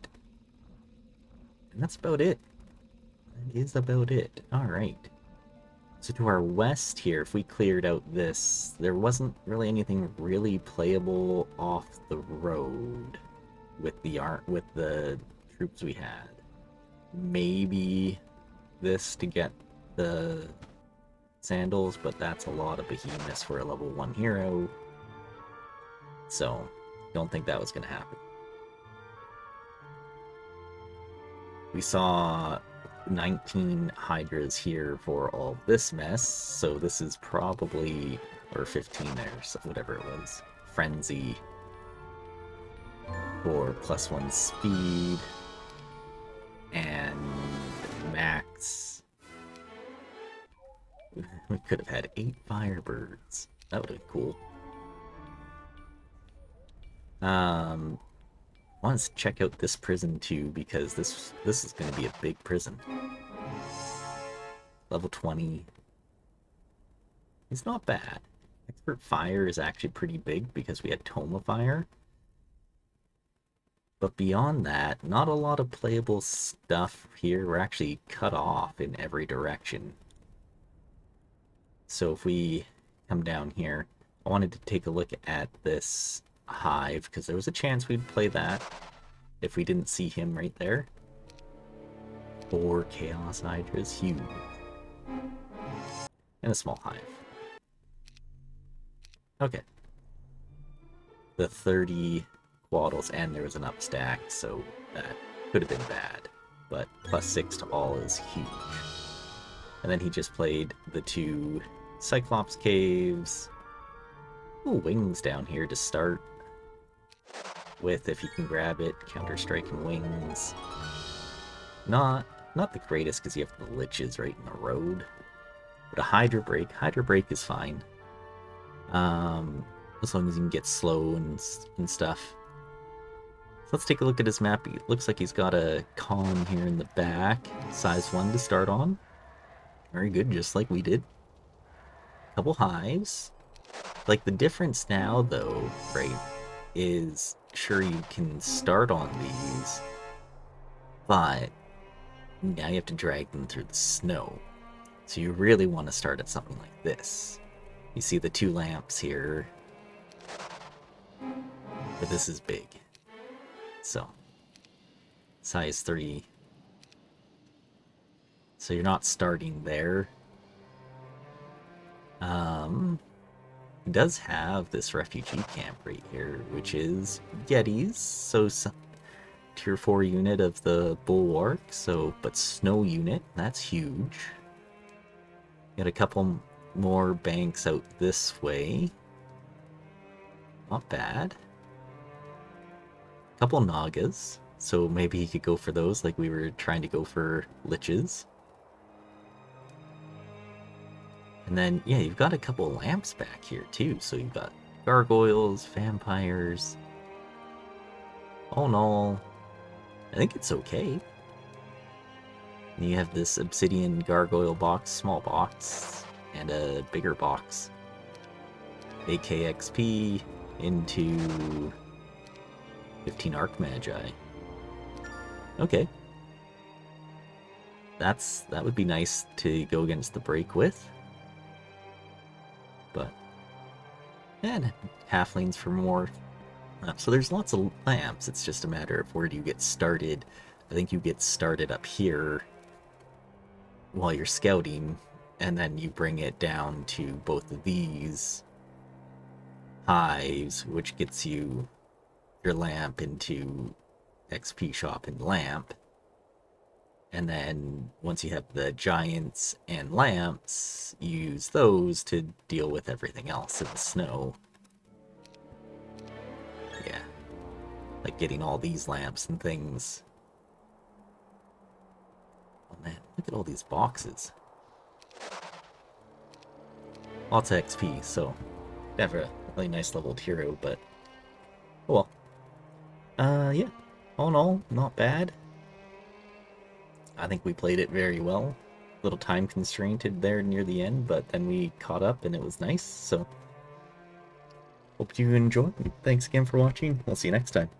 Speaker 1: And that's about it. That is about it. Alright. So to our west here, if we cleared out this, there wasn't really anything really playable off the road with the troops we had. Maybe this to get the sandals, but that's a lot of behemoths for a level 1 hero. So, don't think that was going to happen. We saw 19 hydras here for all this mess, so this is probably, or 15 there, so whatever it was, frenzy for +1 speed and max. We could have had 8 firebirds. That would have been cool. Want to check out this prison too, because this is going to be a big prison. Level 20. It's not bad. Expert Fire is actually pretty big because we had Toma Fire. But beyond that, not a lot of playable stuff here. We're actually cut off in every direction. So if we come down here, I wanted to take a look at this hive, because there was a chance we'd play that if we didn't see him right there. 4 Chaos Hydras, huge. And a small hive. Okay. The 30 Quaddles, and there was an upstack, so that could have been bad. But +6 to all is huge. And then he just played the 2 Cyclops Caves. Ooh, wings down here to start with, if you can grab it. Counter-Strike and wings. Not the greatest because you have the liches right in the road. But a Hydra Break. Hydra Break is fine. As long as you can get slow and stuff. So let's take a look at his map. It looks like he's got a column here in the back. Size 1 to start on. Very good, just like we did. Couple hives. Like, the difference now, though, right, is sure you can start on these, but now you have to drag them through the snow. So you really want to start at something like this. You see the 2 lamps here, but this is big. So, size 3. So you're not starting there. It does have this refugee camp right here, which is Yetis, so tier 4 unit of the Bulwark, but snow unit, that's huge. Got a couple more banks out this way. Not bad. Couple Nagas, so maybe he could go for those like we were trying to go for Liches. And then, yeah, you've got a couple lamps back here too, so you've got gargoyles, vampires. All in all, I think it's okay. And you have this obsidian gargoyle box, small box, and a bigger box. AKXP into 15 Arc Magi. Okay. That would be nice to go against the break with. But, and halflings for more. So there's lots of lamps, it's just a matter of where do you get started. I think you get started up here while you're scouting, and then you bring it down to both of these hives, which gets you your lamp into XP shop and lamp. And then once you have the giants and lamps, you use those to deal with everything else in the snow. Yeah. Like getting all these lamps and things. Oh man, look at all these boxes. Lots of XP, so never a really nice leveled hero, but oh well. Yeah. All in all, not bad. I think we played it very well. A little time constrained there near the end, but then we caught up and it was nice, so hope you enjoyed. Thanks again for watching. We'll see you next time.